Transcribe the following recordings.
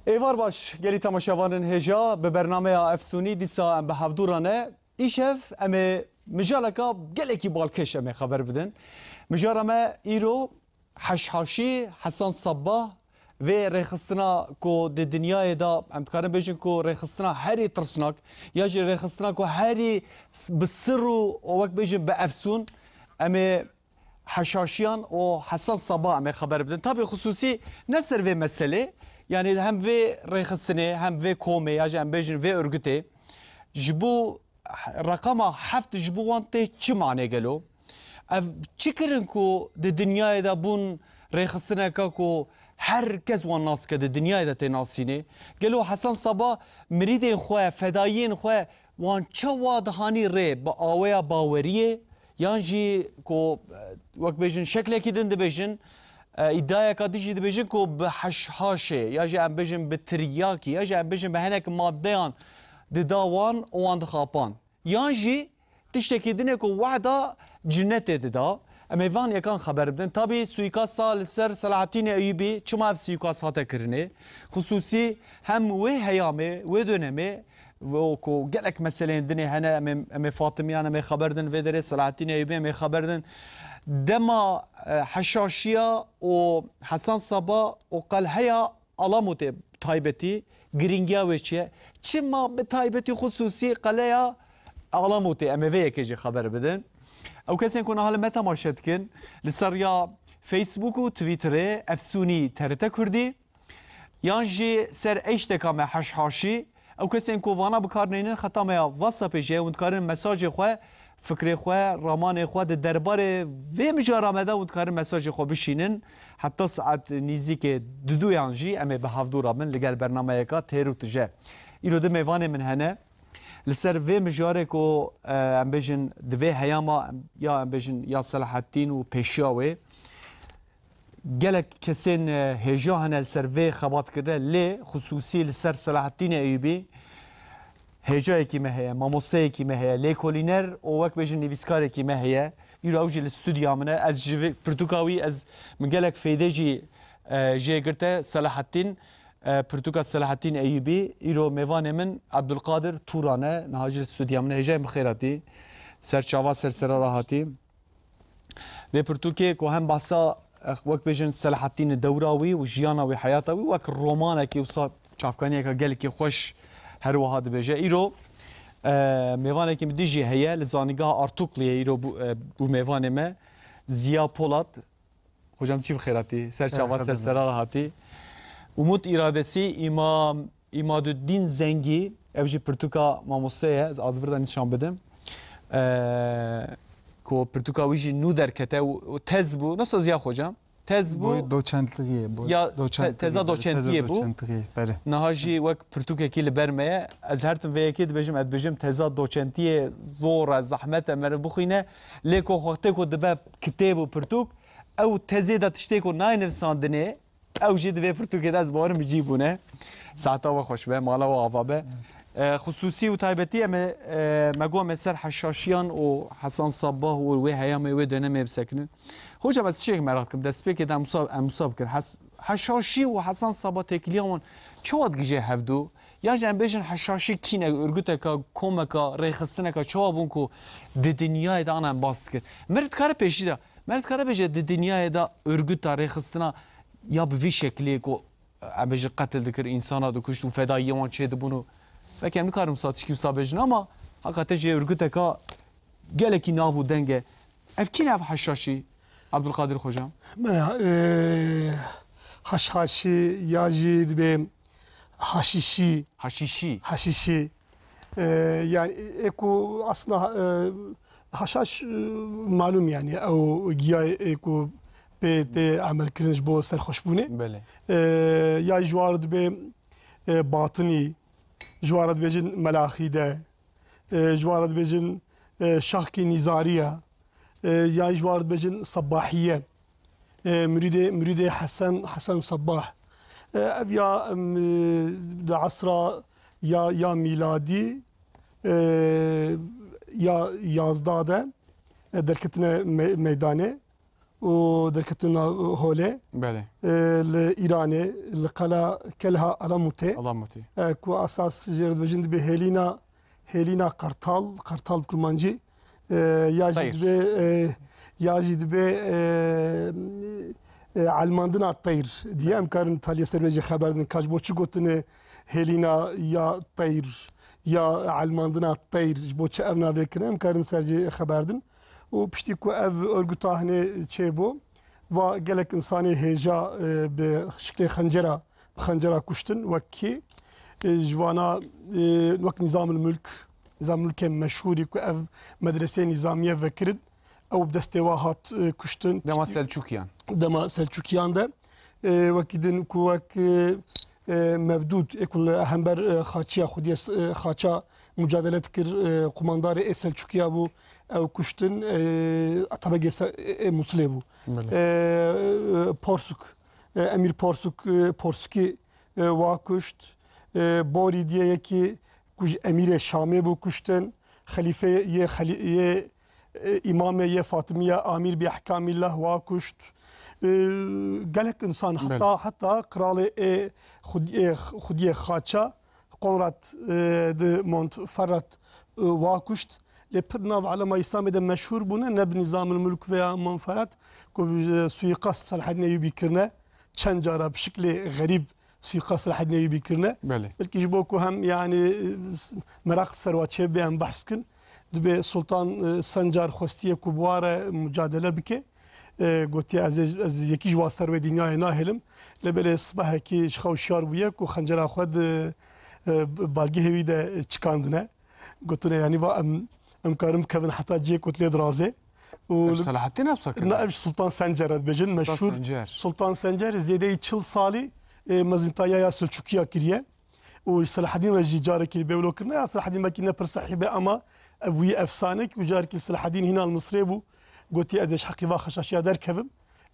ایوار باش گلی تماشاوانن هجا به برنامه افسونی دیسا ام به هفدورانه ایشف ام مجالکا گلکی بالکش ام خبر بدن مجارمه ایرو حشحاشی حسن صباه و رخصتنا کو د دنیای دا ام تکارم بیشن کو رخصتنا هری ترسناک یا جی رخصتنا کو هری بسرو وقت بیشن به افسون ام حشاشیان و حسن صباه ام خبر بدن tabi خصوصی نصر و مسئله yani hem ve rexistine hem ve kome ya hem bejin ve örgüte jibu rakama heft jibu vante çi mane gelo ev çikirin ku de dünyaya da bun rexistine ka ku herkes wan nas ke de dünyaya da te nasine gelo Hasan Sabah miride xwe fedayin xwe wan çawa dahani re ba awaya baweriye yan jî ku wek bejin şekleki din de bejin iddiaya kadişi de bejin ko be haşhaşe ya jî em bejin be tiryaki ya jî em bejin be hinek maddeyan de dawan o an xapan yan jî tiştekî dine ku wahda cinnetê de da em ê van yekan xeber bidin tabi suikasta li ser Selahattin Eyyûbî çima ev suikast hate kirinê xusûsî hem wê heyamê wê dönemê ku gelek meseleyên dinê hene em ê Fatimiyan em ê xeber din vê derê Selahattin Eyyûbî em ê xeber din dema حشاشیا و حسن صبا و قلهیا علامت تایبتی گرینگیا و چه ما به تایبتی خصوصی قلهیا علامت امویه که خبر بدن او کسی کنه حالا متا ماشد کن لسریا فیسبوک و توییتر افسونی ترته کردی یانجی سر اشتکام حشاشی او کسی کو وانا بکارنین ختامه واتساپ جه و کارن مساج خو فکر خو رامان خو د دربار و مجارمه و کار مساج خو بشینن حتی ساعت نزدیک دو یانجی ام به هفدور من لگل برنامه کا تیروت جه ایرو د میوان من هنه لسر و مجاره کو ام بجن د و هیاما یا ام بجن یا صلاح الدین و پیشاوی گلک کسین هجا هنل سر و خبات کرده لی خصوصی لسر صلاح الدین ایوبی هجای کی مهیا ماموسه کی مهیا لیکولینر او وقت بجن نویسکار کی مهیا ایرو اوج الاستودیو منه از جوی پرتوکاوی از مگلک فیدجی جگرته صلاح الدین پرتوکا صلاح الدین ایوبی ایرو میوان من عبدالقادر تورانه نهاج الاستودیو منه هجای بخیراتی سرچاوا سرسرا راحتی و پرتوکی کو هم بحثا وقت بجن صلاح الدین دوراوی و جیانا و حیاتاوی وقت رومانه کی وصا چافکانی که گل کی خوش هر واحد بيجي إيرو ميوانه كي بديجي هي لزانيقها أرتوقلية إيرو بو ميوانه ما زيا بولات هجام چی بخيراتي سر چاوا سر سرار هاتي umut iradesi İmaduddin Zengi evji Pirtuka mamosteye az advırda nişan bedim ko Pirtuka wiji nu derkete u tez bu nasıl ziya hocam tez bu doçentliği bu ya teza doçentliği bu nahaji vak Pirtuka ki libermeye az her tim veyekid bejim ad bejim teza doçentliği zor zahmet mer buxine leko xoxte ko debe kitabu Pirtuk ew tezê da tiştê ku nayivîsandinê ew jî divê Pirtûkê de ez barim bicîbûne saeta we xweş be mala we ava be xusûsî û taybetî em me got me ser heşaşiyan û Hasan Sabah û wê heyamê wê dönemê bisekinin hocam ez şêk merak dikim destpêkê de em wisa bikin heşaşî û Hasan Sabah têkiliya wan çawa digije hevdû ya jî em bêjin heşaşî kîne örgüteka komeka rêxistineka çawa bûn ku di dinyayê de ana em bas dikin mir dikare pêşî de Mert Karabéje di dünyaya da örgüta rêxistina ya bi vî şeklê ku em bêjin qetil dikir insana dikuşt û fedayiyê wan çê dibûn û belki em nikarim wisa tişkî wisa bêjin ama heqate jê örgüteka gelekî nav û deng e ev kî ne ev heşaşî Abdulkadir hocam haşhaşî ya jî dibe haşişî yani eko aslında haşhaş malum yani o giyay eko pete amel kirinç bo serxoşbûnê ya jwar dibe batınî jwar dibêjin melaxî de jwar dibêjin şahkî nîzariye ya jwar dibêjin sabahiye müridê Hasan Sabah ev ya di asra ya miladî ya yazda de derketine meydanê و دركتنا هولي بله الإيراني القلا كلها ألموتي الله متي كو أساس جرد بجند هيلينا قرطال كرمانجي ياجد به علماندنا الطير دي أمكارن تالي سربيجي خبردن كاجبوچي قوتن هيلينا يا طير يا علماندنا الطير جبوچي أفنا بكن أمكارن سرجي خبردن و پشتی کو اف ارگوتاهنه چه بو و گلک انسانی هجا به شکل خنجره کشتن وکی جوانا وک نظام الملك مشهوری کو اف مدرسه نظامیه وکرد او بدستواهات کشتن دما سلچوکیان ده وکیدن کو وک مفدود اكل همبر خاچيا خودي خاچا مجادله كر قماندار سلجوقيا بو او كشتن اتباغي مسلمو بورسوك امير بورسكي واكشت بوري ديه كي كوج امير شامي بو كشتن خليفه يه امام يه فاطميه امير باحكام الله واكشت gelek insan hatta kralı Xudiye Xaça Konrad de Montferrat vakuşt le pirnav alama İslam'da de meşhur buna neb nizamül mülk veya Montferrat ko suikast Salahaddin Eyyubi kirne çend cara bir şekli garip suikast Salahaddin Eyyubi kirne belki jibo ko hem yani merak servaçe be em bahs bikin dibe Sultan Sancar xostiye ku buara mücadele bike قلت از یکی جواز سر و دنیای ناهلم لبله صبح کی خوشیار بوده کو خنجر خود بالگی هوی ده چکاندنه قلت له يعني ام كارم كفن حتى جي قلت له درازه صلاح الدين ابسك نائب سلطان سنجر بجن مشهور سلطان سنجر زيده çıl sali مزنتايا سلجوقيا كريه وصلاح الدين رجي جارك بيولو كرنا صلاح الدين ماكينه پر صاحبه اما ابوي افسانك وجارك صلاح الدين هنا المصري بو قلت لي أزش حقي واخش أشياء دار كذب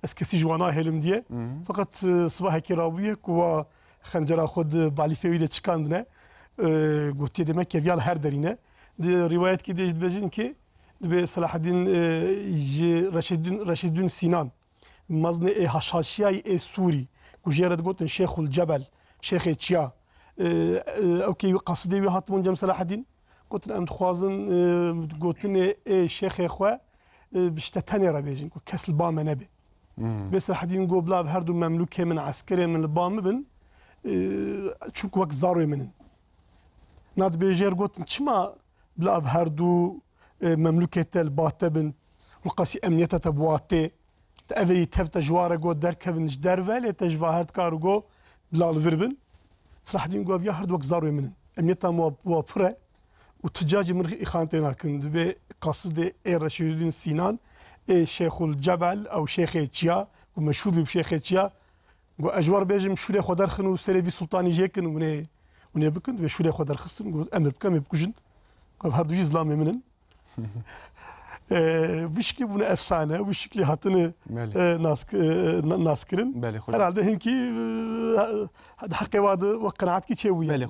أسكسي جوانا هلم ديه فقط صباح كراويك وخنجر أخذ بالي في ويدة شكاندنا قلت لي دمك يفيال هر درينه دي روايات كده جد بجين كي بصلاح الدين رشيدين سينان مزن هشاشياي سوري كوجيرد قلت شيخ الجبل شيخ تشيا أوكي قصدي وهات من جم صلاح الدين قلت أنا متخوازن قلت لي شيخ إخوة بشتا تاني رابيجين كو كسل بام نبي بس الحدين جو بلا بهردو مملوكه من عسكري من البام بن تشوك وقت زارو منن ناد بيجير قلت شما بلا بهردو مملوكه الباته بن وقاسي امنيته تبواتي تأذي تفت جواره جو دركبن جدار ولا تجواهرت كارو جو بلا الفربن صلاح الدين جو يا هرد وقت زارو منن امنيته مو بره وتجاج من إخوانتنا كند بقصد رشيدين سينان شيخ الجبل أو شيخ تشيا ومشهور بشيخ تشيا وأجوار بيجم شوري خدر خنو سلفي سلطاني جيكن وني بكن بشوري خدر خستن أمر بكم بكوجن هردو إسلامي منن وشكي بنا أفسانة وشكلي هاتنا ناسكرن herhalde hinki حقي واد وقناعات كي تشوي بله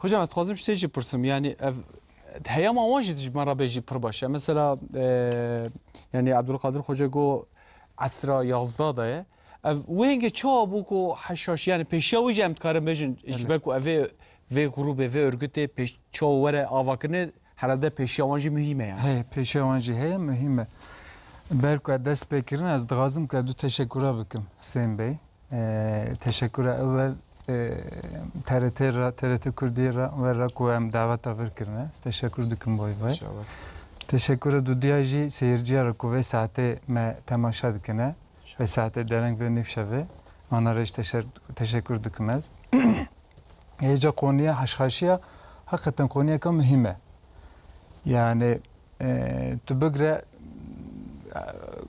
Hocam az fazla bir şey yaparsam yani heyam amacı dijmara beji pırbaşa mesela yani Abdülkadir Hoca go asra yazda da ya wenge çabu ko haşhaş yani peşavi cem karım bejin icbeku eve ve grubu ve örgüte peş çavere avakını herhalde peşavancı mühime yani. He peşavancı he mühime. Berku dest bekirin az dağızım ki du teşekkür bikim Hüseyin Bey. Teşekkür evvel TRT Kurdiye ve rakuem davet avır kirne. Teşekkür dikim boy boy. Teşekkür ediyorum jî seyirciye raku ve saate me temaşa dikine ve saate dereng ve nifşeve. Onlara teşekkür dikimez. Heyeca konuya haşhaşiya hakikaten konuya ka mühime. Yani tu bugre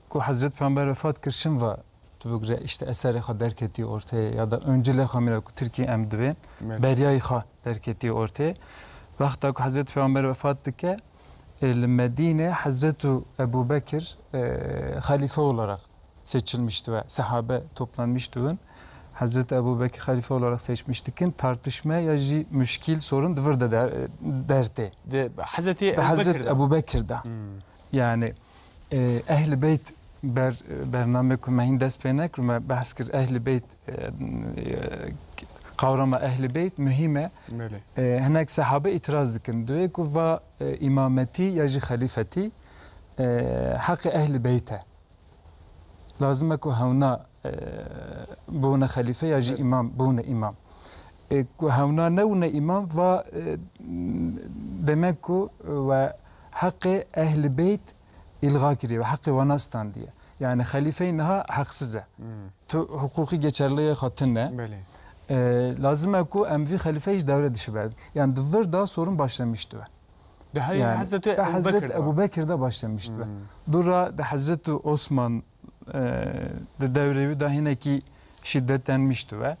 ku Hazreti Peygamber vefat kirşin ve bugre işte eseri ha derketi ortaya ya da öncele hamile ku Türkiye emdibin beriyayı ha derketi ortaya vakta ku Hazreti Peygamber vefat dike Medine Hazreti Ebu Bekir halife olarak seçilmişti ve sahabe toplanmıştı. Hazreti Ebu Bekir halife olarak seçmiştikin tartışmaya yaji müşkil sorun dıvırda derdi. Hazreti Ebu Bekir'de. Yani Ehl-i Beyt برنامه که مهین دست پی نکرم بحث کر اهل بیت قورم اهل بیت مهمه هناك صحابه اعتراض دکن دوی که و امامتی یا جی خلیفتی حق اهل بیته لازمه که هونا بونه خلیفه یا جی امام بونه امام که هونا نونه امام و demek ki ve hakkı ehli beyt ilga kiriyor ve hakkı vanastan diye. Yani halife-i neha haksıza. Tu hukuki geçerliğe hatırne. Lazım ki emvi halife-i devre dışı verdi. Yani dıvır daha sorun başlamıştı. Yani Hazreti Ebu Bekir'de başlamıştı. Dura da Hazreti Osman devrevi da hineki şiddetlenmişti ve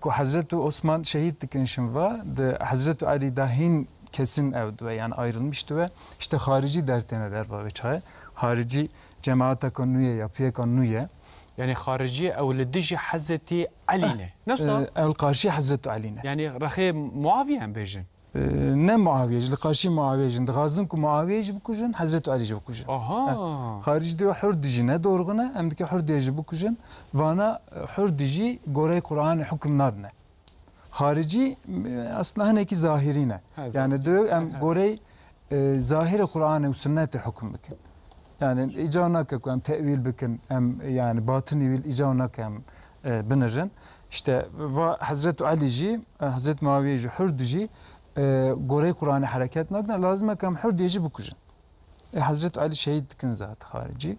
Hazreti Osman şehit dikenşin ve Hazreti Ali dahin kesin evdi ve yani ayrılmıştı ve işte harici dertleneler var ve çay. Harici cemaate kanuye yapıya kanuye. Yani harici evledici Hazreti Ali'ne. Nasıl? El karşı Hazreti Ali'ne. Yani rahi Muaviye bejin. Ne Muaviyeci, karşı Muaviyeci. Dağazın ku Muaviyeci bukujun, Hazreti Ali'ci bukujun. Aha. Harici diyor hurdici ne doğruguna, hem de ki hurdiyeci bukujun. Vana hurdici gore Kur'an hüküm nadne. Harici aslında haneki zahirine. Yani diyor hem gore zahiri Kur'an ve sünneti hüküm bikin. Yani icavnak hem tevil bikin hem yani batını vil icavnak hem binirin. İşte ve Hazreti Ali'ci, Hazreti Muaviyeci hurdici gore Kur'an'ı hareket nadne lazım ki hem hurdiyeci bukujun. Hazreti Ali şehit dikin zat harici.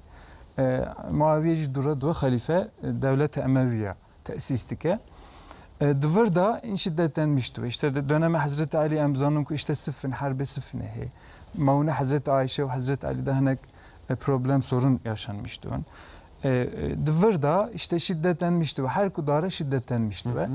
Muaviyeci dura halife devlet-i Emeviye tesis dike. Dıvır da in şiddetlenmişti. İşte döneme Hazreti Ali emzanım ki işte sıfın harbe sıfın he. Maune Hazreti Ayşe ve Hazreti Ali da problem sorun yaşanmıştı. Dıvır da işte şiddetlenmişti ve her kudara şiddetlenmişti ve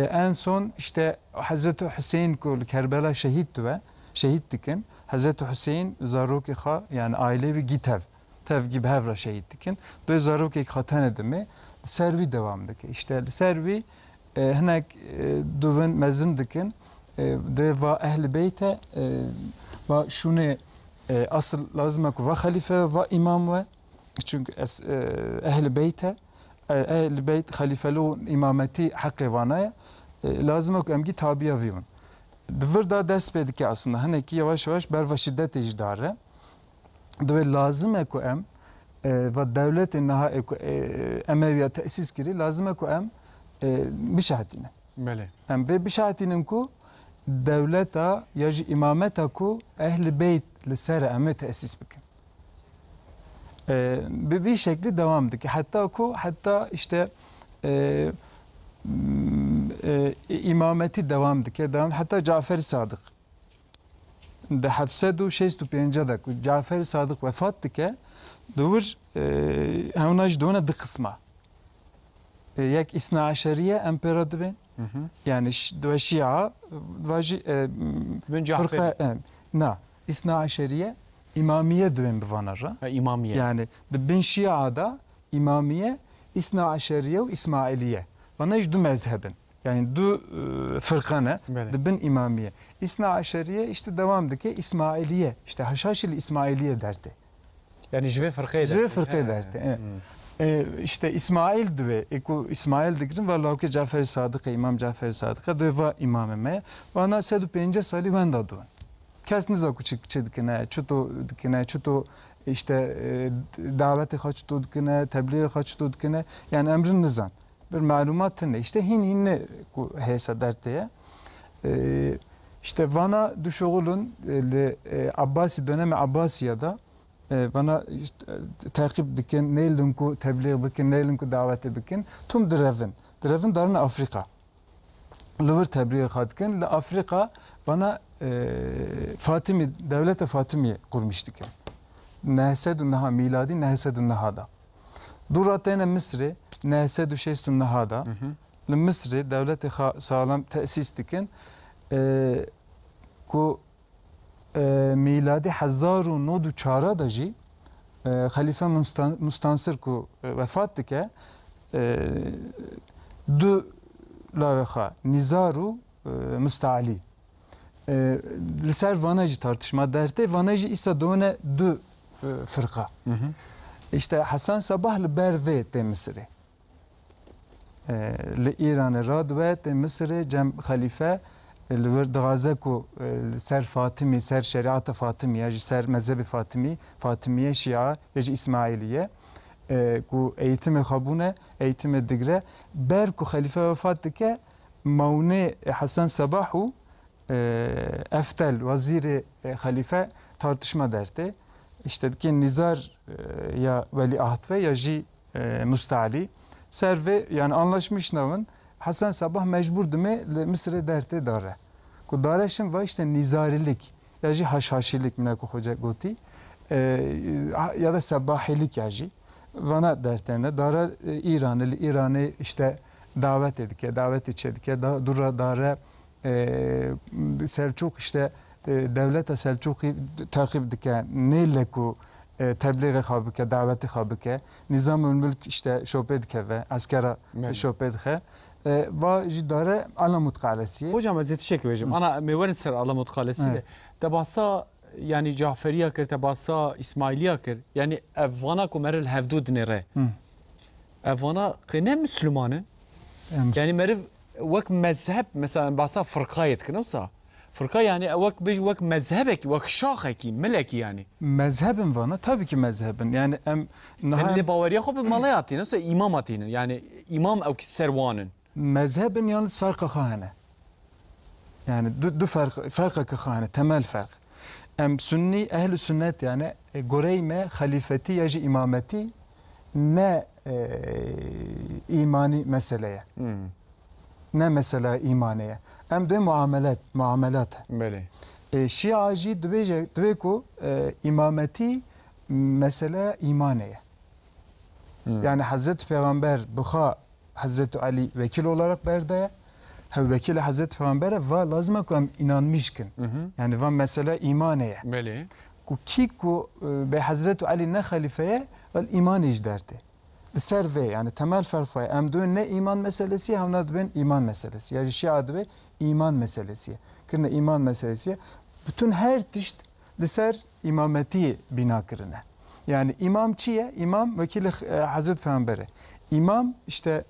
en son işte Hazreti Hüseyin kul Kerbela şehitti ve şehit dikin. Hazreti Hüseyin zaruki ha yani ailevi gitev. Tev gibi hevra şehit dikin. Doy zaruki khatan edimi servi devamdaki. İşte servi هناك دوون مزن دكن ده و أهل بيته و شونه أصل لازمك و خليفة و إمام و çünkü أهل بيته أهل بيت خليفة له إمامتي حق وانايا لازمك أمجي تابعه فيون دفر دا دست بدك aslında هناك yavaş yavaş بر وشدة إجداره ده لازم أكو أم و دولة إنها أموية تأسيس كري لازم أكو أم بشهادتنا. بله. ve بشهادتنا ku devleta ya imameta ku ehli beyt lisara ame tesis bikin. Bir şekli devamdı ki hatta işte imameti devamdı ki hatta Cafer-i Sadık de hafsedu 65'da ku Cafer-i Sadık vefattı ki dur hevnaj dona de kısma یک اثنا عشریه امپراتوری yani دو شیعه و فرقه نه اثنا عشریه imamiye dön bivanara. İmamiye. Yani bin şiada imamiye اثنا عشریه ve İsmailiye. Bana du mezhebin. Yani du fırkane bin imamiye. اثنا عشریه işte devamdaki İsmailiye. İşte Haşhaşili İsmailiye derdi. Yani jve fırkayı derdi. Jve fırkayı derdi. İşte İsmail diye, İsmail dikrin ve Lavke Cafer-i Sadık'a, İmam Cafer-i Sadık'a diye va imameme. Bana sedu pence sali ben da duan. Kesni zaku çıkçıdikine, çutu işte daveti kaçtı dikine, tebliğ kaçtı dikine. Yani emrin nizam. Bir malumat ne? İşte hinne hesa derteye. İşte bana düşoğulun Abbasi dönemi Abbasiya'da bana takip dikin, neylin ku tebliğ bikin, neylin ku daveti bikin, tüm direvin darına Afrika. Lüver tebliğ khadkin, la Afrika bana Fatimi, devlete Fatimiye kurmuş dikin. Nehsedun naha miladi, nehsedun nahada. Duratene Mısri, nehsedu şeystun nahada. Mısri, devlete sağlam tesis dikin, ku میلادی 1904 da jî Halife Mustansir ku vefat dike du lavexa Nizaru Müstaali li ser vana jî tartışma derte vana jî îsa done du fırka işte Hasan Sabah li ber ve te Mısır'ı. Li İran'ı radve te Mısır'ı cem halife li ver dağaze ku ser Fatimi, ser şeriat-ı Fatimi, ya ser mezhebi Fatimi, Fatimiye Şia, ya İsmailiye ku eğitimi habune, eğitimi digre ber ku halife vefat dike maune Hasan Sabahu eftel vaziri halife tartışma derdi. İşte ki nizar ya veliaht ve ya ji müstali serve yani anlaşmış navın Hasan Sabah mecbur deme Mısır'ı derdi dare. Ku dareşin ve işte nizarilik ya ji haşhaşilik mine ku hoca goti ya da sabahilik ya ji vana dertene dara İran'ı işte davet edike davet içedike dura dare Selçuk işte devlete Selçuk'u takip dike neyle ku tebliğe xabike daveti xabike nizam-ül mülk işte şopedike ve askera şopedike ve jidare alamut qalesiye. Hocam ez teşekkür ederim. Ana meverin ser alamut qalesiye. Tebasa yani Caferiya kir tebasa İsmailiya kir. Yani evvana ku meril hevdud nere. Evvana qine Müslümanın. Yani meriv vek mezhep mesela basa fırkayet kınavsa. Fırka yani vek mezhebek vek şaheki meleki yani. Mezhebin vana tabii ki mezhebin. Yani yani bavariya xo bi malayatı nasıl imam atının yani imam ev ki servanın. Mezhebin yalnız farkı khane. Yani du farkı khane temel fark. Sünni ehl-i sünnet yani goreyme halifeti ya imameti ne imani meseleye. Ne mesela imaneye. Hem de muamelat. Böyle. Şiacı dve ku imameti mesela imaneye. Yani Hazreti Peygamber bıha Hazreti Ali vekil olarak berde vekil Hazreti Peygamber'e ve lazım ku inanmışkın. Yani ve mesela imaneye. Böyle. Ku ki ku be Hazreti Ali ne halifeye ve iman icderdi. Serve yani temel fark var. Hem de ne iman meselesi hem de ben iman meselesi. Yani Şia ve iman meselesi. Kırne iman meselesi. Bütün her tişt liser imameti bina kırne. Yani imam çiye? İmam vekili Hazreti Peygamber'e. İmam işte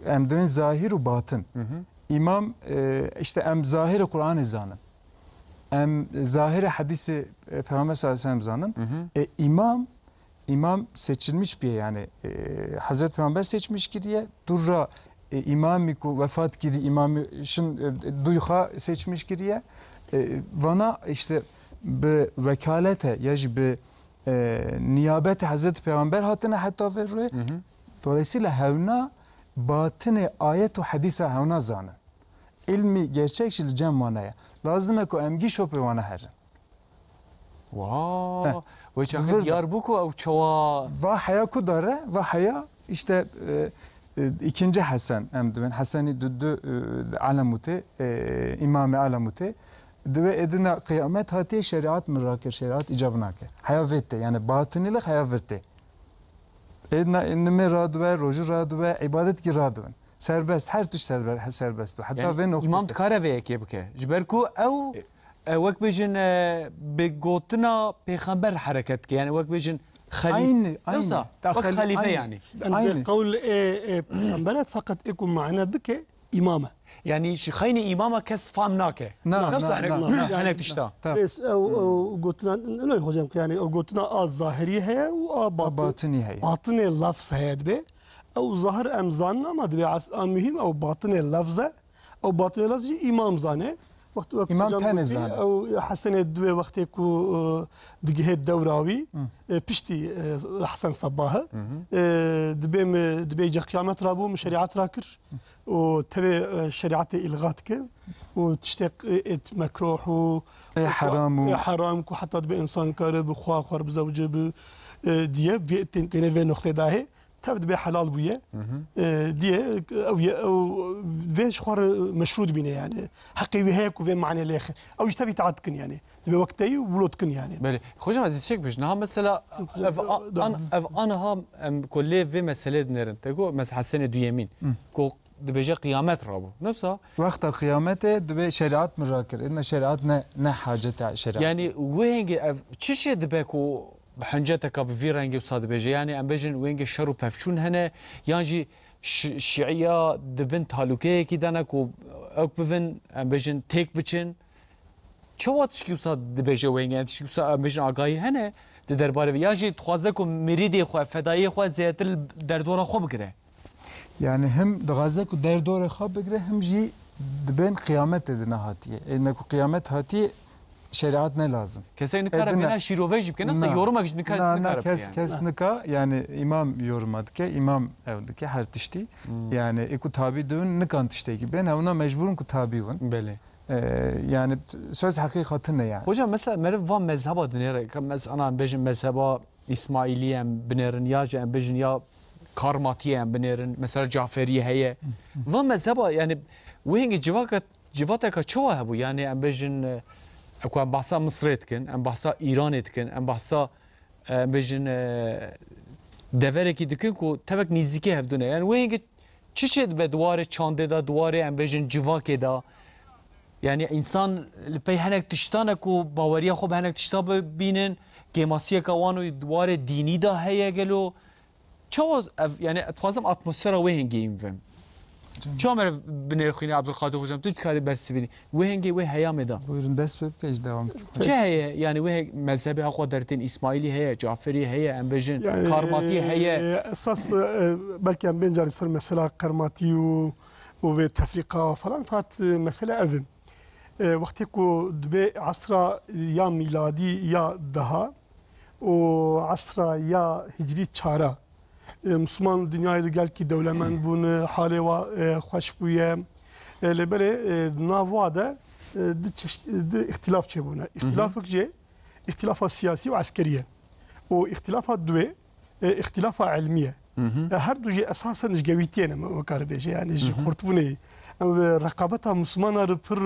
hem de zahir ve batın. İmam işte hem zahir Kur'an-ı zanım. Hem zahir hadisi Peygamber sallallahu aleyhi ve sellem zanım. İmam seçilmiş bir yani Hazreti Peygamber seçmiş giriye durra imamı ku vefat giri imamın duyha seçmiş giriye vana işte be vekalete yaji be niyabete Hazreti Peygamber hatına hatta verre dolayısıyla hevna batını ayet ve hadise hevna zanın ilmi gerçek şil cem vanaya lazım ku emgi şope vana her. Wow. Ve çakı Diyarbakır ev çava. Ve haya kudara ve haya işte ikinci Hasan emdüven Hasani düdü alamuti imam alamuti ve edina kıyamet hati şeriat mırakir şeriat icabına ki haya vette yani batınilik haya vette edina innime radve roju radve ibadet ki radven serbest her tür serbest hatta yani ve nokta imam tkare ve ki bke jberku ev وقت بيجن بقوتنا بيخبر حركتك يعني وقت بيجن خليفة وقت خليفة يعني قول بيغمبره فقط يكون معنا بك إمامة يعني شخيني إمامة كس فامناك نفس احنا تشتا بس او قوتنا لا هجم يعني او قوتنا الظاهرية هي باطني هي باطن اللفظ هي دبي او ظاهر امزاننا ما دبي مهم او باطن اللفظه او باطن اللفظ إمام زانه وقت إمام تنزل أو حسن الدوي وقت يكو دقيه الدوراوي بشتي حسن صباها دبي جا قيامات رابو من شريعات راكر وتبي شريعات إلغاتك وتشتاق مكروح حرام حرام حتى دبي إنسان كارب خوا خرب زوجه ديه في نقطة داهي تبدأ بحلال بويه دي او فيش خوار مشروط بينا يعني حقي وهيك وفي معنى الاخر او يشتبي تعدكن يعني بوقتي وولدكن يعني بله خوش ما زيد شك بيش نها مثلا انا ها كل في مساله نرن تقول مس حسن دويمين كو دبيجا قيامات رابو نفسها وقت قيامته دبي شريعات مراكر ان شريعتنا نه حاجه شريعه يعني وين تشي دبكو بحنجتك بفي رنجي وصاد بيجي يعني ام بيجن وينجي شرو بفشون هنا يانجي شيعية دبنت هالوكي كي دانك و اوك بفن ام بيجن تيك بچن چوات شكي وصاد دبيجي وينجي انت شكي وصاد ام بيجن آقاي هنا درباره يانجي تخوازكم مريدي خو فدايي خو زيتل دردورا خو بكره يعني هم دغازك ودير دور خاب بقره هم جي دبين قيامت دنا هاتيه انك قيامت هاتيه شريعتنا لازم كسي نكره بنا شيروفيج بكنا نص يورمك نكاس نكره كاس نكا يعني امام يورمادك امام اودك هر تشتي يعني اكو تابي دون نكان تشتي بين هنا مجبورن كو تابيون بله يعني söz hakikatine yani. Hocam mesela merv van mezheba dinere ana bejin mezheba İsmailiyem binerin ya bejin ya karmatiyem binerin mesela Caferiye heye van mezheba yani وهنجي جواتك شوا هبو يعني ام بيجن اكو ام بحثا مصر etkin ام بحثا ايران etkin ام بحثا ام بيجن دفرکی دکن کو تبک نزدیکی هفدونه yani وهنجي چشد به دواره چانده دا دواره ام بيجن جواکه دا yani insan پی هنک تشتانه کو باوریا خوب هنک تشتا ببینن گماسیه کوانو دواره دینی دا هیا گلو چوا yani اتخوازم اتمسفر وهنجي اینفم چامر بنرخینی عبدالقادر hocam تو کاری برسیبینی وهنگی و هیامدا Buyurun dest page devam. چه هی yani ve mezhebi ha dertin İsmaili heye Caferi heye embejin Karmati heye esas belki en bencar sır mesela Karmati ve tefrika falan fat mesela evim vakti ku dbe asra ya miladi ya daha o asra ya hicri çara Müslüman dünyayı gel ki devlemen bunu hale ve hoş buye lebere navada ihtilaf çebuna ihtilafık je ihtilafa siyasi ve askeriye o ihtilafa dve ihtilafa ilmiye her duje esasen jgevitiyene makarbeje yani jhurtbune rakabeta Müslümanlar pır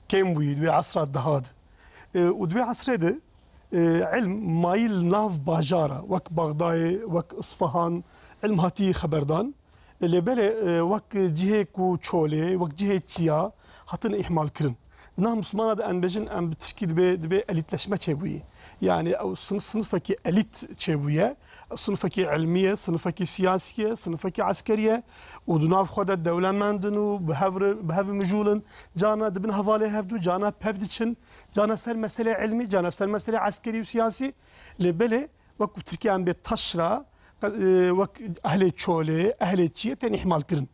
kem buydu ve asra dahad o dve asrede علم مايل ناف باجارة وك بغداد وك إصفهان علم هاتي خبردان اللي بله وك جهة كو شولة وك جهة تيا هاتن إحمال كرن نام مسلمان هذا أنبجن أم بتركي دبي أليتلاشمة شبوية يعني أو صنفك أليت شبوية صنفك علمية صنفك سياسية صنفك عسكرية ودناف خد الدولة مندنو بهاف مجولن جانا دبن هفالي هفدو جانا بهفدتشن جانا سر مسألة علمي جانا سر مسألة عسكري وسياسي لبله وك بتركي أم بتشرا وك أهل شولة أهل تيا تاني إحمال كرن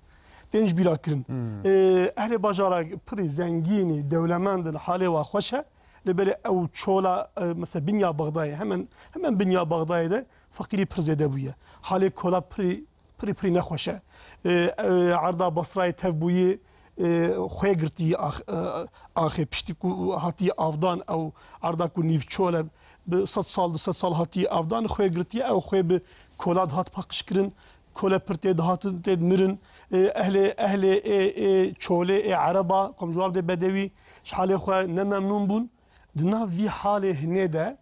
تنج بلا كرن أهل باجارة بري زنجيني دولماندن حالي وخوشة لبلا أو شولا مثلا بنيا بغداد همان بنيا بغداد ده فقيري برزيدة بويا حالي كولا بري نخوشة عرضا بصراي تفبوية خويقرتي آخي بشتكو هاتي أفضان أو عرضا كو نيف شولا بصد سال هاتي أفضان خويقرتي أو خوي بكولاد هات باقش كرن كولا برتيد هاتن تيد مرن أهل شولة عربا كم جوار ده بدوي شحالي خو نممنون بون دنا في حالة هنيدا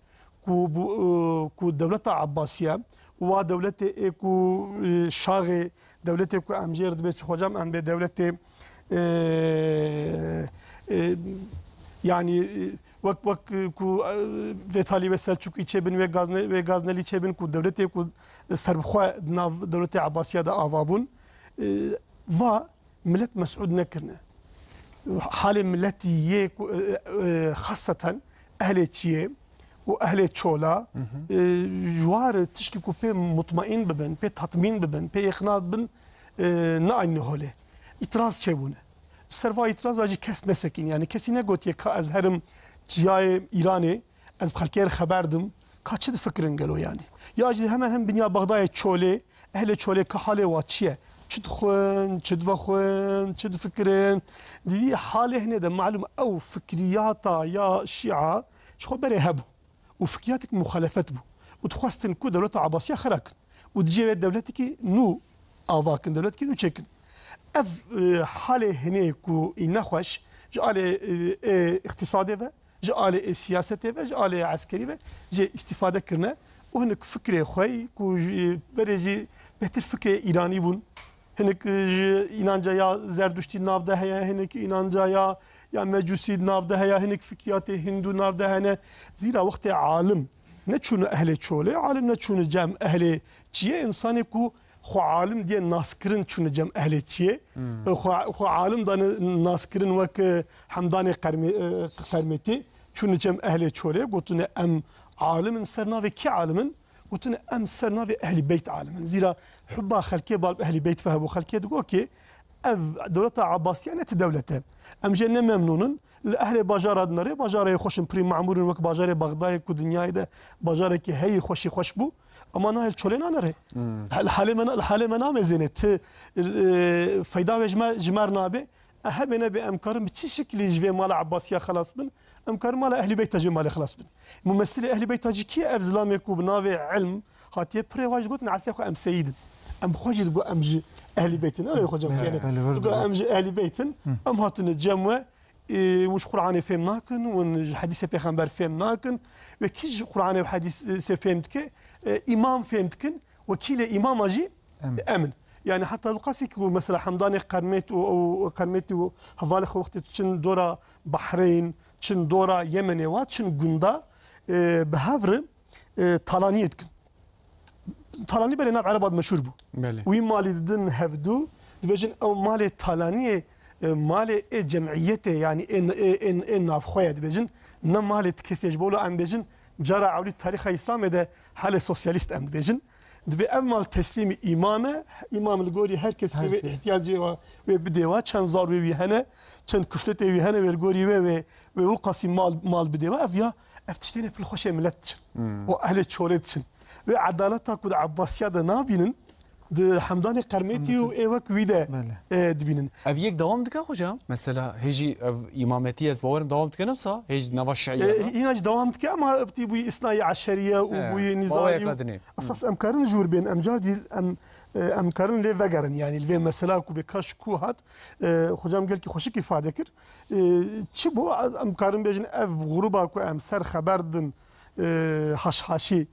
كو دولة عباسية ودولة كو شاغي دولة كو أمجير دبيت خوجام أم بدولة yani vak ku vetali ve Selçuk içebin ve Gazneli içebin ku devleti ku serbxwa nav devleti Abbasiya da avabun va millet mes'ud nekirne hali milleti ye خاصة ehli çiye و ehli çola جوار تشكي ku pe mutmain bibin pe tatmin bibin pe ikna bibin ne aynı hole itiraz çebune serva itiraz acı kes nesekin yani kesine gotiye ka az herim ciyay İran'ı az xalker haberdim kaçı fikrin gelo yani ya acı hem dünya Bağdad çole ehli çole ka hale vaçiye çdxun çdvaxun çd fikrin di hale hne de malum او fikriyata ya şia şo bere hebu وفكرياتك مخالفات بو وتخواستن كو دولة عباسية خراكن وتجي دولتك نو آفاكن دولتك نو تشيكن اف حالة هناكو ينخوش جعل اقتصادي و جعل سياسة و جعل عسكري و جي استفادة كرنا وهناك فكرة خوي كو بريجي بهتر فكرة إيراني بون هناك إنانجا يا زردشتي نافده هيا هناك إنانجا ya mecusi navda heya hinek fikriyatı Hindu navda hene zira vakti alim نچون اهل چوله عالم نچون جم اهل چیه انسانی کو خو عالم دی ناسکرین چون جم اهل چیه خو عالم دان ناسکرین وک حمدان قرمتی چون جم اهل چوله گوتن ام عالم سرنا و کی عالمن گوتن ام سرنا و اهل بیت عالمن زیرا حبا خلقی بال اهل بیت فهبو خلقی دگو کی اف دولت عباسیه نت دولته ام جن ممنونن اهل باجار نره باجار خوشم پری معمور وک باجار بغداد کو دنیای ده باجار کی هی خوشی خوش بو اما نه چولنا نره الحاله من مزنت فایده و جمار نابه اهبنا بامكارم بشي شكل جوي مال عباسيه خلاص بن امكار مال اهل بيت تاج مال خلاص بن ممثل اهل بيت تاج كي افزلام يكوب نافي علم خاطيه بريواج قلت نعرف اخو ام سيد ام خوجد بو امجي اهل بيتنا انا خوجد يعني امجي اهل بيتن ام هاتن الجموه وش قرآن فهمناكن وحديث پیغمبر فهمناكن وكيج قرآن وحديث فهمتك امام فهمتكن وكيل امام اجي امن يعني حتى القاسيك مثلا حمداني قرميت وحوالي وقت تشن دورا بحرين تشن دورا يمني واتشن قندا بهافر طالانيتكن طالاني بلي ناب عربات مشهور بو وي مالي دن هفدو دبجن او مالي طالانيه مالي جمعيته يعني ان نافخويا دبجن نم مالي تكسيج بولو ام بجن جرى عولي تاريخ الاسلام ده حاله سوسياليست ام بجن دبي اول تسليم امام الجوري هركس احتياجي وبديوا كان زار وي هنا كان كفتته وي هنا والجوري و قاسم مال بديوا افيا افتشتينا في الخوشه ملت واهل تشورتشن وعدالتك عباسيه ده نابينن ده حمداني قرميتي وايوك ويدا دبينن افيك دوام دكا خوجا مثلا هيجي امامتي از باورم دوام دكا نفسا هيج نوا الشيعيه هنا دوام دكا اما بتبوي اثناء عشريه وبوي نظامي اساس امكارن جور بين امجادي امكارن لي فغرن يعني الفي مثلا كو بكاش كو هات خوجام قال كي خوشك افاده كر تشبو امكارن بيجن اف غروبا كو ام سر خبردن حشحاشي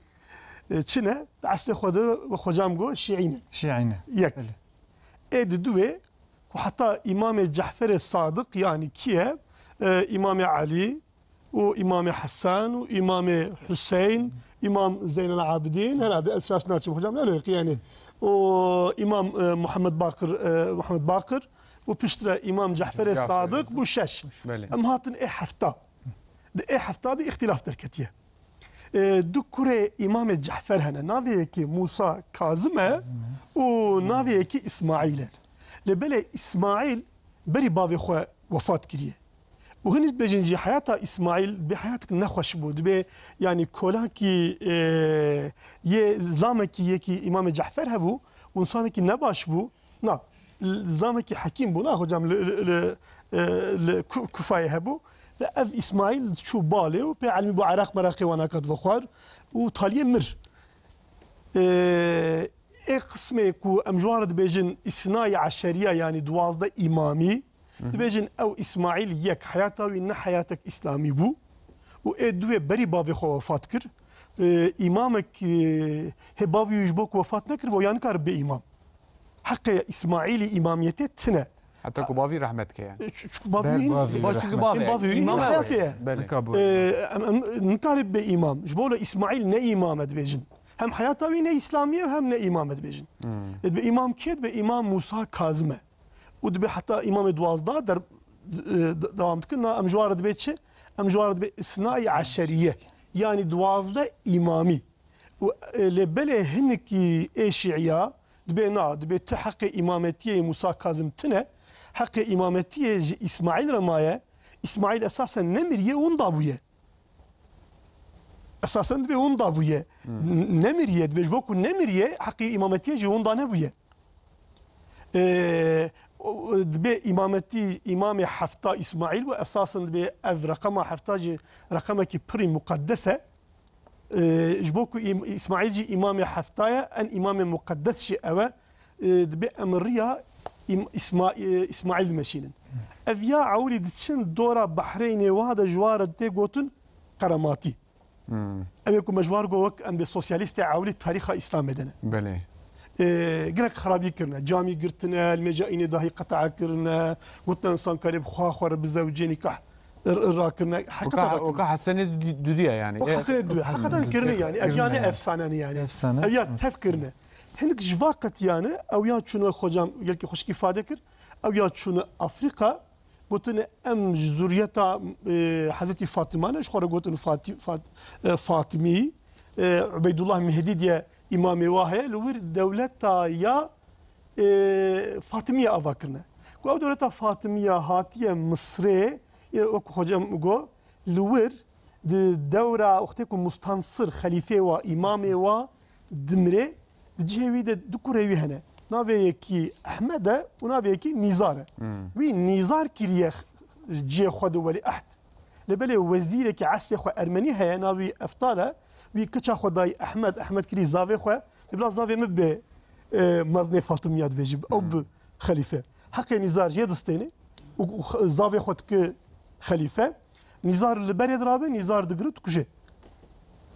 چنه اصل خدا و خجام گو شيعينه يك اد دوي وحتى امام جعفر الصادق يعني كيه امام علي وامام حسان وامام حسين امام زين العابدين هذا اساس ناتي خجام لا يعني وامام محمد باقر وبشترى امام جعفر الصادق بوشش ام هاتن اي حفتا دي اختلاف دركتيه دو كره امام جعفر هنا نافي كي موسى كاظمه ونافي كي اسماعيل لبلا اسماعيل بري بابي خو وفات كريه وهنس بجنجي حياته اسماعيل بحياتك نخوش بود بي يعني كولاكي يه زلامكي يكي امام جعفر هبو وانسانكي نباش بو نا زلامكي حكيم بو نا خجام كفايه هبو اف اسماعيل شو بالي وبي علمي بو عراق مراقي وانا قد وخوار وطاليه مر اي قسمه كو امجوارد بيجن اثناء عشريه يعني دوازده امامي بيجن او اسماعيل يك حياته وان حياتك اسلامي بو وادوي بري بافي خو وفات كر امامك هبافي يجبوك وفات نكر بو يعني كار بامام حق اسماعيلي اماميته تنه حتى كوبافي رحمتك يعني بافي امام حياته نكارب بامام جبوله اسماعيل نا امامه بيجن هم حياته وين اسلاميه وهم نا امامه بيجن بامام كيد بامام موسى كاظمه ودبي حتى امام دوازده در دوامت كنا ام جوارد بيتش ام جوارد باثناء عشريه يعني دوازده امامي لبله هنكي اي شيعيه دبي تحقق امامتيه موسى كاظم تنه حق امامتيه اسماعيل رمايه اسماعيل اساسا نمريه وندابويه اساسا دبي وندابويه نمريه دبي جبوكو نمريه حق امامتيه جي وندانبويه دبي امامتي امام حفتا اسماعيل واساسا دبي اف رقم حفتا رقمك بري مقدسه جبوكو اسماعيل جي امام حفتايا ان امام مقدس شي اوا دبي امريه اسماعيل مشينن افيا عولي دتشن دورا بحرين وهذا جوار تي قوتن قراماتي ابيكم مجوار جوك ام بالسوسياليست عولي تاريخ اسلام مدنه بله قرك خرابي كرنا جامي قرتنا المجاين داهي قطع كرنا قلتنا انسان كريم خاخور بزوجين كح راكرنا حقيقة وكا حسنة دودية يعني وحسنة دو حقيقة كرنا يعني أبيانة أفسانة يعني أبيات تفكرنا هنك جواقت يعني أو يا شنو خجام يلقي خوش كيفادة كر أو يا شنو أفريقيا قلتنا أم جزوريتا حضرتي فاطمة أنا شخورة قلتنا فاطمي عبيد الله مهدي دي إمامي واهي لور دولتا يا فاطمية أفكرنا قو دولتا فاطمية هاتية مصري وكو خجام قو لور دورة أختكم مستنصر خليفة وإمامي ودمري جهوي دكوري هنا نافي كي أحمد ونافي كي نزار وي نزار كريخ جي خد ولي أحد لبلي وزير كي عسل خو أرمني هي نافي أفطالة وي كتشا خداي أحمد كري زافي خو بلا زافي مبه مزني فاطميات فيجب أو بخليفة حق نزار جيدستيني وزافي خد كخليفة نزار البري درابه نزار دقرت كوجي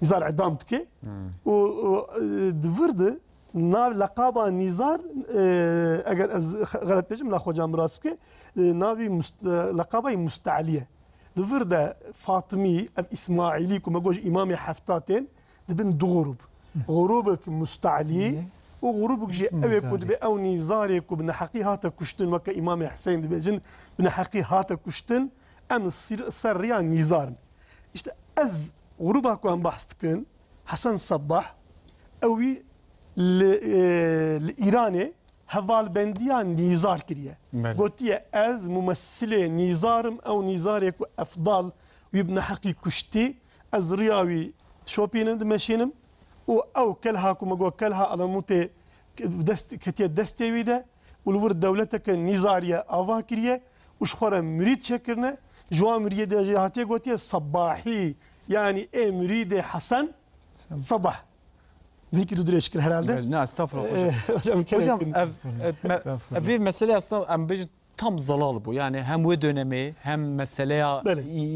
نزار عدام تكي ودفرد ناو لقابا نزار اگر غلط بجم لا خوجا مراسكي ناوي لقابا مستعليه دفرد فاطمي اسماعيلي كما جوج امام حفتاتين دبن دغروب غروبك مستعلي وغروبك جي ابي كود او نزارك وبن حقيقه كشتن وك امام حسين دبجن بن حقيقه كشتن ام سريا نزار işte ev غروبك وان بحثكن حسن صباح اوي لإيراني هفال بنديا نيزار كريه قلتي از ممثلة نيزارم او نيزارك افضل ويبنى حقي كشتي از رياوي شوبينم دمشينم او كلها كما قول كلها على موتي دست كتير دستي ويدا والورد دولتك نيزاريا افا كريه وشخورا مريد شكرنا جوا مريد جهاتي قلتي صباحي يعني ايه مريد حسن صباح هيك تدريش كل هالده لا استغفر hocam ev mesele aslında ambejin tam zalal bu yani hem ve dönemi hem meseleye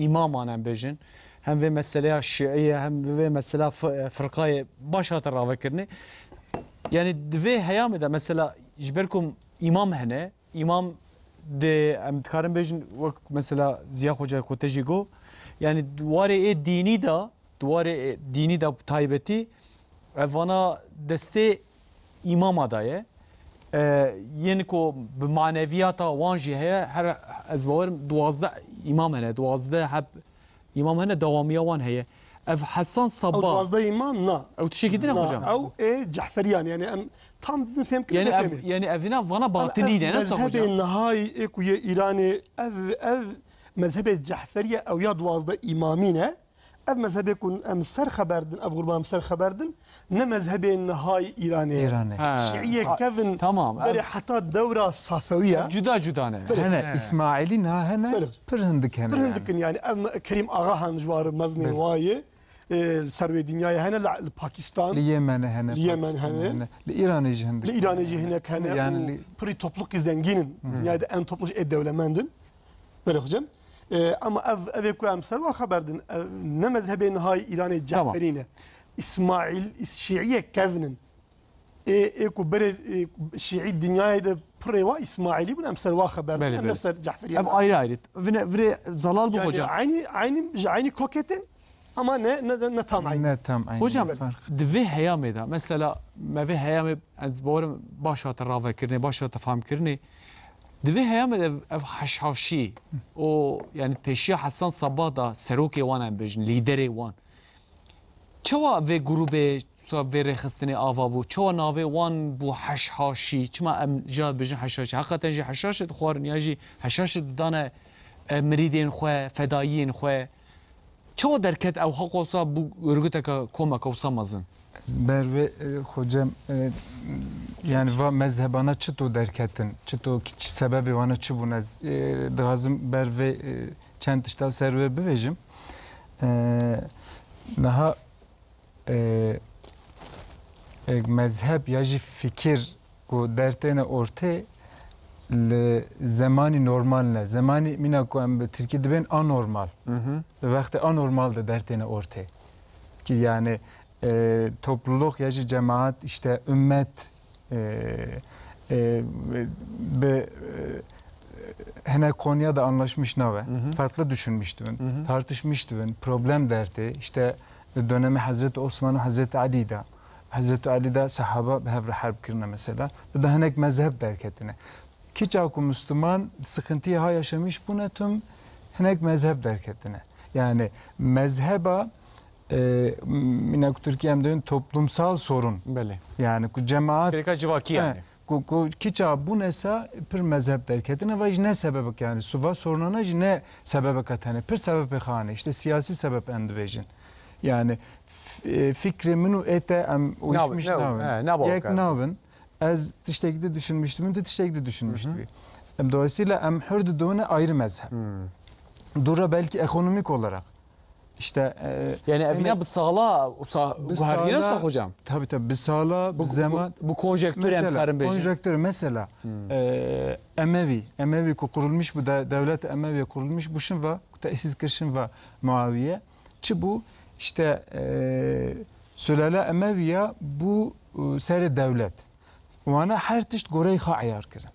imaman ambejin hem ve meseleye şiiye hem ve mesela fırkayı baş hatırla vekirini yani ve hayamda mesela jberkum imam hene imam de em dikarim bejin mesela Ziya Hoca Kotejigo yani duvarı dini da taybeti evana deste imam adayı yeni ko bi maneviyata wan jî heye her ez bawerim 12 imam hene 12 hep imam hene devamiya wan heye ev Hasan Sabbah او 12 imam na او teşekkür hocam او جعفريان يعني tam nefhem yani evina vana batini ne nasıl hocam مذهب النهاي اكو ايراني اv مذهب الجعفريه او يا 12 امامينه ev mezhebe kun em ser haberdin ev gurbam ser haberdin ne mezhebe nihai İrani Şiiye kevin tamam böyle hatta devra Safeviye juda ne hene İsmail'in ha hene pırhındık hene pırhındıkın yani ev Kerim Ağahan jwarı mazni vayi serve dünyaya hene Pakistan Yemen hene İran'ı cihendik İran'ı cihenek hene yani pırı topluluk zenginin dünyada en toplu devlemendin böyle hocam ama ev koyam serva haberdin ne mezhebe nihai İran'ı Caferine İsmail Şiiye kevnin eko bere Şii dünyaya da preva İsmaili bunu serva haberdin mesela Caferiye ev ayrı vre zalal bu hocam aynı koketin ama ne tam aynı hocam dve heyameda mesela meve heyame az borum başa rava kirne başa faham kirne دوی هیام اف حشاشی او یعنی پیشی حسن صبا دا سروک وان ام بجن لیدر وان چوا و گروه سو و رخصتنی آوا بو چوا ناوی وان بو حشاشی چما ام جاد بجن حشاشی حقیقتا جی حشاش خوار نیاجی حشاش دانه مریدین خو فدایین خو چوا درکت او حقوسا بو ورگتا کمک اوسا مازن Berve hocam yani va mezhebana çıto derketin çıto sebebi vana çubunaz dağızım berve çent işte serve bevejim naha mezhep yaji fikir ko dertene orte le zamani normal ne zamani mina ko em Türkiye'de ben anormal ve vakti anormal da dertene orte ki yani topluluk yaşı cemaat işte ümmet hene Konya'da anlaşmış nave. Farklı düşünmüştün, tartışmıştın, problem derdi. İşte dönemi Hazreti Osman'ı Hazreti Ali'de. Hazreti Ali'de sahaba behevre harp kirine mesela. Bu da henek mezhep derketine. Kiçaku Müslüman sıkıntıya yaşamış bu ne tüm henek mezhep derketine. Yani mezheba minak Türkiye'mde toplumsal sorun. Beli. Yani ku cemaat Skereka civaki yani. Ku kiça bu nesa pir mezhep derketine ve ne sebebek yani suva sorununa ne sebebek atane pir sebep khane işte siyasi sebep endivejin. Yani fikri minu ete em uyuşmuş navın. Yek navın. Az tiştekde düşünmüştüm, tiştekde düşünmüştüm. Dolayısıyla em hürd döne ayrı mezhep. Dura belki ekonomik olarak. İşte yani evine bir sağla bu hargine sak hocam. Tabii bir sağla bu zaman bu konjektür emkarın beji. Konjektür mesela Emevi kurulmuş bu da devlet Emevi kurulmuş bu şun ve tesis kırşın ve Muaviye. Çi bu işte Sülale Emeviye bu seri devlet. Wana her tişt gorey kha ayar kirin.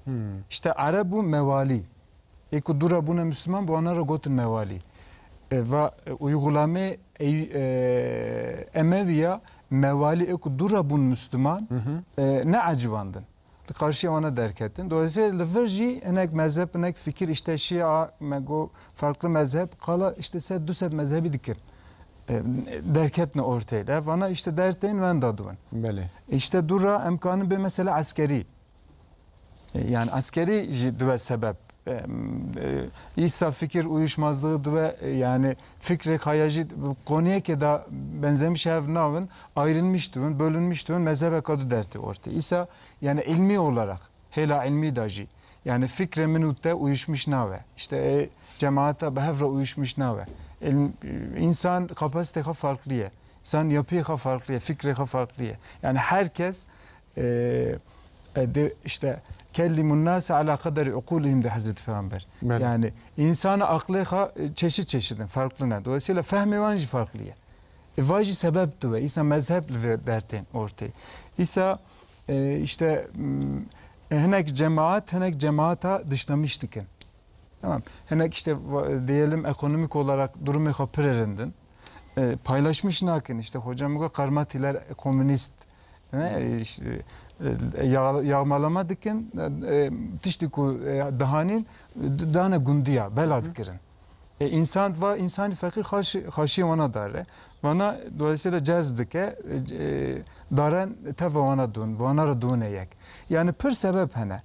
İşte Arabu mevali. Eko dura buna Müslüman bu anara gotun mevali. Ve uygulama Emeviye mevali eko dura bun Müslüman ne acıvandın. Karşıya ona derk ettin. Dolayısıyla verci enek mezhep, enek fikir işte Şia, mego farklı mezhep kala işte set düset mezhebi dikir. Derk etne ortaya. Bana işte derteyn ben daduvan. Beli. İşte dura imkanı bir mesela askeri. Yani askeri düve sebep. İsa fikir uyuşmazlığı düve yani fikri kayacı konuya ki da benzemiş ev navın ayrılmıştı, bölünmüştü, mezhebe kadı derdi ortaya. İsa yani ilmi olarak hela ilmi daji yani fikre minute uyuşmuş nave. İşte cemaate behevre uyuşmuş nave. İnsan kapasitesi farklıya. İnsan yapıyı farklıya, fikri farklıya. Yani herkes işte kellimun nase ala kaderi ukulihim de Hazreti Peygamber. Evet. Yani insanı aklı çeşit çeşidin farklı. Dolayısıyla fehmi vanci farklıya. Vanci sebepti ve İsa mezhepli dertin ortaya. İsa işte henek cemaata dışlamıştık. Tamam. Henek işte diyelim ekonomik olarak durumu kapırerindin. Paylaşmış nakin işte hocam karmatiler komünist işte yağmalama dikin tiştiku dahanin dana gundiya belad kirin. İnsan ve insani fakir haşi ona dare. Bana dolayısıyla cezbdike daren teve ona dun, bana radune yek. Yani pır sebep hene.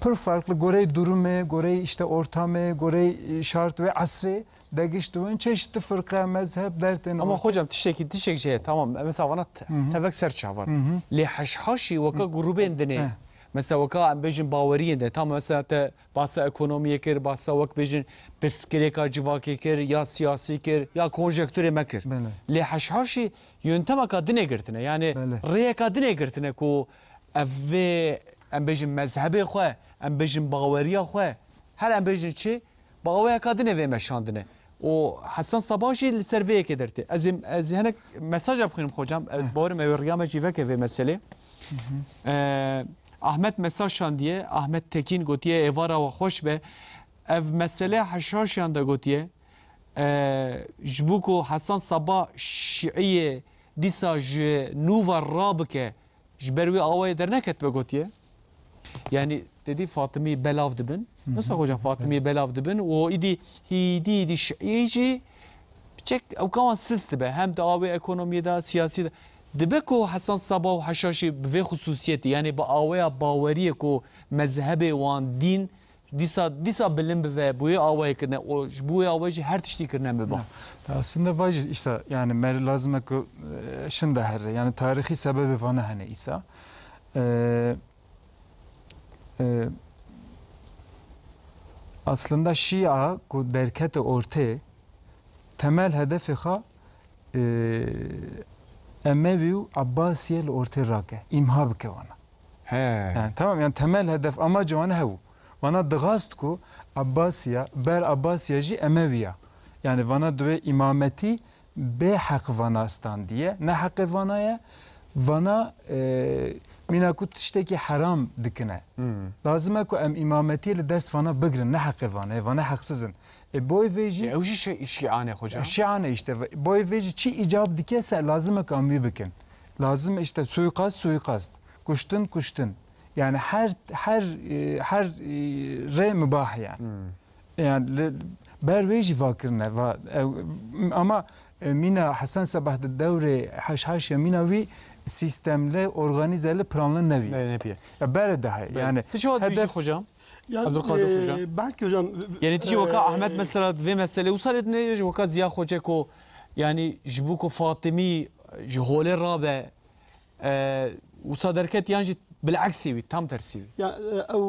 Pır farklı gorey durumu, gorey işte ortamı, gorey şart ve asri değiştiğin çeşitli fırka, mezhep dertin. Ama hocam tişek şey tamam. Mesela bana tevek serçe var. Li haşhaşi vaka grubendine. Mesela vaka am bejin baveriyende. Tam mesela te bahsa ekonomiye kir, bahsa vak bejin psikolojik civaki kir, ya siyasi kir, ya konjektüre mekir. Li haşhaşi yöntem kadine girtine. Yani riye kadine girtine ku evve am bejin mezhebi xwe, am bejin baveriya xwe. Her am bejin çi baveriya kadine ve meşandine. O Hasan Sabaji serveye kederdi. Az henek mesaj yapayım hocam. Az bağırım ev riyame civeke ve mesele. Ahmet mesaj şandiye. Ahmet Tekin gotiye evara ve hoş be. Ev mesele haşhaşyan da gotiye. Jbuko Hasan Sabah Şiiye disa je nuva rabike jberwi avaya derneket be gotiye. Yani dedi Fatımi belav dibin. Nasıl hocam Fatımi belav dibin? O idi şiici çek o kaman sisti be. Hem de abi ekonomide, siyasi de. Dibe ko Hasan Sabah haşhaşi ve hususiyeti yani bu avaya baveriye ko mezhebe wan din disa bilim ve bu avaya kırne o bu avayı her tişti kırne be. Aslında vacı işte yani mer lazım ko şun da her yani tarihi sebebi bana hani İsa. Aslında Şia ku derkete ortaya temel hedefi ha Emevi Abbasiye ortaya rake imha bike vana. Yani tamam yani temel hedef amacı vana hevu. Vana dıgast ku Abbasiye ber Abbasiyeci Emeviye. Yani vana dve imameti be hak vana stan diye. Ne hakkı vanaya vana مینا کو تشتکی حرام دکنه لازمه کو ام امامتی لدست فانا بگرن نه حق وانه حقسزن بوی ویجی او شیعانه خوجا شیعانه işte بوی ویجی چی ایجاب dikese lazım ki amvi bikin lazım işte suikast kuştun yani her re mübah yani ber vêjî vakirine ama mîna Hesen Sabah di dewrê heşhaşiya mîna wî sistemli, organizeli, planlı nevi. Nebiye. Ya ber de hay. Yani hedef hocam. Yani Abdülkadir hocam. belki hocam Yani tişi vaka Ahmet mesela ve mesele usalet ne vaka Ziya Hoca ko yani jibu ko Fatimi jihole rabe usa derket yani بالعكسي tam tersi. Ya او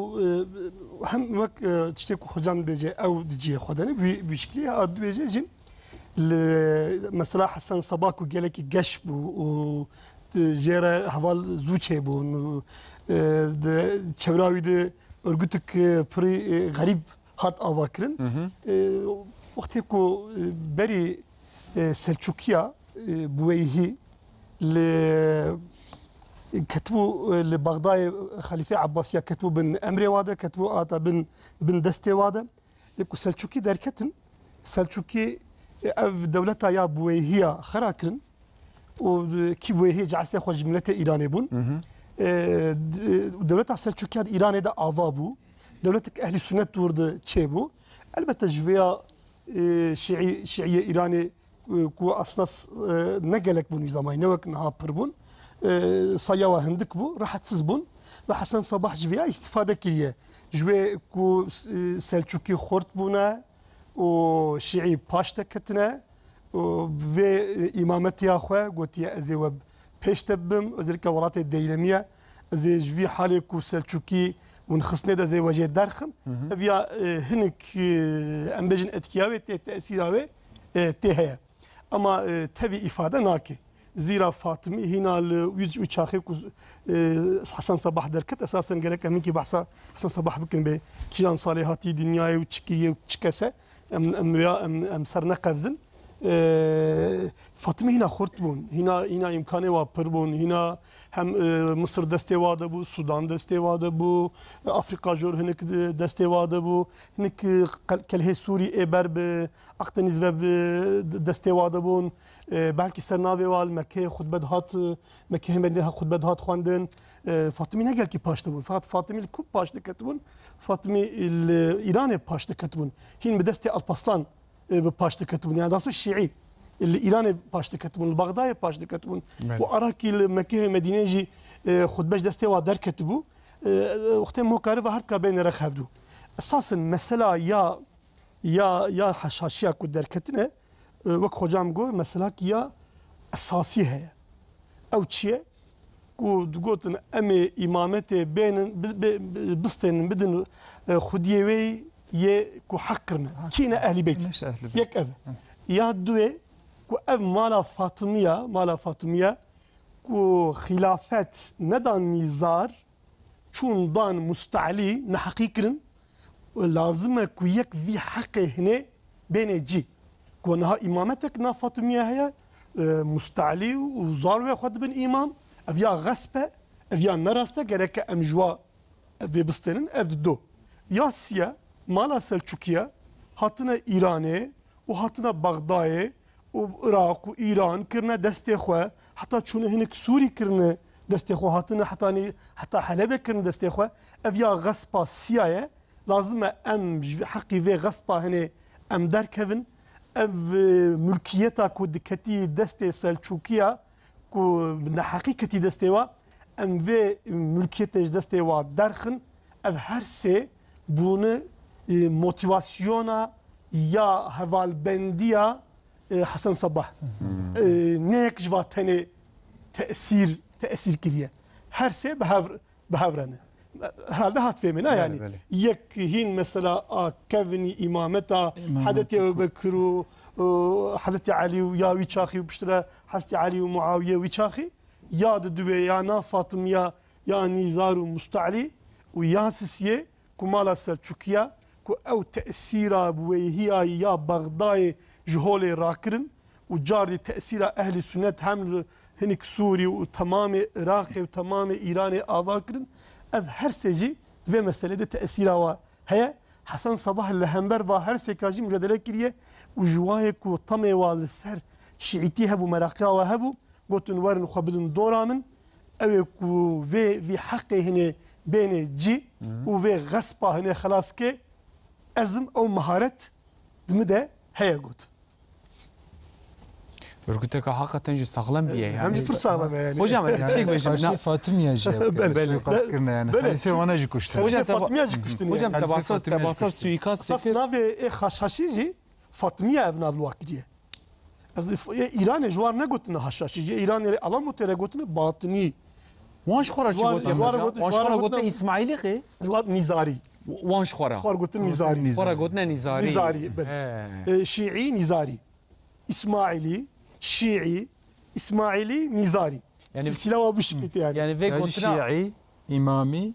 هم وك تشتكي خجام بيجي او دجي خداني بشكل اد بيجي جن مثلا حسن صباك وقالك قشب و جيرا حوال زوچه بون çevravi de örgütük pri garip hat avakirin وقتی کو بری سلچوکیا بویهی كتبوا لبغداد خليفة عباسية كتبوا بن أمري وادا كتبوا آتا بن دستي وادا لكو سلچوكي دركتن سلچوكي أف دولتا يا بويهية خراكرن وكي بويهية جعسي خو جملة إيراني بون دولتا سلچوكي هاد إيراني دا آفابو دولتك أهل السنة ورد تشيبو البته جويا شيعية إيراني كو أصلا نقلك بون زمان نوك نها بربون صياوة هندك بو راحت بون وحسن صباح جويا استفادة كلية جوي كو سلچوكي خورت بونا وشيعي باشتا كتنا وفي إمامتي أخوة قلت يا أزي وب بيشتبم وزيرك ولاتي الديلمية أزي جوي حالي كو سلچوكي ونخصني دا زي وجه درخم أبيا هنك أمبجن أتكياوي تأثيراوي تهيا أما تبي إفادة ناكي زيرا فاطمي هنا ويتشاخي حسن صباح دركت اساسا قالك منكي بحثا حسن صباح بكن به كيان صالحاتي دنياي وتشكيه وتشكسه ام سرنا قفزن فاطمي هنا خرطبون هنا امكاني وابربون هنا هم مصر دستي واده بو السودان دستي واده بو افريقيا جور هناك دستي واده بو هناك كله سوري ابر باقتنيز وب دستي واده بون belki sernavi val Mekke xutbet hat Mekke hemedine xutbet hat xwandin Fatimi ne gel ki paştı bun fakat Fatimi kup paştı ketbun Fatimi İran'e paştı ketbun hin bi desti Alparslan bi paştı ketbun yani dasu Şii İran'e paştı ketbun Bagdad'e paştı ketbun bu araki Mekke Medine'ci xutbet desti va der ketbu وقتی مکاری و هرت کابین رخدو اساساً مثلا یا حشاشیه کو درکتنه وک خوجام گو مثلا کیا اساسی ہے او چیه کو گوتن امی امامت بین بستن بدن خودیوی ی کو حقرنا کینا اهل بیت یک اv یا دوی کو ev mala Fatımiye کو خلافت ندان نزار چون دان مستعلی نحقیقرن لازمه کو یک وی حق هنه بین جی كونها إمامتك نا فاطمية هي مستعلي وزاروي خد بن إمام أفيا غصبة أفيا نراسته جرك أمجوا في بسترن أفدو ياسيا مالا سلچوكيا هاتنا إيراني وهاتنا بغداد وعراق وإيران كرنا دستيخوا حتى شون هناك سوري كرنا دستيخوا هاتنا حتى حلب كرنا دستيخوا أفيا غصبة سيايا لازم أم حقي في غصبة هنا أم دار كيفن ev mülkiyeta ku diketi deste Selçukiya ku na hakikati deste wa em ve mülkiyete deste wa derxin ev her se bunu motivasyona ya hevalbendiya Hasan Sabah ne yek jva tane tesir kiriye her se behavrane herhalde hat femina yani yek hin mesela kevni imameta Hazreti Ebubekir Hazreti Ali ya viçahi biştira Hazreti Ali ve Muaviye viçahi ya da düve ya na Fatımiye ya Nizaru Musta'li ve ya sisiye kumala Selçukiya ku ev tesira buhiya ya Bagdad jhole rakirin و جاری تأثیر اهل سنت هم hinik Suriye û tamamê Iraqê û tamamê Îranê ava kirin ev her sêjî vê meselede teesîra wa heye Hesan Sabah li hember va her sêka jî mücadele kiriye û ji wayê ku temê wa li ser şiîtî hebû meraqiya wa hebû gotin werin xwe bidin dora min ew ê ku vê heqê hinê bênê cî û vê gespa hinê xelaskê ezim ew meharet dimi de heye got. Örgüteka hakikaten ji sağlam bir Hem yani. jî fırsat ve yani. Hocam çek beşim. Karşı Fatımiye jî suikast kirine yani. Böyle. Halife wana jî kuştu. Hocam Fatmiye jî kuştin. Hocam Yani. tebasat suikast Saf fikir. navê haşhaşî jî Fatmiye ev nav kiriye. Ez İranê ji war negotine haşhaşî jî İranê Alamutê re gotine batînî. Wan ji xwe re çi Wan- gotin wan hocam? gotin- Wan ji xwe re wan gotin gotin- İsmailî xê? Ji war nîzarî. Wan ji xwe re. War gotin nîzarî. Xwe re gotin nîzarî. Nîzarî. He. Şiî nîzarî. İsmailî, Şiî, İsmailî, nîzarî. Yani- Silsile wa bu şekilde yani. Yani ve Yacı gotina Şii, İmami,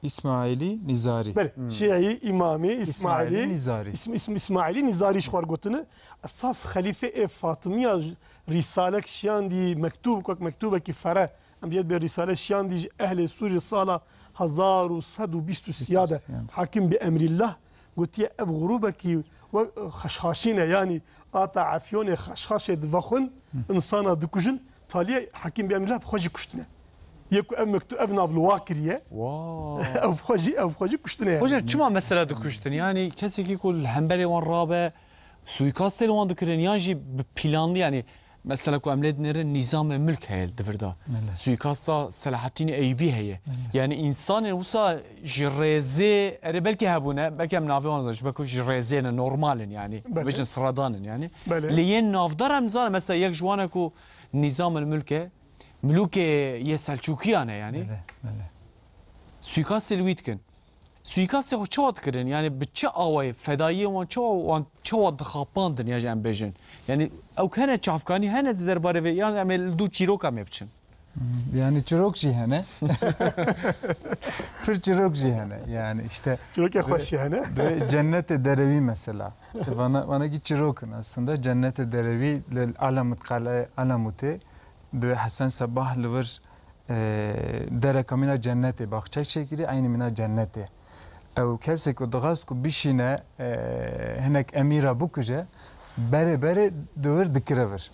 İsmaili, Nizari. Böyle Şiî, İmamî, İsmailî, Nizari. İsmailî nîzarî ji xwar gotine esas xelîfe ê Fatimiya rîsalek şiyandî mektûb mektûbekî fere em diyet bir rîsale şiyandî ji ehlê Sûriye sala 1123 de hakim bi emrillah gotiye ev grûbekî ve xeşxaşîne yani ata afyonê xeşxaşê divexwin insana dikujin taliye hakim bi emrillah xwe jî kuştine. Yek ev mektûb ev nav li wa kiriye Wow. ev xwe jî kuştine yani. Hocam çima mesela dikuştun yani kesekî ku li hemberê wan rabe suikastê li wan dikirin yan jî bi planlı yani mesela ku em lê dinêrin nîzamê milk heye li divirda. Suikasta Selahattin Eyyûbî heye. Yani insanên wisa ji rêzê erê belkî hebûne belkî em navê wan zanin belkî ji rêzê ne normalin yani Bele. bêjin sıradanın yani. Bele. Li yên navdar em zanin mesela yek ji wan e ku nîzamê milke Milûkê yê Selçûkiyan e yani. Bele. Suikastê li wî dikin. Suikastê xwe çawa dikirin? Yani bi çi awayê fedayiyê wan çawa dixapandin ya jî em bêjin. Yani ew hene çavkanî hene di derbarê vê yan em ê li dû çîroka me biçin. Yani çirok jî hene. Pir çirok jî hene. Yani işte Çirokê xweş yani. Cennet-i Derevi mesela. Bana ki çirokun aslında. Cennet-i Derevi Alamut Kale Alamut'e de Hasan Sabah lıvır dereka mina cenneti bakçay çekiri aynı mina cenneti. Ev kesek o dağız ku bişine henek emira bukuje bere dövür dikirevir.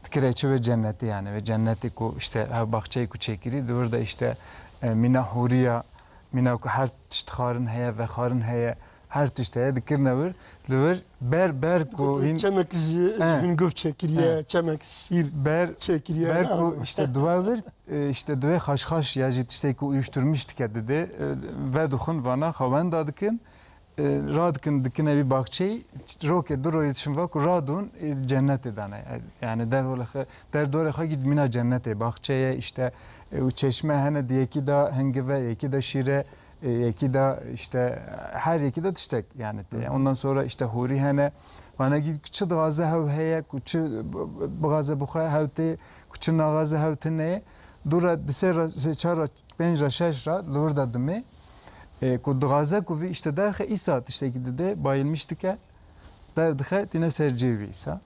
Dikire çeve cenneti yani ve cenneti ku işte bakçay ku çekiri dövür da işte mina huriya mina ku her tiştxarın heye ve xarın heye her tişteye dikirnevir dövür ber ku Çemek hüngöv çekiriye, çemek şiir ber çekiriye. Berku işte dua ver işte dua haş ya işte ki uyuşturmuştuk ya dedi ve duhun vana havan dadıkın radkın dikine bir bahçeyi roke duro yetişim vaku radun cennet edane yani der dole git mina cennete bahçeye işte çeşme hene diye ki da hengeve ki da şire ki da işte her iki de tiştek yani ondan sonra işte huri hene bana git küçük gazı hav heye küçük gazı bukhaya havte küçük nagazı havte ne dura diser çara penca şeşra lurda deme ku gazı ku işte derhe isat işte gidide bayılmıştık ya derhe tine sercevi isa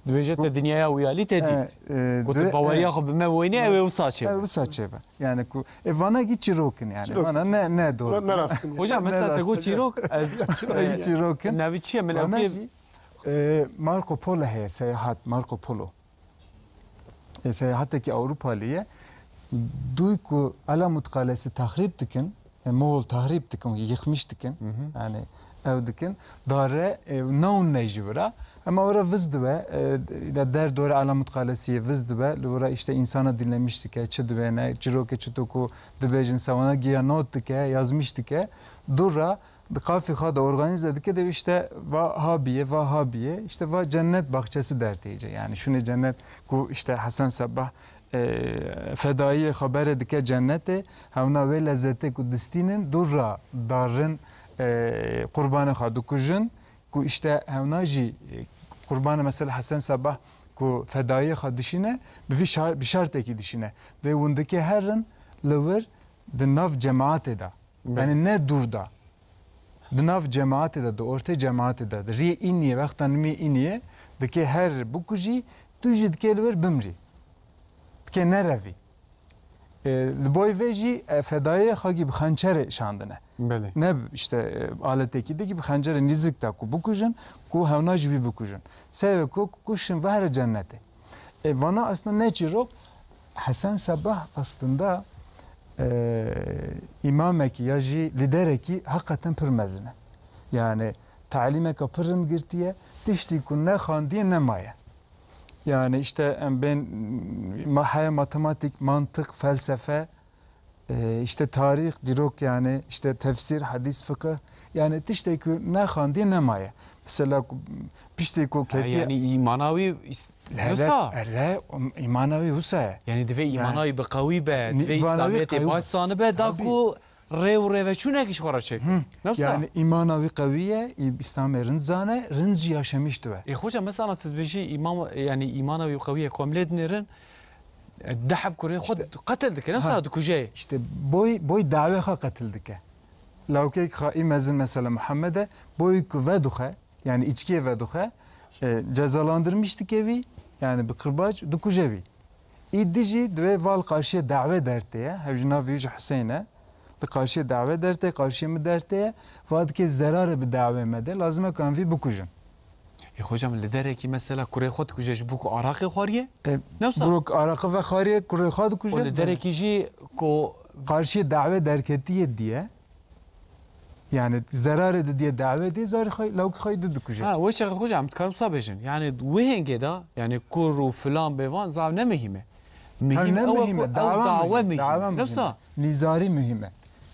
Dibêje te dinyaya wiyalî te dît. Gotu baweriya xwe bi me weynî ew ê wisa çê. ev saçeva yani ku vana git çirokin yani Çirok. bana ne doğru Ne rastın? Hocam mesela te got çîrok ez çirokin navî çi ye min Bana ew jî, Marco Polo heye seyahat Marco Polo. Seyahatteki Avrupaliye duy ku Alamut Kalesi tahrip dikin, Moğol tahrip dikin, yıkmış dikin. Yani ev dikin. Dare naun nejivra. Ama ora vizdi ve der doğru Alamut Kalesi'ye vizdi ve ora işte insana dinlemiştik. Çıdı ne ciroke çıtoku dibejin savana giya not dike yazmıştık. Dura kafi da organize dike de işte Vahabiye işte va cennet bahçesi derteyce. Yani şunu cennet ku işte Hasan Sabah fedaiye haber dike cennete havna ve lezzete ku distinin dura darın kurbanı khadukujun ku işte havnaji kurbanı mesela Hasan Sabah ku fedaiye khadişine bir şart ki dişine ve bundaki herrin lever de nav cemaate da yani ne durda de nav cemaate da orta cemaate da ri iniye vaktan mi iniye de ki her bu kuji tujid kelver bimri که نروی لبای ویجی فدای خاگی بخنچر شاندنه بله نه işte aletteki de gibi xancere nizik da ku bukujun ku hevna jibi bukujun seve ku kuşun var cennete vana aslında ne çirok Hasan Sabah aslında imameki ya ji lidereki hakikaten pürmezine yani talime kapırın girtiye dişti ku ne xandiye ne maya yani işte ben matematik mantık felsefe işte tarih, dirok yani işte tefsir, hadis, fıkıh yani tişteki ne xandiye ne maya. Mesela pişteki keti yani imanavi Husa. İmanavi Husa. Yani dve imanavi be kavi be, dve İslamiyet'e başsanı be da ku rev reveçune kiş xora çek. Yani imanavi kaviye İslam'e rınzane rınz yaşamıştı ve. Hoca mesela tezbeji imam yani imanavi kaviye komlet nerin الذهب كوري خد قتل دك نفس هذا كوجي işte boy dave ha katıldı ki. Lavke imazın mesela Muhammed'e boy veduha yani içkiye veduha cezalandırmıştı evi yani bir kırbaç dukujevi. İddici ve val karşıya davet derteye hevcina vüc Hüseyin'e bir karşıya davet derte karşıya mı derteye vaat ki zararı bir davemede lazım kan vi bukujun. Hocam lidereki mesela Kore xod kujej bu ku Araqi xwariye? Nefsa. Buruk Araqi ve Xariye Kore xod kujej. O lidereki ji ku karşı davet derketiye diye yani zarar edi diye davet diye zarı xay lav xay dudu kujej. Ha o şey hocam tkarum sabejin. Yani wehenge da yani kuru falan bevan zav ne mühime. Mühim o dava mühim. Nefsa. Nizari mühime.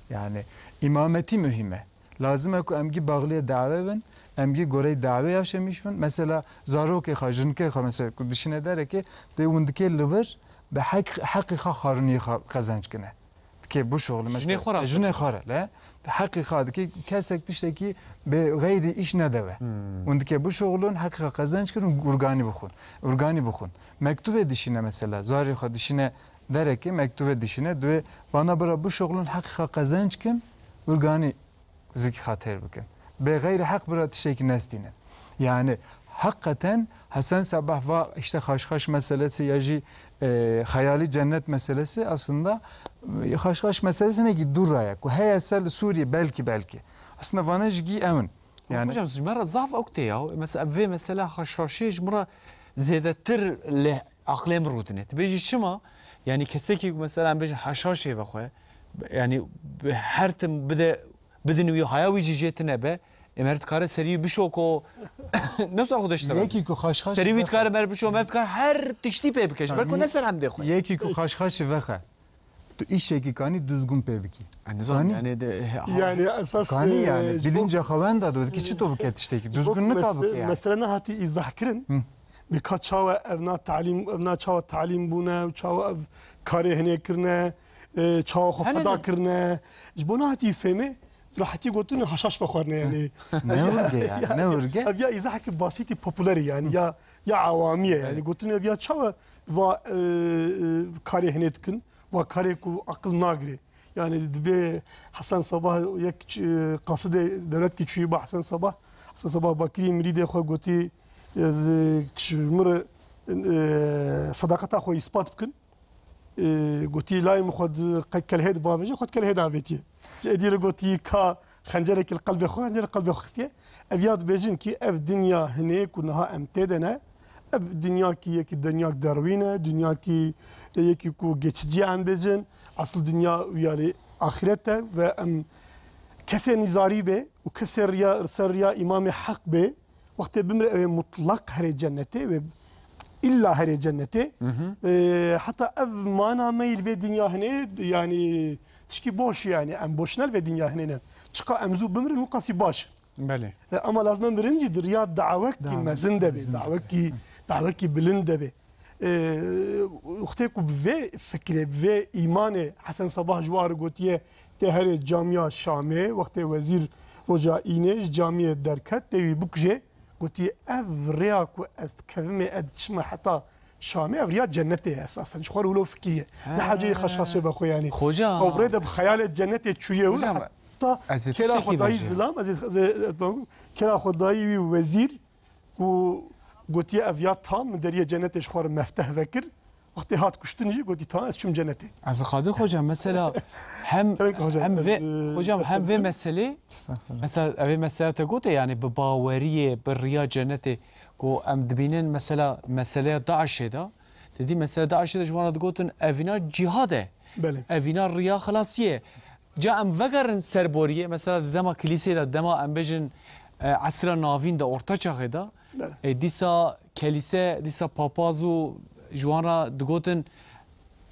Yani imameti mühime. Lazım ki emgi bağlıya davet ben emgi gorey davet yaşamış ben. Mesela zarok ki xajın ki mesela düşüne der ki de undaki liver be hakika haruni kazanç kine. Ki bu şoğlu mesela jüne xara la hakika ki kesek dişteki be gayri iş ne deve. Undaki bu şoğlun hakika kazanç kine urgani bukhun. Mektup dişine mesela zarika dişine der ki mektup dişine de bana bu şoğlun hakika kazanç kine urgani zikri hatır bakın. Be gayri hak bir tişeki nestine. Yani hakikaten Hasan Sabah ve işte haşhaş meselesi yaji hayali cennet meselesi aslında haşhaş meselesi ne ki duraya. Ku heyesel Suriye belki. Aslında vanajgi emin. Yani hocam zmara zaf okte ya. Mesela haşhaşi jmara zedetir le aklem rudnet. Beji çima yani keseki mesela beji haşhaşi ve khoya. Yani her tim بدن وی حیاوی جیت نبه امرت کار سری بشو کو نسا خودش تر یکی کو خشخاش سری ویت کار مر بشو مرد کار هر تشتی پی بکش برکو نسر هم دخو یکی کو خشخاش وخه تو işe ki kani düzgün pebiki. Yani esas kani yani bilince xavan da dedi ki çito buket işte ki düzgünlük tabii yani. Mesela hati izah kirin. Birkaç çava evna çava talim buna çava ev kare hene kirne çava xafada kirne. Buna hati femi راحتي قلت له حشاش فخورنا يعني نورجع ابيا اذا حكي بسيطي بوبولاري يعني يا عواميه يعني قلت له ابيا تشوا و كاري هنتكن و كاريكو عقل ناغري يعني دبي حسن صباح يك قصيده دولت كي تشوي حسن صباح بكري مريد اخو قلتي كشمر صداقته اخو اثبات بكن قلتي لا مخد كل هيد بابجي خد كل هيد عبيتي ادير قلتي كا خنجرك القلب خو خنجر القلب اختي ابيات بيجن كي اف دنيا هنيك ونها امتدنا اف دنيا كي يك دنيا دروينه دنيا كي يك كو geçici عن بيجن اصل دنيا يعني اخرته و ام كسر نزاري به وكسر يا ارسل يا امام حق به وقت بمر مطلق هر جنته إلا هري جنتي حتى أف ما ناميل في الدنيا هنا يعني تشكي بوش يعني أم بوشنال في الدنيا هنا تشقى أمزو بمر المقاسي باش بله أما لازم برنجي دريات دعوك ما زنده بي دعوك بلنده بي اختيكو بفي فكرة بفي إيماني حسن صباح جوار قوتيه تهري جامعة شامي وقت وزير رجاء إينيش جامعة دركت تيوي بكجي قلتي افرياك كفمي ادشما حتى شامي افريات جنتي اساسا شخور ولو فكيه ما حاجه خشخاشه باخو يعني خوجا او بريده بخيال الجنه تشويه ولا حتى كلا خداي زلام كلا خداي وزير و قلتي افيات تام دريه جنتي شخور مفتح فكر وقتی هات کشتن جی گویی تا از چوم جنتی Abdülkadir hocam mesela hem Tabii ki hocam, hem ve biz, hocam hem ve estağfurullah. mesele mesela ev mesele te gote yani bu bavariye bir riya cenneti go em dibinin mesela mesele Daiş'e da dedi mesela Daiş'e de şu an gotin evina cihade بله evina riya halasiye ca em vegerin serboriye mesela dema kiliseye da dema em bejin asra navin da orta çağı da بله disa kilise disa papazu جوانا دقوتن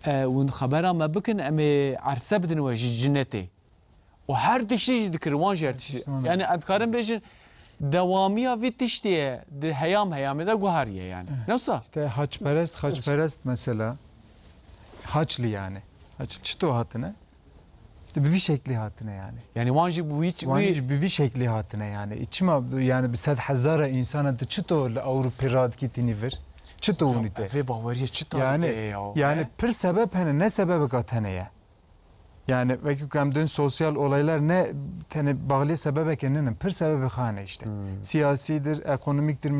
ون خبرها ما بكن أمي عرسة بدن وجه جنتي وهر تشتي ذكر وان جر يعني أذكرن بيجن دوامية في تشتي ده هيام ده جوهرية يعني نفسه İşte haçperest mesela haçlı yani. Haç çıto hatine. İşte bir şekli hatine yani. يعني وانجي بويت Vaniş bir şekli hatine yani. İçime yani bir sad hazara insana da çıto Avrupa rad kitini ver. Çıto unite. في باورية شتا Yani pır sebep hani ne sebebi kateneye? Yani belki kamdön sosyal olaylar ne tane bağlı sebebe kendinin pır sebebi khane işte. Siyasidir, ekonomiktir,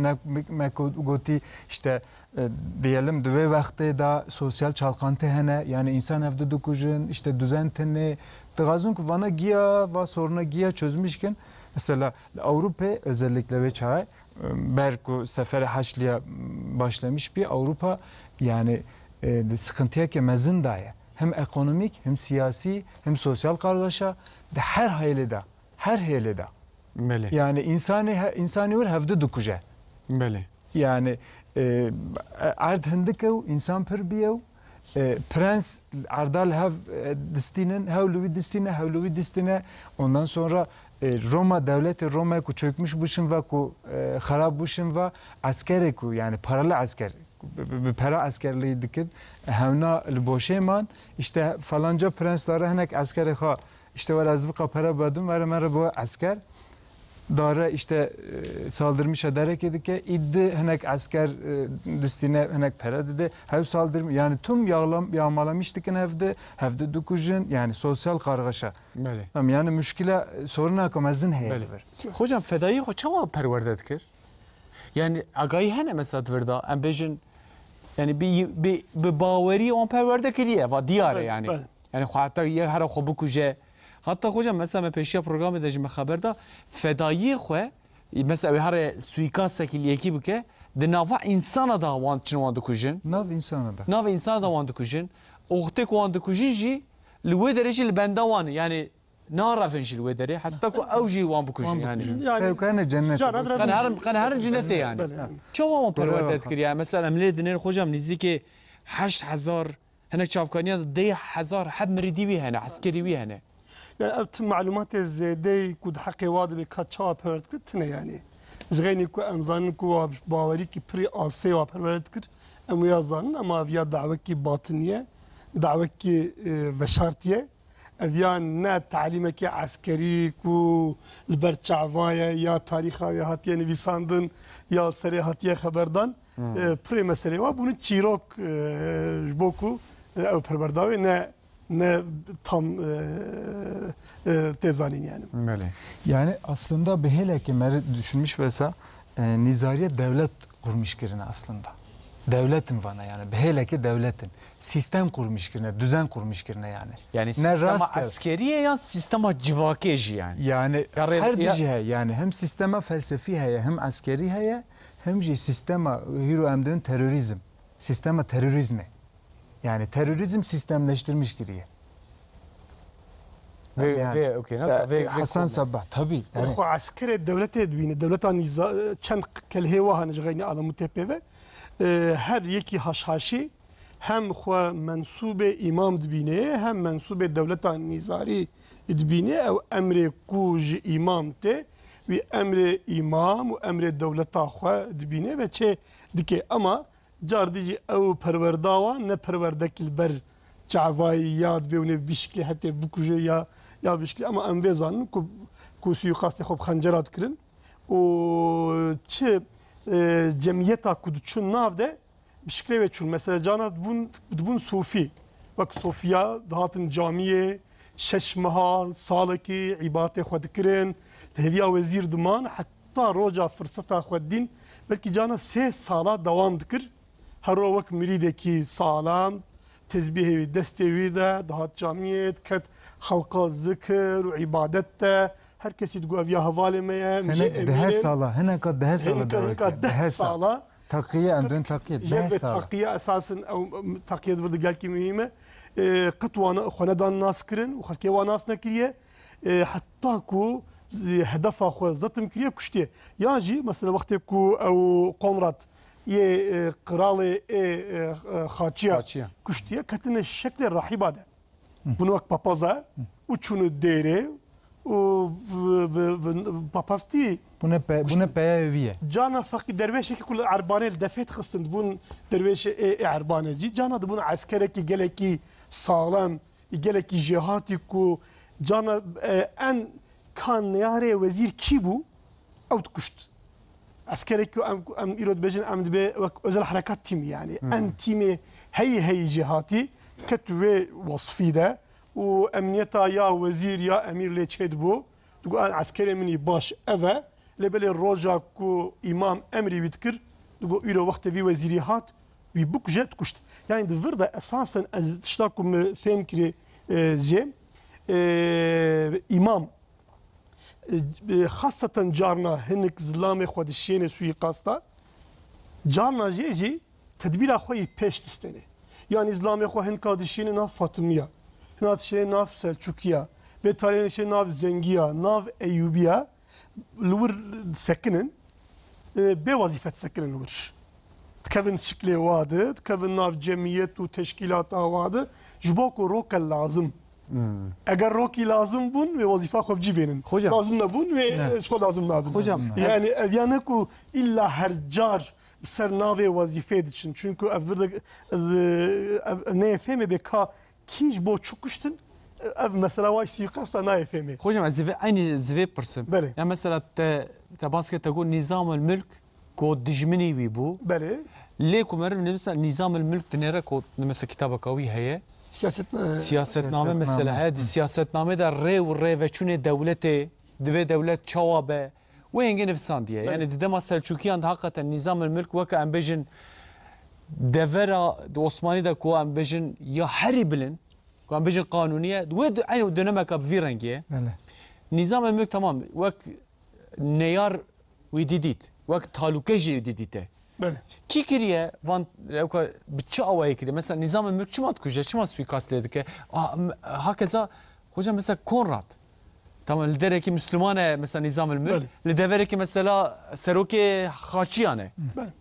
goti işte diyelim düve vakti da sosyal çalkantı hene yani insan evde dokujun işte düzentini dıgazun ki vana giya ve soruna giya çözmüşken mesela Avrupa özellikle ve çay Berku seferi haçlıya başlamış bir Avrupa yani sıkıntıya ki mezin daye. Hem ekonomik hem siyasi hem sosyal kargaşa de her haylede. ملي Yani insani var hevde dokuja. ملي Yani ard hindikev insan perbiyev prens ardal hev distinin hevluvi distine ondan sonra Roma devleti Roma'ya ku çökmüş buşun ve ku harap buşun ve askere ku yani paralı asker bir para askerliği dikit hevna boşeman işte falanca prenslara henek askeri ha işte var azvika para badum var mera bu asker dara işte saldırmış ederek edike iddi henek asker distine henek para dedi hev saldırmış yani tüm yağmalamıştık evde dokujun yani sosyal kargaşa ملي yani müşkile soruna kamazın heye hocam fedayı ho çama perverde dikir yani agayı hene mesela tverda em bejin yani bir baveri on perverde kiriye va diyare yani بله yani hatta ye her xobu kuje hatta hocam mesela peşiya program edeceğim haberda fedayı xwe mesela her suikast sekiliyeki bike de nava insana da want çinwan dikujin nav insana da nava insana da want dikujin oxte want dikujin ji li derece li benda wan yani نعرفن شو الودري حتى كو اوجي وان بكوش يعني sevkane cennet كان هرم جنتي يعني شو هو برورد تذكر يعني مثلا ملي دنير خوجا نزيكي 8000 هنا شافكانيا 10000 حب مريدي هنا عسكري وي هنا يعني أبت معلومات زيادة كود حقي واضح بكاتشا بيرد كتنا يعني زغيني كو أمزان كو باوري كي بري آسي وبيرد كر أم يازان أما فيا دعوة كي باطنية دعوة كي وشارتية أفيان نا تعليمك عسكري كو البرتشعفايا يا تاريخا يا هاتيا نفيساندن يا سري هاتيا خبردان بري مسألة وابونو تشيروك جبوكو أو بربرداوي ne tam tezanin yani. ملي yani aslında hele ki düşünmüş mesela nizariye devlet kurmuş kirine aslında. Devletin vana yani hele ki devletin sistem kurmuş kirine, düzen kurmuş kirine yani. Yani Ne sistema rastgele. askeriye ya sistema civakeji yani. Yani Ya- her ya- dijihe yani hem sistema felsefi heye hem askeri heye hem sistema hiro emdön terörizm. Sistema terörizmi. Yani terörizm sistemleştirmiş giriye. ve okey nasıl ve Hasan Sabbah tabii. Yani خو عسكر الدولة دبينه دولة نيزا چند كله وها نجغيني على متبه her yeki haşhaşi hem xwe mensup imam dibine hem mensup devleta nizari dibine ev emre ku ji imam te ve emre imam ve emre devleta xwe dibine ve çe dike ama cardici ev perverdawa ne perverdekil ber çavay yad ve ne bişkli hatta bu kuje ya bişkli ama em vezan ku suikastê xwe bi xencerat kirin û çi cemiyeta ku diçûn nav de bi şiklê ve çûn mesela cana dibûn sofî wek sofiya dihatin camiyê şeş meha salekî îbatê xwe dikirin hêviya wezîr diman heta roja firseta xwe dîn belkî cana 3 sala dewam dikir هر وقت مريدة كي سالم تزبيه دستوي ده دهات جامعية كت حلقة ذكر وعبادته هر كسي تقول أبيا هفالي ميا ده سالا هنا قد ده سالا ده سالا تقية عندهم تقية ده سالا تقية أساسا أو تقية ورد قال كي مهمة قط وانا خندان ناس كرن وخلكي وناس نكريه حتى كو هدف خو زتم كريه كشتي ياجي مثلا وقت كو او قنرات يه قرالي خاچيا كشتي كتن الشكل الرحيب هذا بنوك بابازا وچونو ديره و باباستي بونه بيا جانا فقي درويش كل عربانه دفيت خستند بون درويش عربانه جي جانا دبون عسكركي جلكي سالم جلكي جهاتي كو جانا ان كان ياري وزير كيبو او تكشت عسكركي ام ايرود بجن ام دبي özel حركات تيم يعني ان تيمي هي جهاتي كتوي وصفي ده وامنيتا يا وزير يا امير لي تشدبو تقول عسكري مني باش افا لبلي الروجا كو امام امري بيتكر تقول الى وقت في وزيري هات ويبوك جات كشت يعني دفردا اساسا اشتاكم فهم كري جيم امام خاصة جارنا هنك زلامي خود الشين سوي قاستا جارنا جيجي تدبير اخوي بيش تستني يعني زلامي خو هنك الشين ناف فاطميه هنات شين ناف سلجوكيا ve tarihin şey nav Zengiya, nav Eyyubiya lur sekinin be vazifet sekinin lur. Tkevin şekli vardı, tkevin nav cemiyet u teşkilat vardı. Jbako roka lazım. Eğer roki lazım bun ve vazife xovci benin. Lazım da bun ve şu lazım da bun. Hocam yani yani ku illa her car ser nave vazife için. Çünkü evde ne fehme be ka kiş bo çukuştun. اف مثلا واش سيقاستا ناي فهمي خوجم زيفي ايني زيفي برسم بله يعني مثلا تباسكه تقول نظام الملك كو دجمني ويبو بله ليكو مر مثلا نظام الملك تنيرا كو مثلا كتابه قوي هي سياستنامه مثلا هذه السياستنامه ده ري والري وشونه دولته دوي دولت شوابه وين نفسان دي يعني دما سلجوكيان حقيقه نظام الملك وك ام بيجن دفرا عثماني ده كو ام بيجن يا هربلن كان بيجي قانونيه ود عين ودنمك بفيرنجيه نظام الملك تمام وك نيار ويديديت وك تالوكجي ويديديته بله كي كريه فان لوكا بتشا اواي كده مثلا نظام الملك شو ما تكوجه شو ما سويكاست لدك هكذا خوجا مثلا كونراد تمام لدركي مسلمانه مثلا نظام الملك لدركي مثلا سروكي خاچيانه بله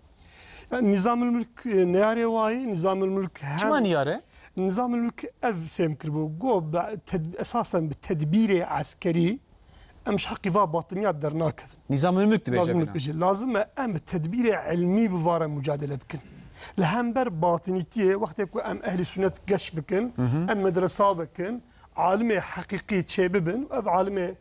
يعني نظام الملك نياري واي نظام الملك شو ما نياره نظام الملك اف فهم كربو جو اساسا بالتدبير عسكري امش حقي فا باطنيات درناك نظام الملك لازم ام بالتدبير علمي بفار مجادله بكن لهمبر باطنيتي وقت يكون ام اهل سنه قش بكن ام مدرسه بكن عالمي حقيقي تشببن اف عالمي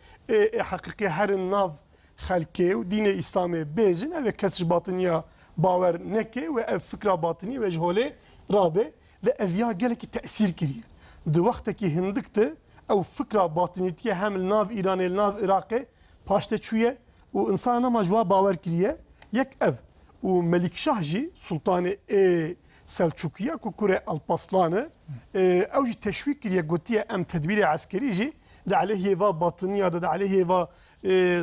حقيقي هر الناف خلكي ودين اسلامي بيجن اف كسر باطنيه باور نكي وفكره باطنيه وجهولي رابه ve evya geleki tesir kiriye. De vakteki hindikte ev fikra batiniyetiye hem nav İran'e nav Irak'e paşte çüye o insana majva baver kiriye yek ev o Melikşahji Sultanı Selçukiye ku kure Alpaslanı evji teşvik kiriye gotiye em tedbiri askerici de aleyhi va batiniya da aleyhi va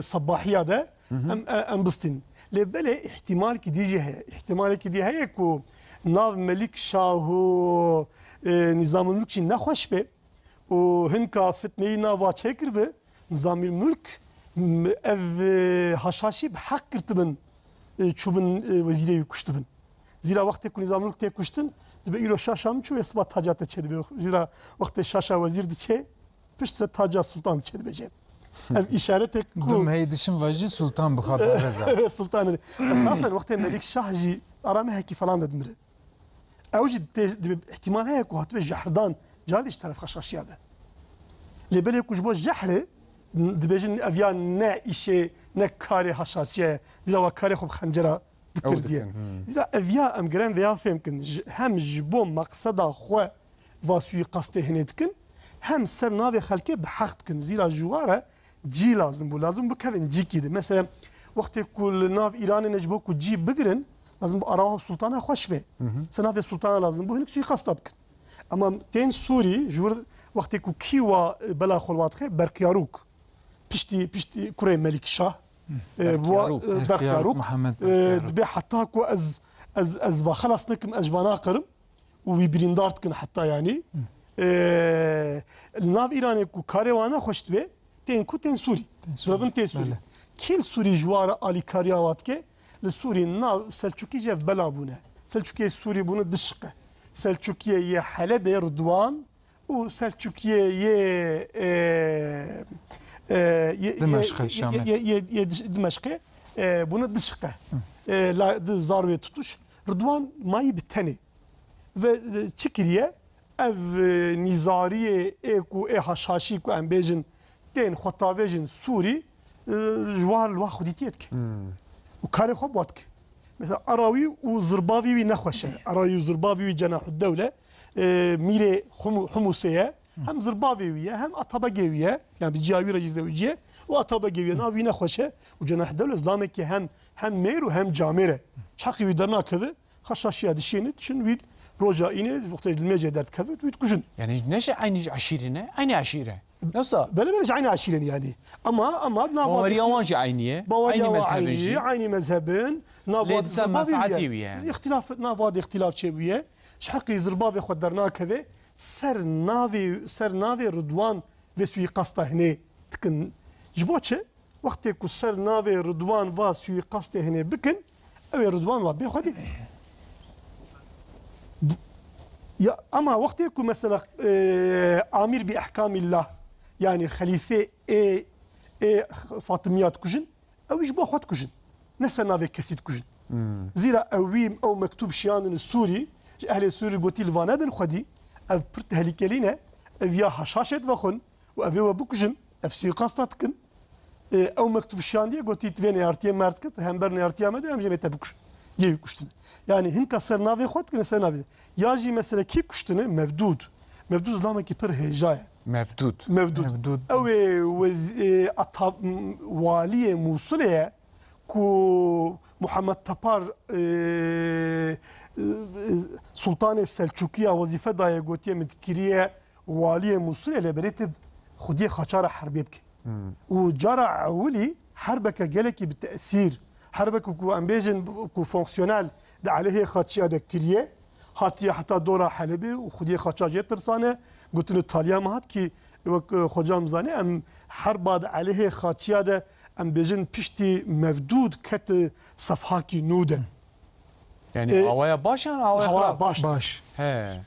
sabahiya da em bistin. Le bele ihtimal ki diye heye ku ناف ملك شاهو نظام الملك شي نخوش به وهنكا فتني نافا تشكر به نظام الملك اف هشاشي بحق كرتبن شوبن وزيري كشتبن زيرا وقت يكون نظام الملك تكشتن دبي يرو شاشام شو يسبا تاجات تشد به زيرا وقت شاشا وزير دچه پشت تاجا سلطان تشد بجه اف اشارتك دم هي دشم واجي سلطان بخار رضا سلطان اساسا وقت الملك شاهجي ارامه هيك فلان دمره اوجد احتمال هيك وهتبقى جحردان جاليش طرف خشاشي هذا اللي بالي كوجبو جحره دبيجن افيان نا شيء نكاري حشاشيه زي وكاري خب خنجره تكرديه زي افيا ام جران فيا فهمكن هم جبو مقصدا خو واسوي قصته هنتكن هم سر نافي خلكي بحقتكن زي جواره جي لازم بو لازم بكرن جي كده مثلا وقت كل ناف ايران نجبو كو جي بقرن لازم أراوه سلطانة خوش به سنافي سلطانة لازم بو هنك سوي قصد بكن أما تين سوري جور وقت كو كيوا بلا خلوات خي بركياروك بيشتي كوري ملك شاه بركياروك محمد دبي حتى كو از خلاص نكم اجوانا قرم وبيبريندارت كن حتى يعني الناف ايراني كو كاريوانا خوشت به تين كو تين سوري سوري تين سوري كل سوري جوار الي كاريوات كي للسوري الناف سلجوكي جاف بلابونه سلجوكي السوري بونه دشقه سلجوكي يا حلب رضوان وسلجوكي دمشق شامل دمشق bunu dışkı zarve tutuş Rıdvan mayı biteni ve çikiriye ev nizariye ku haşhaşi ku embejin ten xotavejin Suri jwar lwa xuditiyet ki u kare xob wat ki mesela Arawi u Zırbavi ve nexweşe Arawi u Zırbavi ve cenahü devle mire humuseye hem Zırbaviye hem Atabegeviye yani bir cihayı cizdeviye o Atabegeviye navi nexweşe u cenahü devle İslam'daki hem meru hem camire şakı vidarna keve haşhaşiya dişini için vil roja ine muhtemel mece dert keve vit kuşun يعني نشأ aynı aşirine aynı aşire nasıl بلا aynı aşiren yani ama bavarya wanji aynı aynı mezhebin navad Zırbavi yani اختلاف navad اختلاف çebiye şakı Zırbavi xadarna keve ser navi Rıdvan ve suikasta hene tıkın jboçe vakti ku ser navi Rıdvan ve suikasta hene bikin ev Rıdvan ve bi xadi ya ama vakti ku mesela amir bi ahkamillah yani halife Fatımiyat kujin ev jbo xat kujin nesa navi kesit kujin zira evim ev mektub şiyanın Suri ehli Suri gotil vana bin xadi ev pırt tehlikeline ev ya haşhaşet vakun ve ev bukujin ev suikasta tıkın ev mektub şiyan diye goti tvene artiye mert kıt hem berne artiye mede hem jemete bukujin diye kuştun yani hinka ser navi xat kine ser navi yaji mesela ki kuştunu mevdud zlama ki pır hejaya mevdud ev valiye Musul'e ku Muhammed Tapar Sultan-ı Selçukiya vazife daye gotiye mitkiriye valiye Musul'e leberetib xudiye xaçara harbiyeb ki u cara awli harbeke geleki bitesir harbeke ku ambejin ku fonksiyonel de aleyhe xaçiya de kiriye hatiye hatta dora Halebi u xudiye xaçaciye tırsane gotunu taliya mahat ki hocam zane em harba de aleyhe xaçiya de ambejin pişti mevdud ket safhaki nude yani havaya baş yani havaya baş he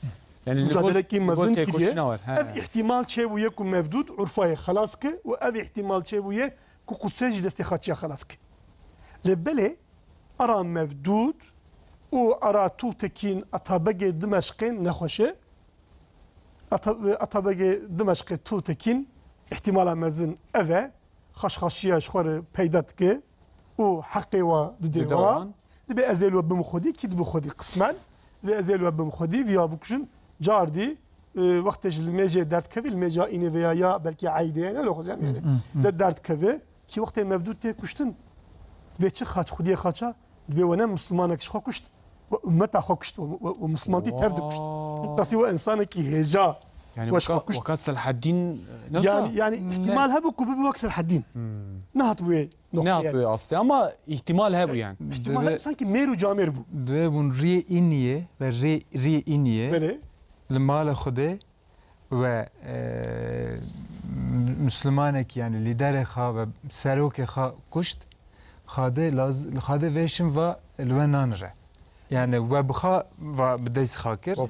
yani mücadeleki mazın kiriye ev ihtimal çebuye ku mevdud urfaya xalas ki ve ev ihtimal çebuye ku kutseci desti xaçiya xalas ki lebele ara mevdud o ara tutekin atabege Dimeşk'in nexweşe atabege Dimeşk'e tutekin ihtimala mezin eve خشخشية شخور بيدات كي و حقي و دديوان دبي أزيل وبمخودي كي دبخودي قسمان دبي أزيل وبمخودي فيا بكشن جاردي وقت الميجا دارت كفي الميجا إني فيا يا بلكي عايدة يعني لو خزام يعني دارت كفي كي وقت المفدود تي كشتن دبي تشي خاط خودي خاطشا دبي وانا مسلمانك شخو كشت وأمتا خو كشت ومسلمانتي تفد كشت تسوى إنسانك كي هجا يعني وكاس الحدين يعني احتمال هبو كوبي وكاس الحدين نهت بوي نهت بوي اصلي اما احتمال هبو يعني احتمال sanki meru camir bu dve bun ri iniye ve ri iniye المال خده ve Müslümanek yani lider kha ve serok kha kuşt khade veşim ve elvenanre yani ve bxa ve bedez khakir ve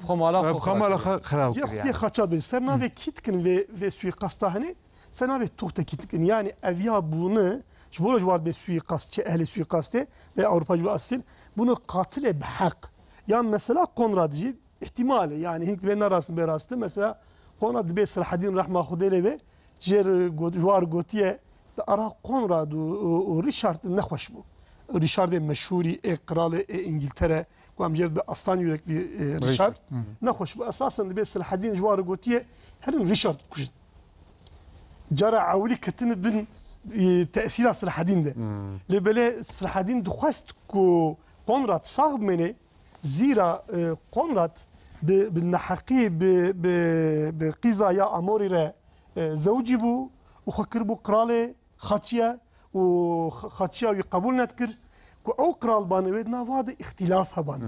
bxa mala kharav kir yani xaça bir serna ve kitkin ve suikasta hani serna ve tuhta kitkin yani evya bunu jbolo var be suikastçı ehli suikaste ve Avrupacı asil bunu katile bihak yani mesela Konradcı ihtimali yani hinklerin arasında berastı mesela Konrad be Salahaddin rahma khudele ve jer var gotiye ara Konrad و Richard nexweş bu Richard meşhuri kralı İngiltere ku amjer be aslan yürekli Richard nexweş bu esasen be Salahaddin jwar gotiye herin Richard kujin cara awli ketin bin تأثير Salahaddin de lebele Salahaddin dxwast ku Konrad sağ zira Konrad بالنحقي بقيزايا اموري را زوجي بو وخكر بو قرالي خاتيا وخاتيا قبول نتكر كو او قرال بان ودنا واد اختلاف هبان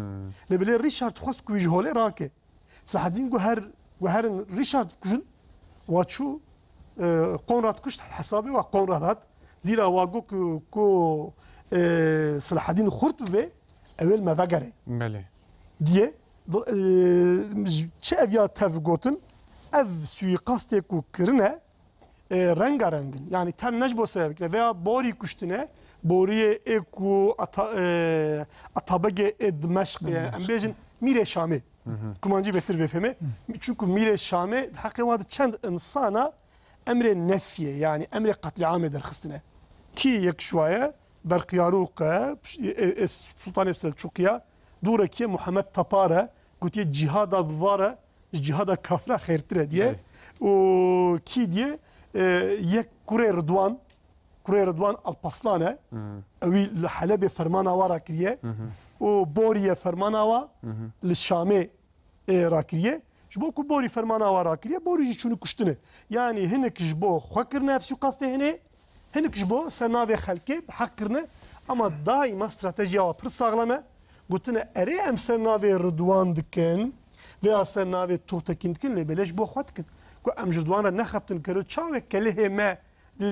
لبلي ريشارد خواست كو يجهولي راكي صلاح الدين جوهر ريشارد كوجن واتشو قونراد كشت حسابي وقونراد زيرا واغو كو صلاح الدين خرط به اول ما فقري بله diye çe ev ya tev gotin ev suikastê ku kirine rengarengin yani tem nej bo sebekle veya borî kuştine boriyê ê ku atabegê ê Dimeşqê em bêjin Mîrê Şamê kumancî betir befeme çünkü Mîrê Şamê heqê wa di çend insana emrê nefye yani emrê qetliamê derxistine ki yek şwaye Berqiyarûqe Sultanê Selçukiya دوره محمد تپاره گویی جهاد بواره جهاد کافر خیرتره دیه و کی دیه یک کوره رضوان الپاسلانه اوی لحلب فرمان آوارا کریه و بوری فرمان آوا لشامه را کریه جبو کو بوری فرمان آوارا کریه بوری چونی کشتنه یعنی هنک جبو خکر نفسی قصده هنک جبو سناوی خلکی حق کرنه اما دائما استراتژی و پر ساغلمه گوتنه اره ام سرناوی رضوان دکن و سرناوی توتکین دکن لبلش بو خود کن کو ام رضوان نخبتن کرو چاوه کله ما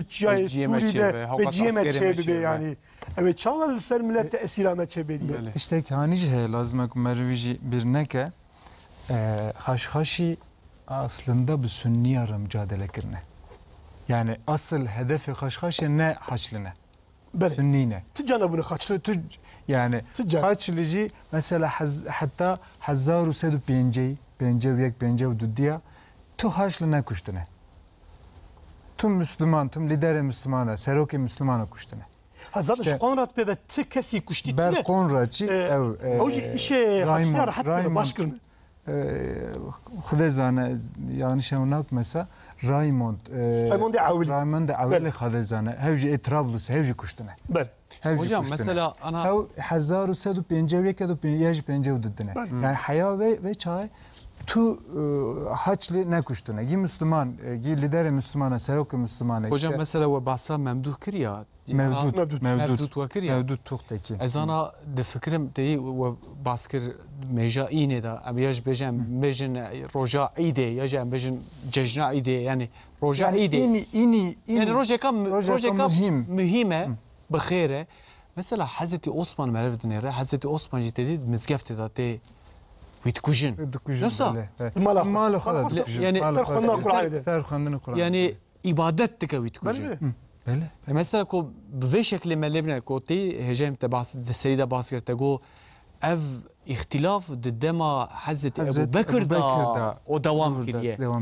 جای سوری ده به جیمه چه بی yani evet çaval ser millet esirame çe bedi işte ki hani je lazım ki mervici bir neke haşhaşi aslında bu sünni yarım mücadele kirne yani asıl hedefi haşhaşi ne haçline sünnine ticana bunu haç yani haçlıcı mesela hatta 1105 52 tu haçlı ne kuştune tüm Müslüman tüm lideri Müslümana seroki Müslümana kuştune Hazır şu Konrad be te kesi kuşti ber Konradçı o işe haçlar hatta başkırını خدا زانه yani şey ona mesela Raymond Avili خدا زانه هوجي Trablus هوجي kuştune hocam mesela ana 1151 dedine yani haya ve çay tu haçlı ne kuştune gi Müslüman gi lideri Müslümana serok Müslümana hocam mesela ve bahsa memduh kiriya mevdut ve kiriya mevdut tuhtaki ezana de fikrim de ve baskır meja ine da abiyaj bejin roja ide ya jam bejin cejna ide yani roja ide yani roja kam mühime بخيره مثلا حضرت عثمان مرفدنه حضرت عثمان جديد مزقفت داتي ويتكوجن نفسه ماله خلاص يعني سرخندن القرآن يعني عبادتك ويتكوجن بله مثلا كو بفي شكل ما لبنا كوتي هجام تبع السيده باسكر تقول اف اختلاف ضدما حضرت ابو بكر دا ودوام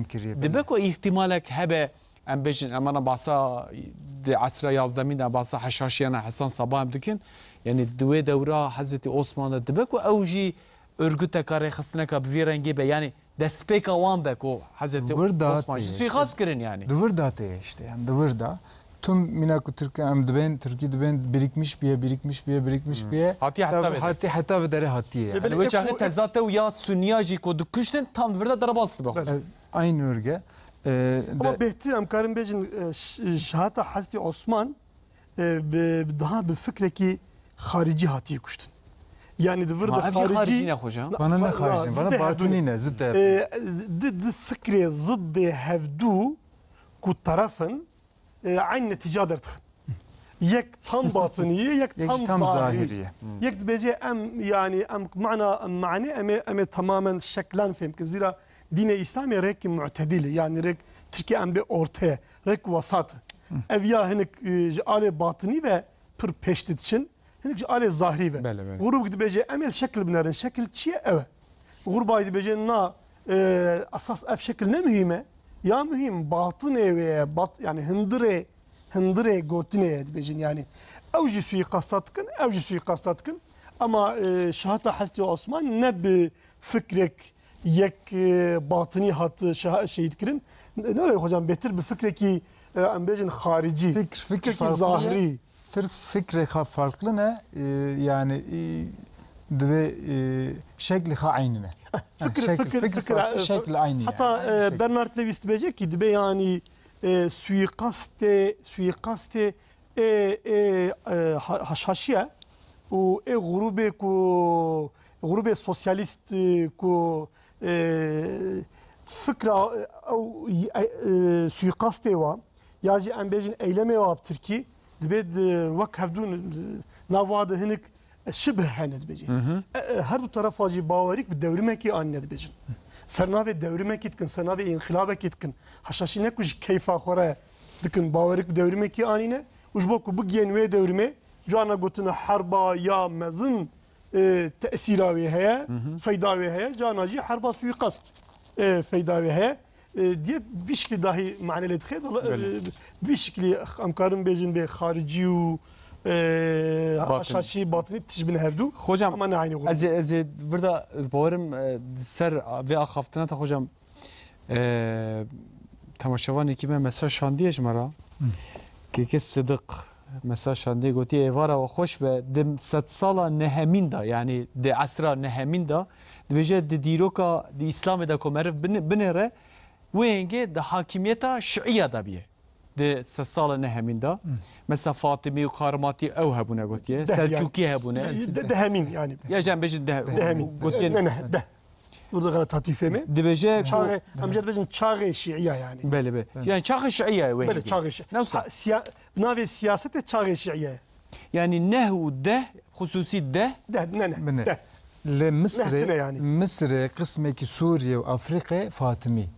كريه دبكو احتمالك هبه ام بيجن امانه باسا عصر يازدمين دا باسا حشاشيانا حسن صباح دكن يعني دوي دوره حضرت عثمان دبكو اوجي örgüte kare xistneka bi rengi be yani despeka wan beko Hazreti Osman suikast kirin yani. Dıvırda te işte yani dıvırda tüm minaku Türkiye em diben Türkiye diben birikmiş bir hatta ve dere hatiye. Yani ve çağı tezatı ya Sünniyaji kodu kuşten tam dıvırda dara bastı bak. Aynı örge. Ama behtir em karim bejin şahata Hazreti Osman daha bir fikre ki harici hatiye kuştun. Yani dıvırda harici ne hocam? Bana ne harici? Bana batuni ne? Zıddı. Fikre zıddı hevdu ku tarafın aynı netice dertxin. Yek tam batıniye, yek tam zahiriye. Yek bece em yani em mani em tamamen şeklen fehim ki zira dine İslami rek mu'tedili yani rek Türkiye em bir ortaya rek vasat. Ev ya henek ale batıni ve pır peştit için henek ale zahiri ve. Grup gidi bece emel şekil binerin şekil çiye eve. Gruba gidi bece na asas ev şekil ne mühime? Ya mühim batın eve yani hındire gotine dibecin yani evci suikastat kın ama şahata Hazreti Osman ne bir fikrek yek batıni hatı şehit kirin ne öyle hocam betir bir fikreki ambejin harici fikir zahiri fikre farklı ne yani دوی شکل خا عینه شکل عینی حتی برنارد لویست بیجه که دبی یعنی سویقاست حشاشیه و غروب سوسیالیست کو فكرة أو سويقاستي وا ياجي أم بيجن أيلمي وا بتركي دبيد وك هفدون نافاد هنك شبه هند بيجي هر دو طرف واجي باوريك بالدوري ماكي آن ند بيجن سرنافي الدوري ماكي تكن سرنافي انقلابه كي تكن حشاشي نكوش كيف آخره تكن باوريك بالدوري ماكي آنينه وش بوكو بجين وي دوري مي جانا قلتنا حربا يا مزن تأثيراوي هي فيداوي هي جانا جي حربا سويقاست فيداوي هي ديت بشكل داهي معنى اللي تخيل بشكل امكارم بيجن بخارجي و حشاشي باطني تشبه هفدو خوجم اما نعيني غور از بردا باورم سر وی اخافتنا تا خوجم تماشاوانی که من مسا شاندیش مرا که صدق مسا شاندی گوتی ایوارا و خوش به دم 100 سال نهمین دا یعنی د عصر نهمین دا دوجه د دیروکا د اسلام دا کومر بنره وینگه د حاکمیت شیعه دا بیه د 100 سال نهمین دا مثلا فاطمی و کارماتی او هبونه گوتیه سلجوکی هبونه دهمين يعني یا جنب بجن دهمين گوتیه نه ده burada غلط هاتي فهمي دبجه çağı amjad bejin çağı şiiye yani بله بله يعني شاخ شيعيه وين böyle çağı şiiye نوصل بناvi siyasete çağı şiiye يعني نهو ده خصوصي ده ده ne ده لمصر نحتنا يعني. مصر قسمك سوريا وافريقيا فاطمي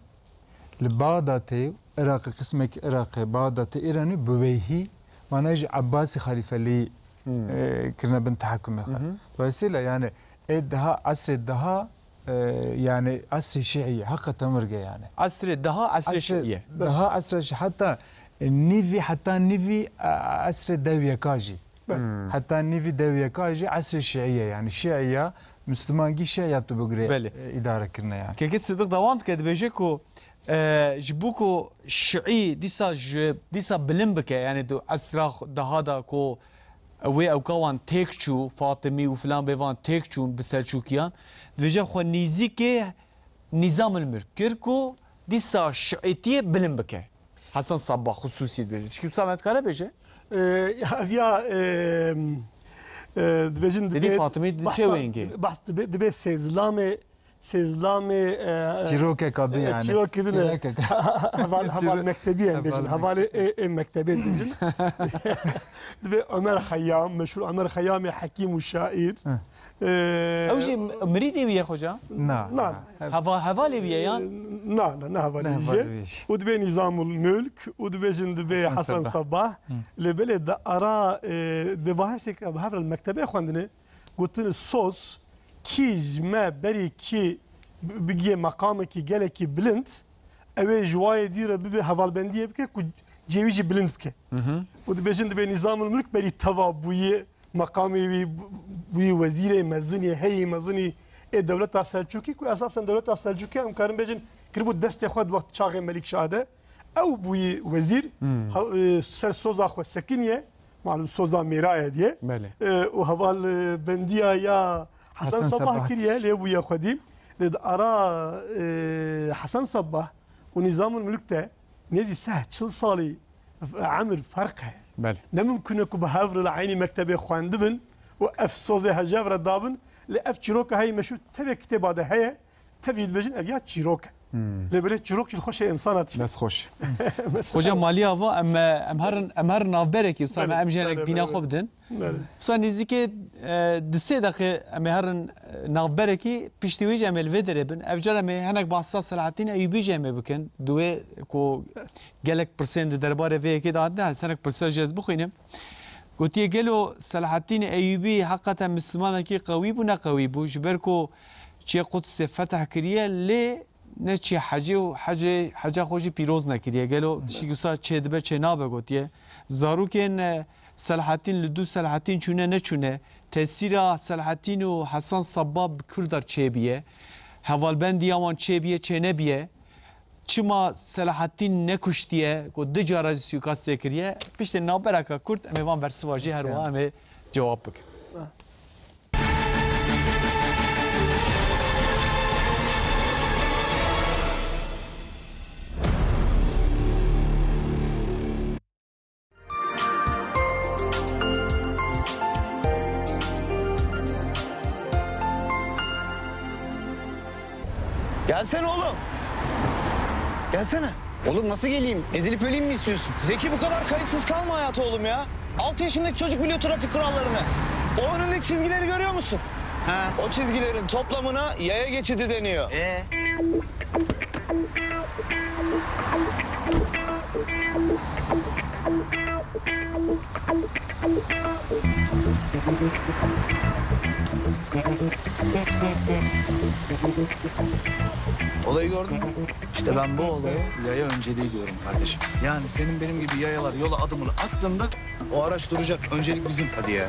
لبغداد عراق قسمك عراق بغداد ايراني بويهي معناها عباسي خليفه لي كنا بنتحكم وسيله يعني ادها عصر الدها يعني عصر شيعي حق تمرقه يعني عصر الدها عصر الشيعيه دها عصر حتى النيفي عصر الدويه كاجي حتى النيفي دويه كاجي عصر الشيعيه يعني الشيعيه مسلمان شيعيه تبغري اداره كنا يعني كي صدق دوام كد بيجيكو جبوكو شيعي ديسا بلمبكه يعني دو عصر دهادا كو وي او كوان تيكچو فاطمي وفلان بيفان تيكچو بسلجوكيان بيجا خو نيزيكي نظام الملك كيركو ديسا شيعيتي بلمبكه حسن صباح خصوصي بيجي شكل سامت كاره بيجي يا دبيجن دي فاطمي شي وينجي بحث دبي سيزلامي جيروكا قاضي يعني جيروكا هفال مكتبية بيجن هفال مكتبية بيجن دبي عمر خيام مشهور عمر خيام حكيم وشاعر او شيء مريدي ويا خوجا نعم هفالي ويا يعني لا هفالي ودبي نظام الملك ودبيجن دبي حسن صباح لبلد أرى بواحد بهذا المكتبة خواندني قلت الصوص كيج ما بري كي بيجي مقامك جالك بلنت أوي جواي ديره ببي هفال بندية بك جيويجي بلنت بك ودبيجن دبي نظام الملك بري توا بويه مقامي بوي وزير مزني هي مزني الدولة السلجوكي كو أساسا دولة السلجوكي أم كارم بيجن كربو دست خود وقت شاغ ملك شاده أو بوي وزير سر سوزا خو سكينية معلوم سوزا ميرايا دي وهفال بندية يا حسن صباح كريه لي ابويا خديم لد ارى حسن صباح ونظام الملك ده نزي سهل شل صالي عمر فرقها بله لا ممكن يكون بهافر العيني مكتبه خواندبن واف صوزي هجافر دابن لاف تشيروكا هي مشو تبي كتاب هذا هي تبي بجن ابيات تشيروكا لبلد تشيروكا الخوش انسانات بس خوش خوجا ماليا وا امهر نافبركي وصار امجانك بينا خبدن وصار نزيكي دسي دقيقه امهر نافبركي بيشتويج امل فيدربن افجر امي هناك باصص ساعتين ايبي جامي بكن دوي كو قالك برسنت درباره في كده عندنا سنك برسنت بخينم قلت قالوا سلاحتين ايوبي حقا مسلمان كي قوي بنا قوي بو جبركو شي قدس فتح كريه لي نچی حاجه خوشی پیروز نکریه گلو شیگوسا چه دبه چه نابه گوتیه زاروکن سلاحتین لدو سلاحتین چونه نچونه تاثیر سلاحتین و حسن صباب کردار چه بیه حوالبندی آمان چه بیه چه نبیه چما سلاحتین نکشتیه گو دو جارج سیوکاسته کریه پیشت نابرکا کرد امیوان برسواجی هر وان جواب بکن Gelsene oğlum. Gelsene. Oğlum nasıl geleyim? Ezilip öleyim mi istiyorsun? Zeki bu kadar kayıtsız kalma hayatı oğlum ya. 6 yaşındaki çocuk biliyor trafik kurallarını. O önündeki çizgileri görüyor musun? Ha. O çizgilerin toplamına yaya geçidi deniyor. Olayı gördün mü? İşte ben bu olaya yaya önceliği diyorum kardeşim. Yani senin benim gibi yayalar yola adımını attığında o araç duracak. Öncelik bizim. Hadi ya.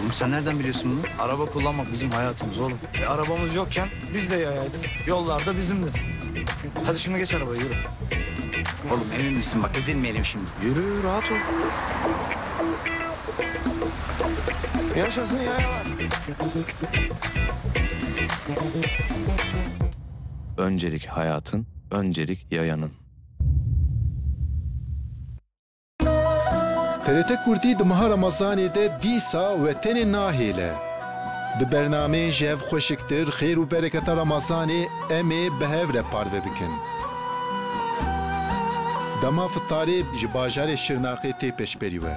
Oğlum sen nereden biliyorsun bunu? Araba kullanmak bizim hayatımız oğlum. Arabamız yokken biz de yayaydık. Yollar da bizimdi. Hadi şimdi geç arabaya yürü. Oğlum emin misin? Bak ezilmeyelim şimdi. Yürü rahat ol. Yaşasın yayalar. Öncelik hayatın, öncelik yayanın. TRT Kurdî di meha Ramazanê de dîsa ve tenê nahêle. Bi bernameyên ji hev xweşiktir, xêr û bereketa Ramazanê em ê bi hev re parve bikin. Dema fitarê ji bajarê Şirnaqê tê pêşberî we.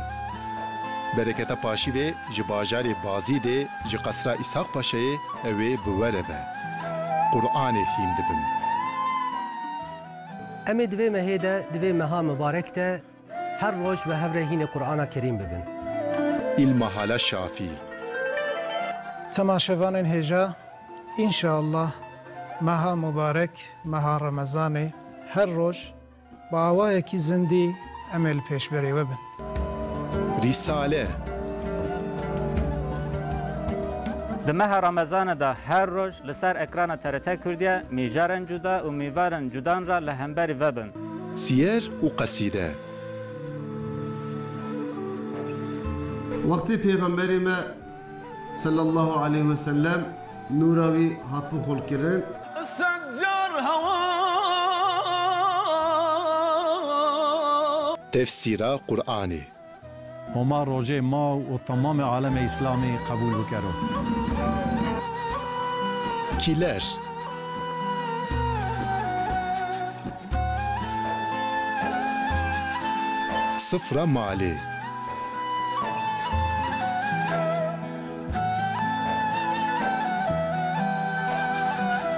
Bereketa paşî vê ji bajarê Bazî de ji qesra İshaq Paşayê ew ê bi we re be. Qur'anê hîn dibin. Em ê divê mehê de divê meha mübarek de her roj ve hevre hîne Kur'ana Kerîm bibin. İlmihala Şafî. تماشاوانên hêja înşallah meha mübarek, meha Ramazanê her roj bi awayekî zindî em ê li pêşberê we bin. Risale. Di meha Ramazanê de her roj li ser ekrana TRT Kurdiye mîjarên cuda û mîvarên cudan ra li hemberî ve bin. Siyer û qesîde. Wextê pêxemberê me sallallahu aleyhi ve sellem nûra wî hatbû xulkirin. Tefsîra Qur'anê. وما روجه ما و تمام عالم اسلامی قبول بکرو. Kiler. Sıfra Mali.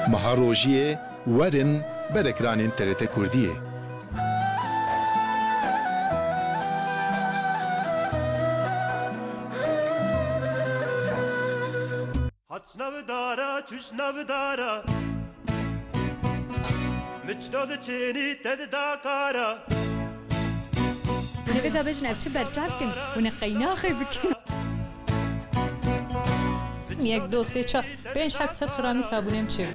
Maharojiye werin berekranên TRT Kurdiyê. Navdara, çüş navdara Miçdod çeni ted dakara نبي ذا بجنا بشي برجعكن ونقيناخي بكن يك دو سي چا بينش حبسات خرامي صابونيم چي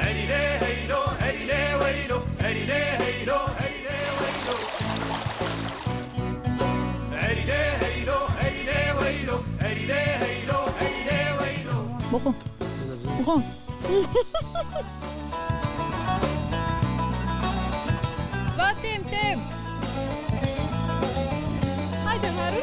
Erile heylo, erile veylo Erile heylo, erile veylo Erile heylo, erile veylo Erile heylo, erile veylo بقوم بقوم باتيم تيم هايدا مارو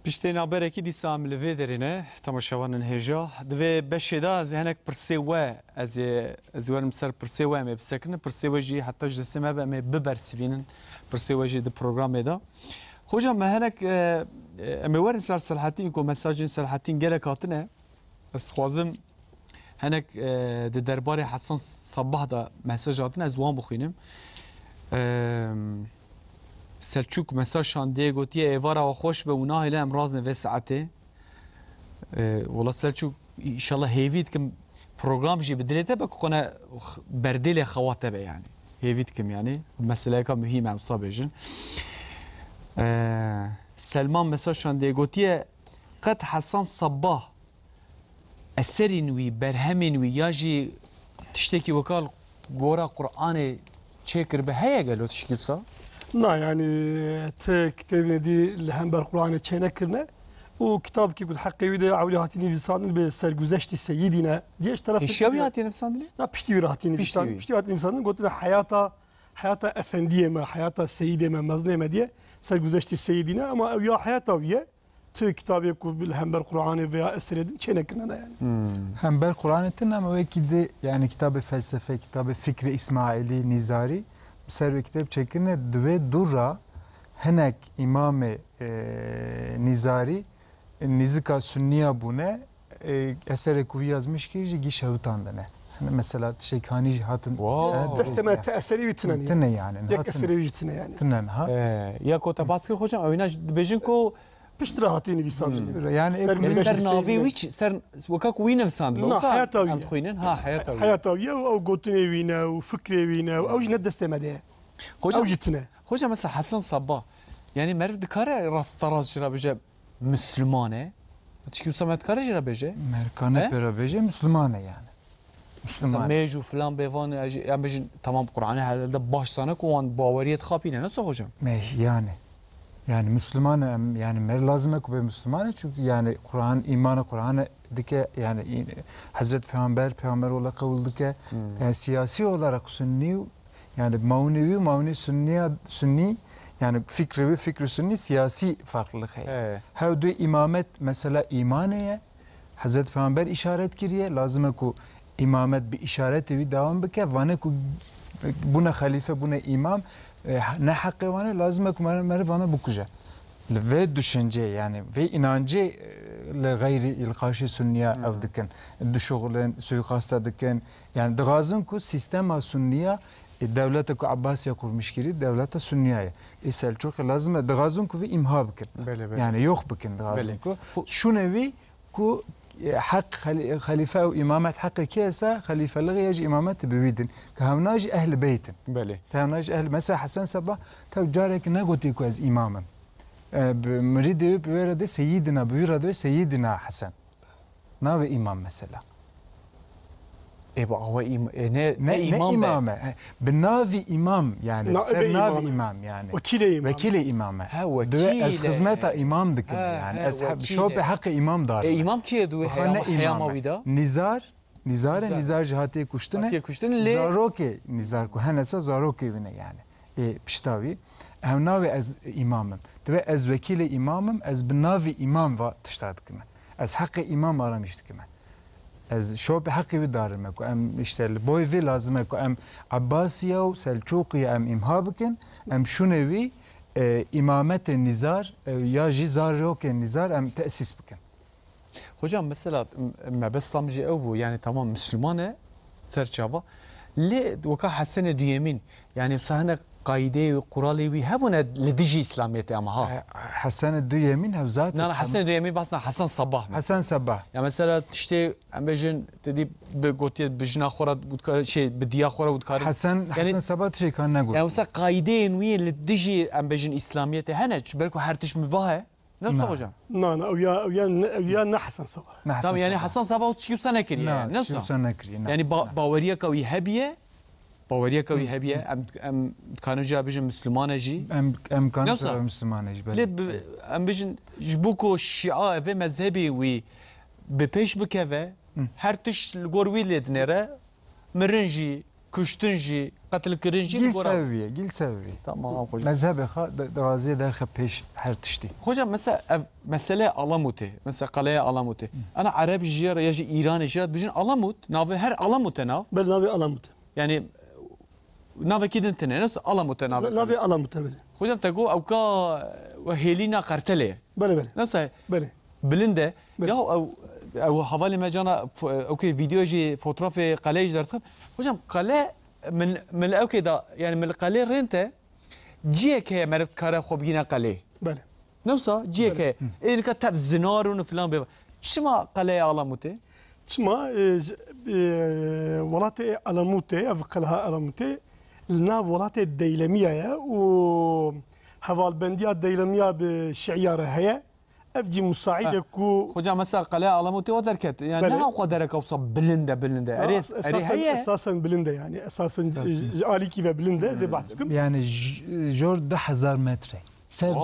Piştên haberekî dîsa em li vê derîne temaşevanên hêja divê beşê da ez ê hinek pirsê we ez werim ser pirsê we em ê bisekinin pirsê we jî heta ji destê me be em ê bibersivînin pirsê we jî di programê da. Hocam me hinek em ê werin ser Selahattin ku mesajên Selahattin gelek hatine ez dixwazim hinek di derbarê Hesan Sabbah da mesaj hatine ez wan bixwînim. Selçuk mesaj şandiye gotiye evara ve hoş be una ile emraz ve saate. Valla Selçuk inşallah hevit kim program jî bidilete be kona berdele xawate be yani. Hevit kim yani. Mesele ka mühim em sabejin. Selman mesaj şandiye gotiye qed Hesan Sabbah eserin wî berhemin wî ya jî tiştekî wekal gora Kur'anê çêkir be heye gelo tişkîsa. نا يعني تا كتابنا دي الهمبر قرآن تشينا كرنا وكتاب كي قد حقي ويدا عولي هاتيني في صادن بسرجوزشت سيدنا ديش طرف الشاوي هاتيني في صادن لا بشتي هاتيني في صادن بشتي هاتيني في صادن قلت له حياته افنديه ما حياته سيده ما مزنه ما دي سرجوزشت سيدنا اما يا حياته ويا تو كتابي كو بالهمبر قرآن ويا اسردين تشينا كرنا يعني همبر قرآن تنا ما وكيد يعني كتاب فلسفه كتاب فكر اسماعيلي نزاري سر kitap çekine dve dura henek İmam Nizari Nizika Sünniya bune esere kuvi yazmış ki gişevutandane. Mesela şeykhani hatın desteme teseri bitinen tane yani. Yak eseri bitinen yani. Tenen ha. Ya kota baskı hocam oyna bejin ko piştra hatini visancı. Yani ser navi hiç ser vakak win sandlo. Hayatavi. Am tkhwinin ha hayatavi. Hayatavi او gotine wina و fikre wina او jine destemede. Hocam mesela Hasan Sabbah yani merv dikare rastaraz jira beje Müslümane. Çünkü samet kare jira beje. Merkane pera beje Müslümane yani. Müslüman. Meju falan bevan yani beje tamam Kur'an'ı herhalde başsana kovan bavariyet khapine nasıl hocam? Yani Müslüman yani mer lazım ki be Müslüman çünkü yani Kur'an imanı Kur'an'ı dike yani Hazreti Peygamber ola kavul dike yani siyasi olarak Sünni yani Manevi Sünni yani fikri Sünni siyasi farklılık. Havdu imamet mesela imaneye Hazreti Peygamber işaret kiriye lazım ki imamet bir işareti bir devam bike vane ku buna halife buna imam ne hakkı vane lazım ki vane bukuca ve düşünce yani ve inancı gayri karşı Sünniye avdiken düşoğlen suikasta diken yani dağazın ku sistema Sünniye devlete ku Abbasiye kurmuş kiri devlete Sünniye Selçuk lazım dağazın ku ve imha bikin yani yok bikin dağazın ku şu nevi ku حق خليفة وإمامات حق كيسة خليفة لغي يجي إمامات بويدن كهوناج أهل بيت بله كهوناج أهل مثلا حسن صباح تو جارك نقولي كويس إماما مريد بيرد سيدنا بيرد سيدنا حسن ناوي إمام مثلا إيه بقى هو إمام بالنافي إمام يعني سر نافي إمام يعني وكيل إمام وكيل أز خدمته إمام دك يعني أصحاب شو بحق إمام دار إمام كي دوي حياموي دا نزار جهاتي كشتنه زاروكي نزار كو هنسا زاروكي بنا يعني بشتاوي هم ناوي أز إمامم دوي أز وكيل إمامم أز بالنافي إمام و تشتاد كمان أز حق إمام أرامشت كمان از شو به حقی بدارم کو ام اشتل بوی وی لازمه کو ام عباسیه و سلجوقی ام امها بکن ام شونوی امامت نزار یا جزاروک نزار ام تأسیس بکن. Hocam mesela mebeslamcı ev bu yani tamam Müslümane serçaba le vaka hasene düyemin yani sahne قايده وقرالي وي هبنا لديجي اسلاميتي اما ها حسن الديمين هوزات لا حسن الديمين بس حسن صباح يعني مثلا تشتي ام بيجن تدي بقوتي بجنا خورد شيء بديا خورد ودكار حسن صباح شيء كان نقول يعني مثلا قايدين وي لديجي ام بيجن اسلاميتي هنا بالكو هرتش مباها نفس هجام لا ويا حسن صباح تمام يعني حسن صباح وتشيو سنه كري يعني نفس يعني باوريه كوي هبيه باوريه كوي هبيه ام كانوا جا بيجن مسلمانه جي ام كانوا مسلمانه جي ام بيجن جبوكو الشيعه في مذهبي وي ببيش بكفه هرتش الغوروي لدنره مرنجي کشتنجی قتل کرنجی گیل سویه گیل سویه تمام خوش مذهب خا دوازی در خب پیش هر تشتی hocam mesela mesele Alamut'e mesela kaleye Alamut'e ana Arap jiyar ya İran jiyar bijin Alamut navi her Alamut'e nav بل ناوي ألموت yani navi kidin tane nasıl Alamut'e navi ناوي ألموت بله hocam tego avka Helena Kartele بله بله nasıl بله bilinde ya او حوالی مجانا اوكي فيديو جي فوتوغرافي قلعه جدرتهم hocam قلعه من اوكي دا يعني من القلعه رنته جيك هي مرت كاره خوب ينا قلعه بله نوصا جيك هي إيه كتب زنار وفلان بيبا شما قلعه علامته شما ولاتي علامته افقلها علامته لنا ولاتي الديلميه و هوالبنديه الديلميه بشعياره هي افجي مساعده كو hocam mesela قلعه علامته ودركت يعني نه قدرك اوصل بلنده اري هي اساسا بلنده يعني اساسا عليكي بلنده زي بحثكم يعني جور 10000 متر سر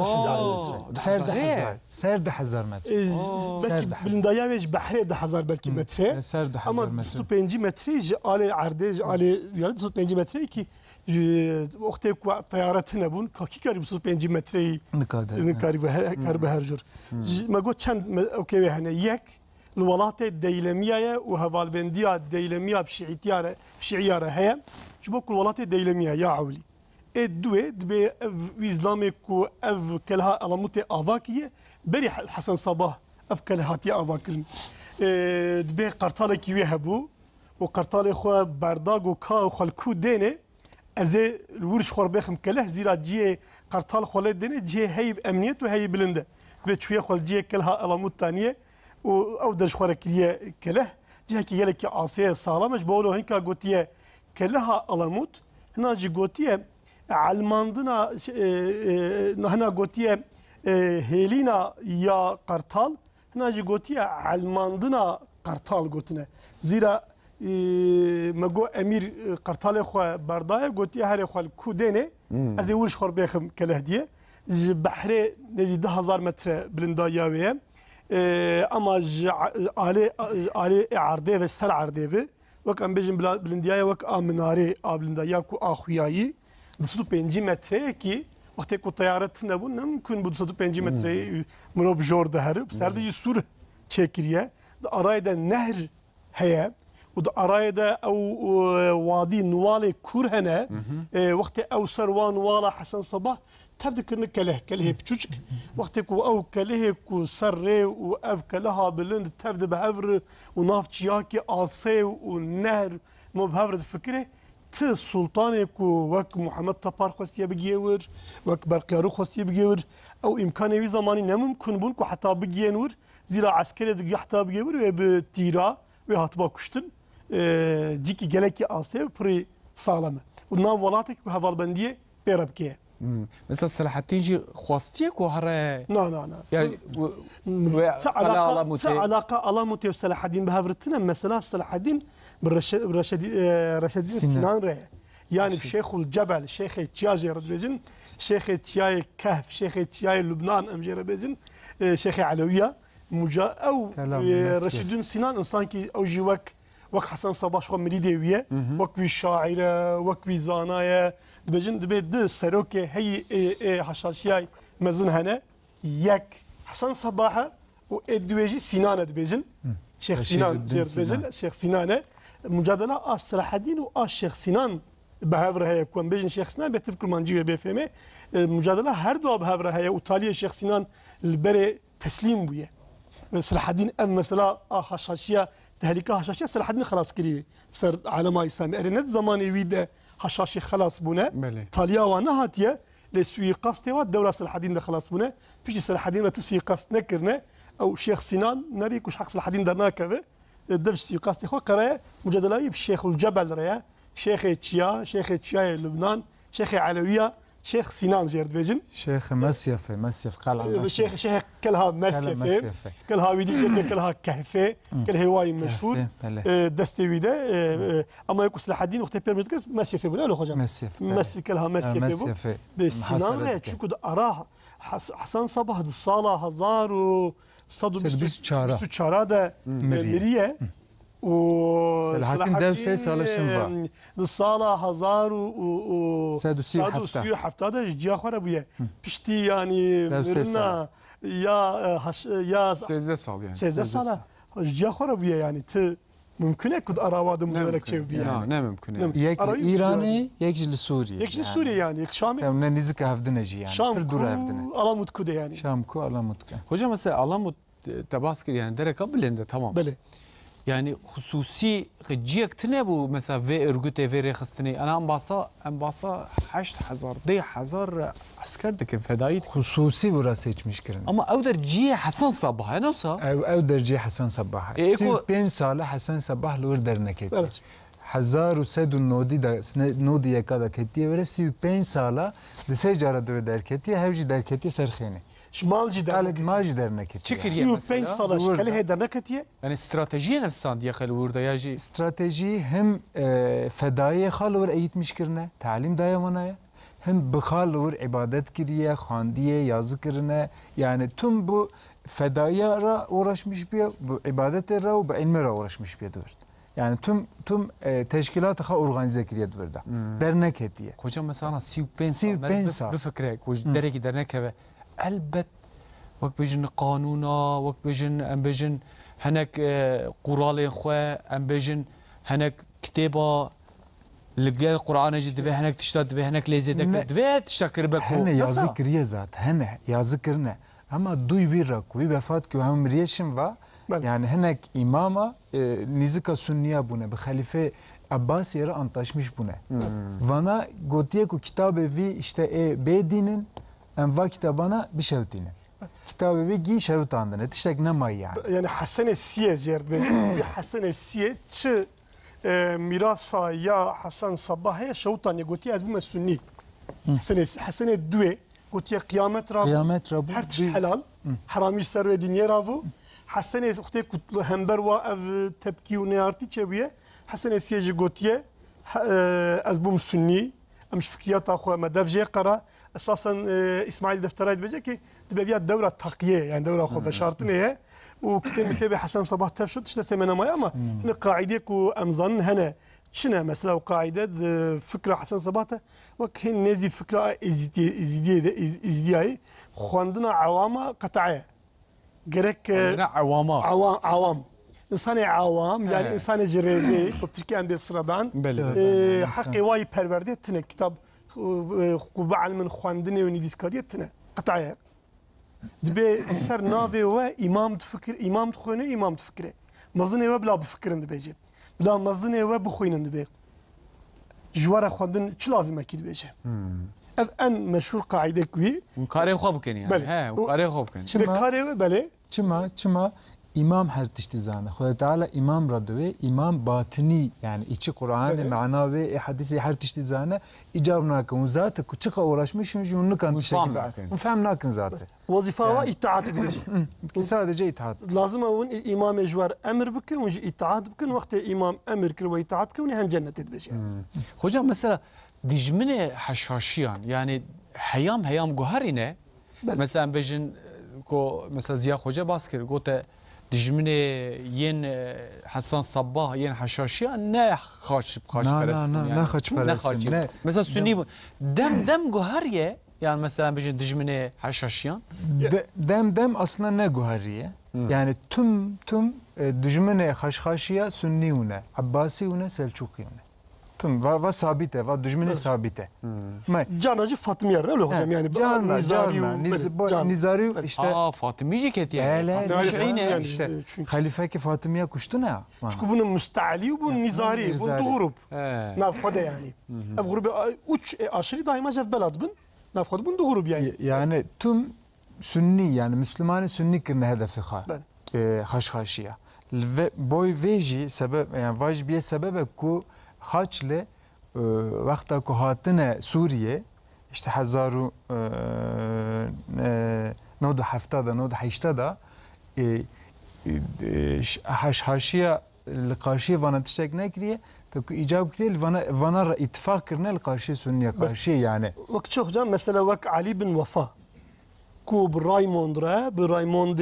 10000 سر 10000 متر belki بلندايا ويش بحري 10000 belki metre سر 10000 ama متر 5 metre على عرض على يعني 5 metre ki وقتی که طیارت نبود که کاری 5 متری نکاری به هر جور مگو چند اوکی هنه یک الولات الديلميه وهوالبنديه الديلميه بشعياره هي جبوك الولات الديلميه يا عولي الدوي دبي ويزلامي كو اف كلها علامته افاكيه بري حسن صباح اف كلها تي افاكرن دبي قرطاله كي يهبو وقرطاله خو برداغ وكا خلكو دينه از الورش خور بخم كله زيرا جي قرطال خولد دينه جي هي امنيت وهي بلنده بتشويه خول جي كلها علامات ثانيه او درش خور كليه كله جي كي يلك عاصيه سالمش بولو هنكا غوتيه كلها علامات هنا جي غوتيه علماندنا هنا غوتيه هيلينا يا قرطال هنا جي غوتيه علماندنا قرطال غوتنا زيرا مگو امیر قرطال خو بردای گوتی هر خو کودنه از ورش خور بخم کله دیه بحر نزی 10000 متر بلندایا و اما علی عرضه و سر عرضه و وکم بجن بلندایا وک امناری بلندایا کو اخویایی 205 متر کی وقتی کو طیارت نبود ممکن بود 205 متر منو بجور ده هر سردی سور چکریه arayda نهر هيا وده أرايدا أو وادي نوالي كورهنا وقت أو سروان نوالا حسن صباح تبدأ كنا كله بتشوشك وقت أو كله كو سرّي وأف كلها بلند تبدأ بهفر وناف تشياكي عاصي والنهر مو بهفر الفكرة سلطاني كو وك محمد طبار خوستي بجيور وك برقيارو خوستي بجيور أو إمكاني في زماني نممكن بون كو حتى بجينور زيرا عسكري دقي حتى بجيور وبتيرا وهاتبا كشتن جيكي جلكي آسيا بري سالمة ونام ولاتك وهفالبندية بيربكيه مثلا صلاح الدين جي خواستيك وهرا لا يعني علاقة علامته وصلاح الدين بهافرتنا مثلا صلاح الدين رشد سنان راه يعني بشيخ الجبل شيخ تياجي ردبيجن شيخ تياي كهف شيخ تياي لبنان أمجي ربيجن شيخ علوية أو رشد سنان إنسان كي أو جيوك وك حسن صباح شو مريدة وك في شاعرة وك في زاناية بجن دبيت ده سروكة هي حشاشياي مزن هنا يك حسن صباح وإدويجي سنانة بجن شيخ سنان جير بجن شيخ سنانة مجادلة صلاح الدين والشيخ سنان بهافر هي كون بجن شيخ سنان بتفكر منجيه بفهمه مجادلة هر دو بهافر هي وطالية شيخ سنان البري تسليم بيه صلاح الدين ام مثلا حشاشيه تهلكه حشاشيه صلاح الدين خلاص كري صار على ما يسمى ارنت زماني ويد حشاشي خلاص بونه طاليا وانا هاتيه لسوي قصتي والدوله صلاح الدين خلاص بونه فيش صلاح الدين تسوي قصت نكرنا او شيخ سنان نريك وش حق صلاح الدين درناك الدرس سوي قصتي خو قرايه مجادله بالشيخ الجبل ريا شيخ تشيا لبنان شيخ علويه شيخ سنان جيرد بيجن شيخ مسيف قلعة شيخ كلها مسيف كلها ويدي كلها كهفة كلها هواي مشهور دستي ويدا اما يكون صلاح الدين وقت بيرمز مسيف ولا له خجم مسيف كلها مسيف بالسنان تشوكو اراه حسن صباح الصاله 1000 صدو 24 ده مريه سلاحدین دو سه سالشون وا. سال 1337 جیا خوره بویه پشتی یعنی مرنا یا 13 سال yani. 13 سال جیا خوره بویه yani te mümkün kud aravadım olarak çeviriyor. Ne mümkün. یک ایرانی یک جل سوریه. یک جل سوریه yani. یک Şam'ı. Tam ne nizik havdine yani. Şam ku Alamut kude yani. Şam ku Alamut ku. Hocam mesela Alamut tebaskir yani dereka bilende tamam. Bele. Yani hususi ciyek ne bu mesela ve örgüte ve rehistini ana ambasa 8000 asker de fedayit hususi burası seçmiş kirin. Ama o derciye Hasan Sabah nasıl? O derciye Hasan Sabah. 5 sala Hasan Sabah lor dernek etti. 1390 da nodiye kadar kettiye ve 35 sala dise cara döve derketiye hevci derketiye serxeni. Şmalci dernek etti. Çıkır mesela. 5 sala şkale dernek etti. Yani stratejiye nefsan diye xel burada yaji. Strateji hem fedaiye xal or eğitmiş kirine, talim dayamanaya. Hem bıkhal or ibadet kiriye, xandiye, yazı kirine. Yani tüm bu fedaiye ra uğraşmış bir, bu ibadete ra ve bu ilme ra uğraşmış bir dört. Yani tüm teşkilatı ha organize kiriye dörde. Dernek ettiye. Hocam mesela 35 sal. Bu fikre, dereki dernek ve elbet وقت بيجن قانونا وقت بيجن ام بيجن هناك قرالين خوا ام بيجن هناك كتابه لقى القرآن جد في هناك تشتاد في هناك ليزيدك في تشتكر بكو هنا يا ذكرية ذات هنا يا ذكرنا أما دوي بيرك ويبفات كي هم ريشن و يعني هناك إمامة نزكا سنية بونه بخليفة عباس يرى أنتشمش بونه وانا قلتيه كو كتابه في işte بدينن ام va kitabana bir şevtine. Kitabı ve giy şevtandın. Tiştek ne may yani. Yani Hasan Siye cerbe. Hasan Siye çı mirasa ya Hasan Sabah'e şevtan ya gotiye az bu sunni. Hasan Due gotiye kıyamet rabu. Kıyamet rabu. Her tiş helal. Harami serve dinye rabu. Hasan Siye kutlu hember wa ev tepki ve neyarti çebiye. Hasan Siye gotiye az bu sunni. امش فكريات اخو مدافجي قرا اساسا اسماعيل دفترايد بيجي كي دبيات دوره تقيه يعني دوره اخو بشارتني هي وكتب متابع حسن صباح تفشت شتا سمنا ما اما هنا قاعديك وامزن هنا شنو مثلا قاعده فكره حسن صباح وكان نزي فكره ازدياي خواندنا عوامه قطعيه جرك عوام İnsan avam yani insan cerezi Türkiye'nin bir sıradan hakkı vay perverde tine kitap kubal min xwandine ve nivîskariyê tine qitaya dibe ser navê ve imam fikir imam dixwîne imam difikire mezin ve bila bifikirin dibêje bila mezin ve bixwînin dibe ji were xwendin çi lazim ekî dibêje ev en meşhur qaide wî karê xwe bikin yani karê xwe bikin karê ve belê çima İmam her tiştizane. Xuda Teala imam radve imam batini yani içi Kur'an mana ve hadisi her tiştizane icab nakin zaten küçük uğraşmışım onu kan tişteki. Fهم nakin zaten. Vazifa ve itaat edilir. Sadece itaat. Lazım onun imam ejvar emir bikin ve itaat bikin vakti imam emir kir ve itaat kir hem cennet edilir. Hocam mesela dijmine haşhaşiyan yani hayam guharine mesela bejin ko mesela Ziya Hoca baskir gote dijmine yen Hasan Sabah yen haşhaşiya ne xaç perestin yani. Ne xaç perestin. Ne. Mesela sünni bu. Dem guhariye yani mesela bejin dijmine haşhaşiyan. Dem aslında ne guhariye? Yani tüm dijmine haşhaşiya sünniyune, Abbasiyune, Selçukiyune. Tüm ve sabite ve dijmine sabite. Canacı Fatımiye öyle hocam yani. Nizari işte. Fatımiye ket yani. Fatımiye işte. Halife ki Fatımiye kuştu ne? Çünkü bunun müsteali bu nizari, bu doğrup. Nafkada yani. Ev grubu uç aşırı daima cev beladbın. Nafkada bunu doğrup yani. Yani tüm sünni yani Müslümanı sünni kirne hedefi haşhaşiya. Ve boy veji sebep yani vajbiye sebebe ku haçle vakta ku hatine Suriye işte 1970 haşhaşiya karşı vana tişek nekriye taku icab kiriye vana ittifak kirne karşı Sünniye karşı yani. Vak çok hocam mesela vak Ali bin Vafa ku bir Raymond Raymond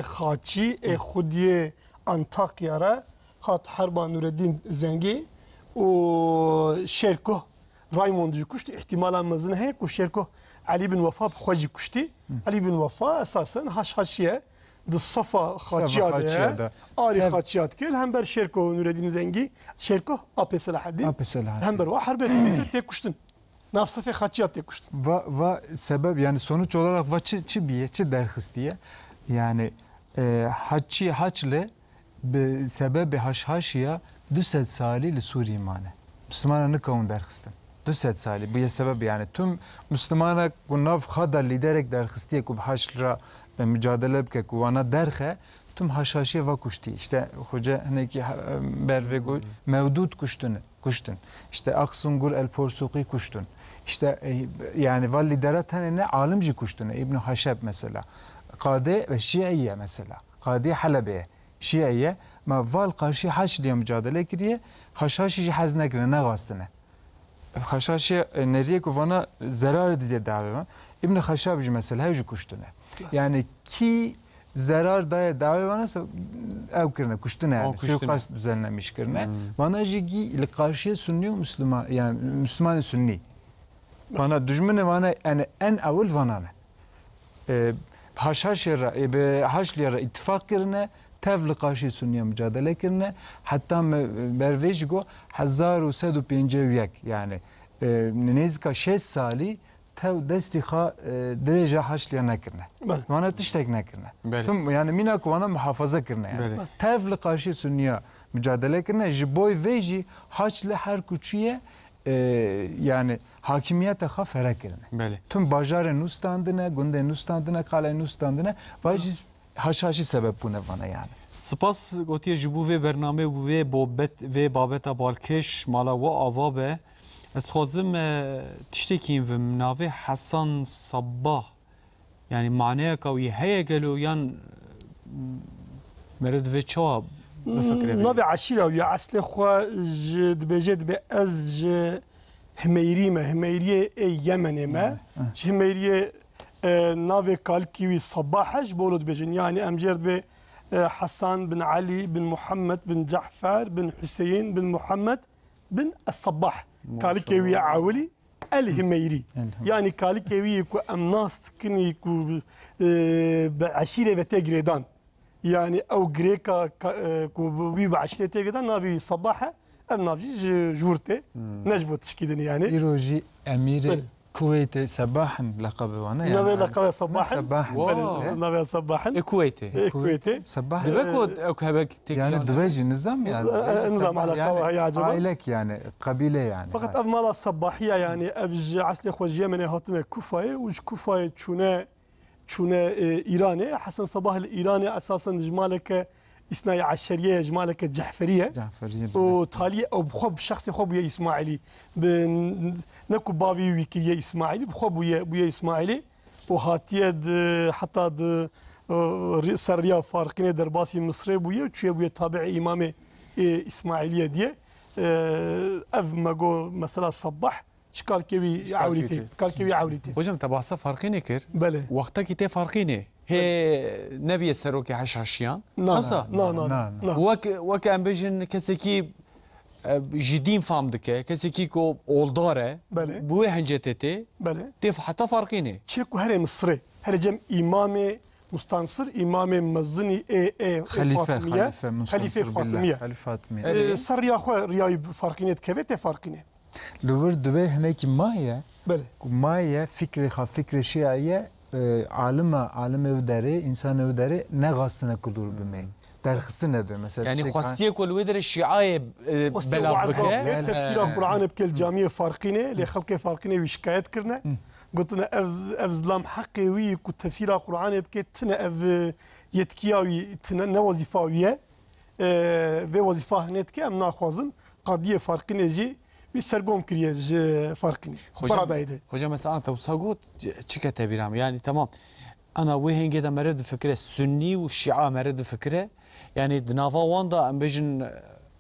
xaçi xudiye Antakya'ra هات حربا نور الدين زنگي وشيركو رايموند كشت احتمالا مزن هيك وشيركو علي بن وفاء بخوجي كشتي علي بن وفاء اساسا هاشيه د الصفا خاتشيات اري خاتشيات كل هم بر شيركو نور الدين زنگي شيركو ابي صلاح الدين هم بر وحربه تكشتن ناف صفا خاتشيات تكشتن و sebep yani sonuç olarak çi biye çi derxistiye yani haçle be sebebi haşhaşiya 200 sali li Suriye mane Müslümana ne kavun derxistin 200 sali bu ya sebep yani tüm Müslümana kunav khada liderek derxistiye ku haşra mücadele bke ku ana derxe tüm haşhaşiye va kuşti işte hoca hani ki bervego mevdud kuştun işte Aksungur el Porsuqi kuştun işte yani val liderat hani ne alimci kuştun İbn Haşeb mesela Kade ve Şiiye mesela Kade Halebi Şiiye ma val karşı haç diye mücadele kiriye haşhaşi hazne kire ne gastine haşhaşi nereye kuvana zarar diye davama İbn Haşebci mesela hevci kuştune yani ki zarar daya davana ev kirne kuştune yani suikast düzenlemiş kirne bana jigi karşı Sünni Müslüman yani Müslüman Sünni bana düşmanı bana yani en evvel bana haşhaşira be haşliyara ittifak kirne tevli karşı Sünniye mücadele kirne hatta bervejgo 1151 yani nezka 6 sali tev destiha derece haşliya nekirne bana tiştek nekirne tüm yani mina kuvana muhafaza kirne yani tevli karşı Sünniye mücadele kirne jiboy veji haşle her küçüye yani hakimiyete ha ferekirne tüm bajarı nustandine günde nustandine kale nustandine vajiz haşhaşi sebep buna bana yani سپاس گوتی جبو و برنامه و بابت و بابت بالکش مالا و آوابه از خوازم تشتکیم و مناوه حسن صباح yani معنی کوی هیا گلو یان مرد و چوا بفکره نوی عشیره و یا اصل خوا جد بجد به از هميري ما هميري يمني ما هميري نوی کالکیوی صباحش بولد بجن يعني امجرد به حسان بن علي بن محمد بن جعفر بن حسين بن محمد بن الصباح كالكيوي عاولي الهميري يعني كالكيوي كو امناست كني كو بعشيره وتجريدان يعني او غريكا كو بي بعشيره تجريدان نافي صباحه نافي جورتي نجبو تشكيدن يعني ايروجي امير كويت صباحا لقب وانا يعني نبي لقب صباحا صباحا نبي صباحا كويتي صباحا دبكو هبك يعني دبيجي نظام يعني نظام على قوة هي عجبة عائلك يعني قبيلة يعني فقط أفمال الصباحية يعني أبج عسل خوجية من هاتنا كوفاية وش كوفاية شونا إيراني حسن صباح الإيراني أساسا جمالك إثناء عشرية جمالك الجعفرية وتالي أو بخوب شخص خوب ويا إسماعيلي نكو بافي ويكي إسماعيلي بخوب ويا إسماعيلي وهاتيد حتى سريا فارقين درباسي مصري بويا وشوية تابع إمام إسماعيلية دي أف ماجو مثلا الصباح شكال كيوي عوليتي قال كيوي عوليتي وجم تبعصا فارقيني كير بله وقتك تي فارقيني هي نبي السروكي حشاشيان لا وك ام بيجن كسكي جدين فام دكه كسكي كو اولداره بو هنجتتي تف حتى فارقيني تشيكو هري مصري هري جم امام مستنصر امام مزني خليفه فاطميه سر يا خو رياي فارقينه كبت فارقينه لور دبي هناك مايا بله مايا فكر شيعيه عالم وداري انسان وداري نه غاستنه كدور بمي درخستنه ده مثلا يعني خاصيه كل ودر الشيعيه بلا تفسير القران بكل جامعه فارقينه لخلق فارقينه وشكايات كرنا قلت لنا افزلام حقي وي كنت تفسير القران بكل تنا اف يتكياوي تنا وظيفاويه في وظيفه نتكي ام ناخذن قضيه فارقينه جي بيسرقوم كريج فارقينه برادايده هجا مثلا توساقوت تشكته بيرام يعني تمام انا وين كده مرد فكره السني والشيعه مرد فكره يعني دنافا واندا ام بيجن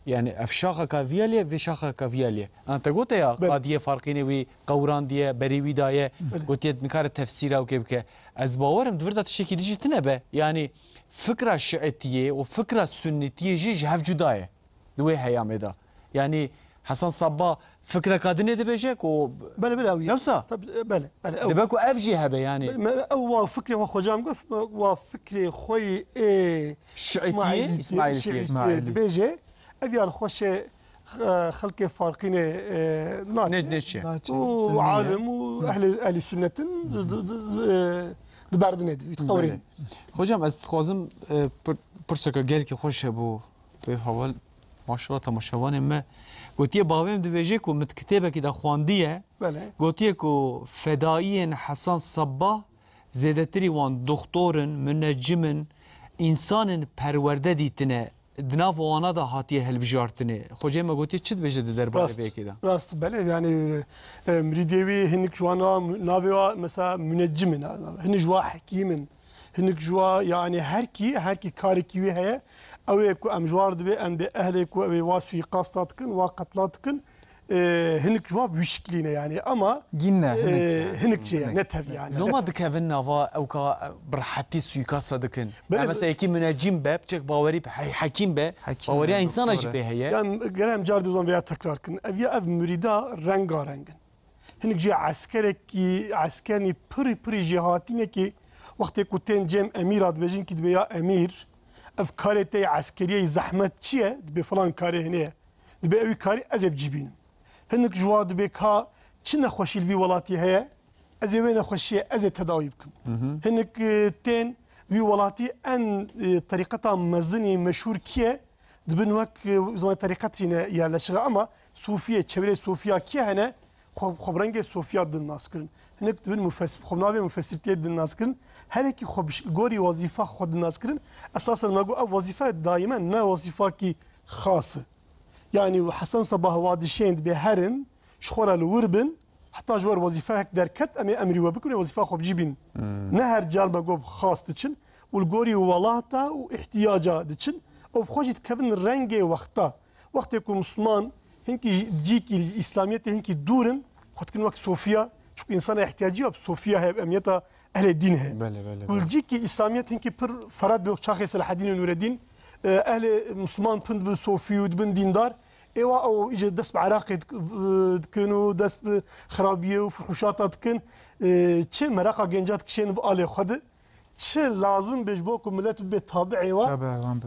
يعني افشاخه كافياليه في شاخه كافياليه انا تقولت يا قضيه فارقينه وي قوران دي بريوي دايه قلت نكار تفسيره وكيف از باورم دورت الشكل دي تنبه يعني فكره الشيعتيه وفكره السنيتيه جي هف جدايه دوی هیامه دا یعنی حسن صبا فكره كادني دبيجك و بله بله نفسه طب بله بله دبكو افجي هبه يعني او فكره هو خجام قف وفكره خوي اسماعيل دبيجي ابي الخوش خلق فارقين نتشي وعالم واهل السنه دبردن يتقورين hocam ez dixwazim pirseka gelkî xweş hebû vê hewl maşallah temaşevanê me gotiye bavêm dibêje ku min kitêbekî de xwandiye gotiye ku fedaiyên Hesan Sabbah zêdetirî wan doktorin müneccimin însanên perwerde dîtine di nav wana da hatiye hilbijartinê xwecê me gotiye çi dibêje di derbarê vêkê de rast bele yani miridêwî hinek jwana navê mesela müneccimin hinek jwa hekîmin hinek jwa yani herkî karekî wê heye ew ê ku em jwar dibe em de ehlê ku ew ê wa suîqasta dikin wa qetla dikin hinek jwa bişiklîne yani ama hinek şey ne tev yani loma dikevin nava ew ka birhetî suîqasta dikin mesela ekî müneccim be biçek bawerî hekîm be baweriya insana jî pê heye yani gerem car dizan veya tekrar kin ev mürîda rengarengin hinek jî eskerî pirî jî hatînekî وقتی که تن جم امیرات بجین که دبیا امیر اف کاری تی عسکریه زحمت چیه دبی فلان کاری هنیه دبی اوی کاری ازب جیبینم هنک جواد دبی که چی نخوشیل وی ولاتی هیا از وی نخوشیه از تداوی بکم هنک تن وی ولاتی ان طریقتا مزنی مشهور کیه دبن وک زمان طریقتی نه yerleşiyor ama Sufiye çevre Sufiya ki hene خبرنگ صوفیا دن ناس کردن هنک دبن مفسر خبرنامه مفسرتیه دن ناس کردن هر کی خبش گوری وظیفه خود ناس کردن اساسا نگو او وظیفه دائما نه وظیفه کی خاصه yani Hasan Sabah vadişend به هرن شخور الوربن حتى جوار وظیفه هک درکت امی امری و بکنه وظیفه خوب جیبین نه هر جال بگو خاص دچن والگوری ولاتا و احتیاجا دچن او خوشت کفن رنگ وقتا که مسلمان هنکی جیکی اسلامیت هنکی دورن خود کن وقت صوفیا چون انسان احتیاجی اب صوفیا هب امیتا اهل دین ہے کل جیکی اسلامیت هنکی پر فراد به چاخ صلاح الدین و نور الدین اهل مسلمان پند به صوفی و دبن دیندار ایوا او ایجا دست بعراق دکن و دست خرابیه و فحوشات کن چه مراقا گنجات کشین به آل خود چه لازم بجبو که ملت به تابعی و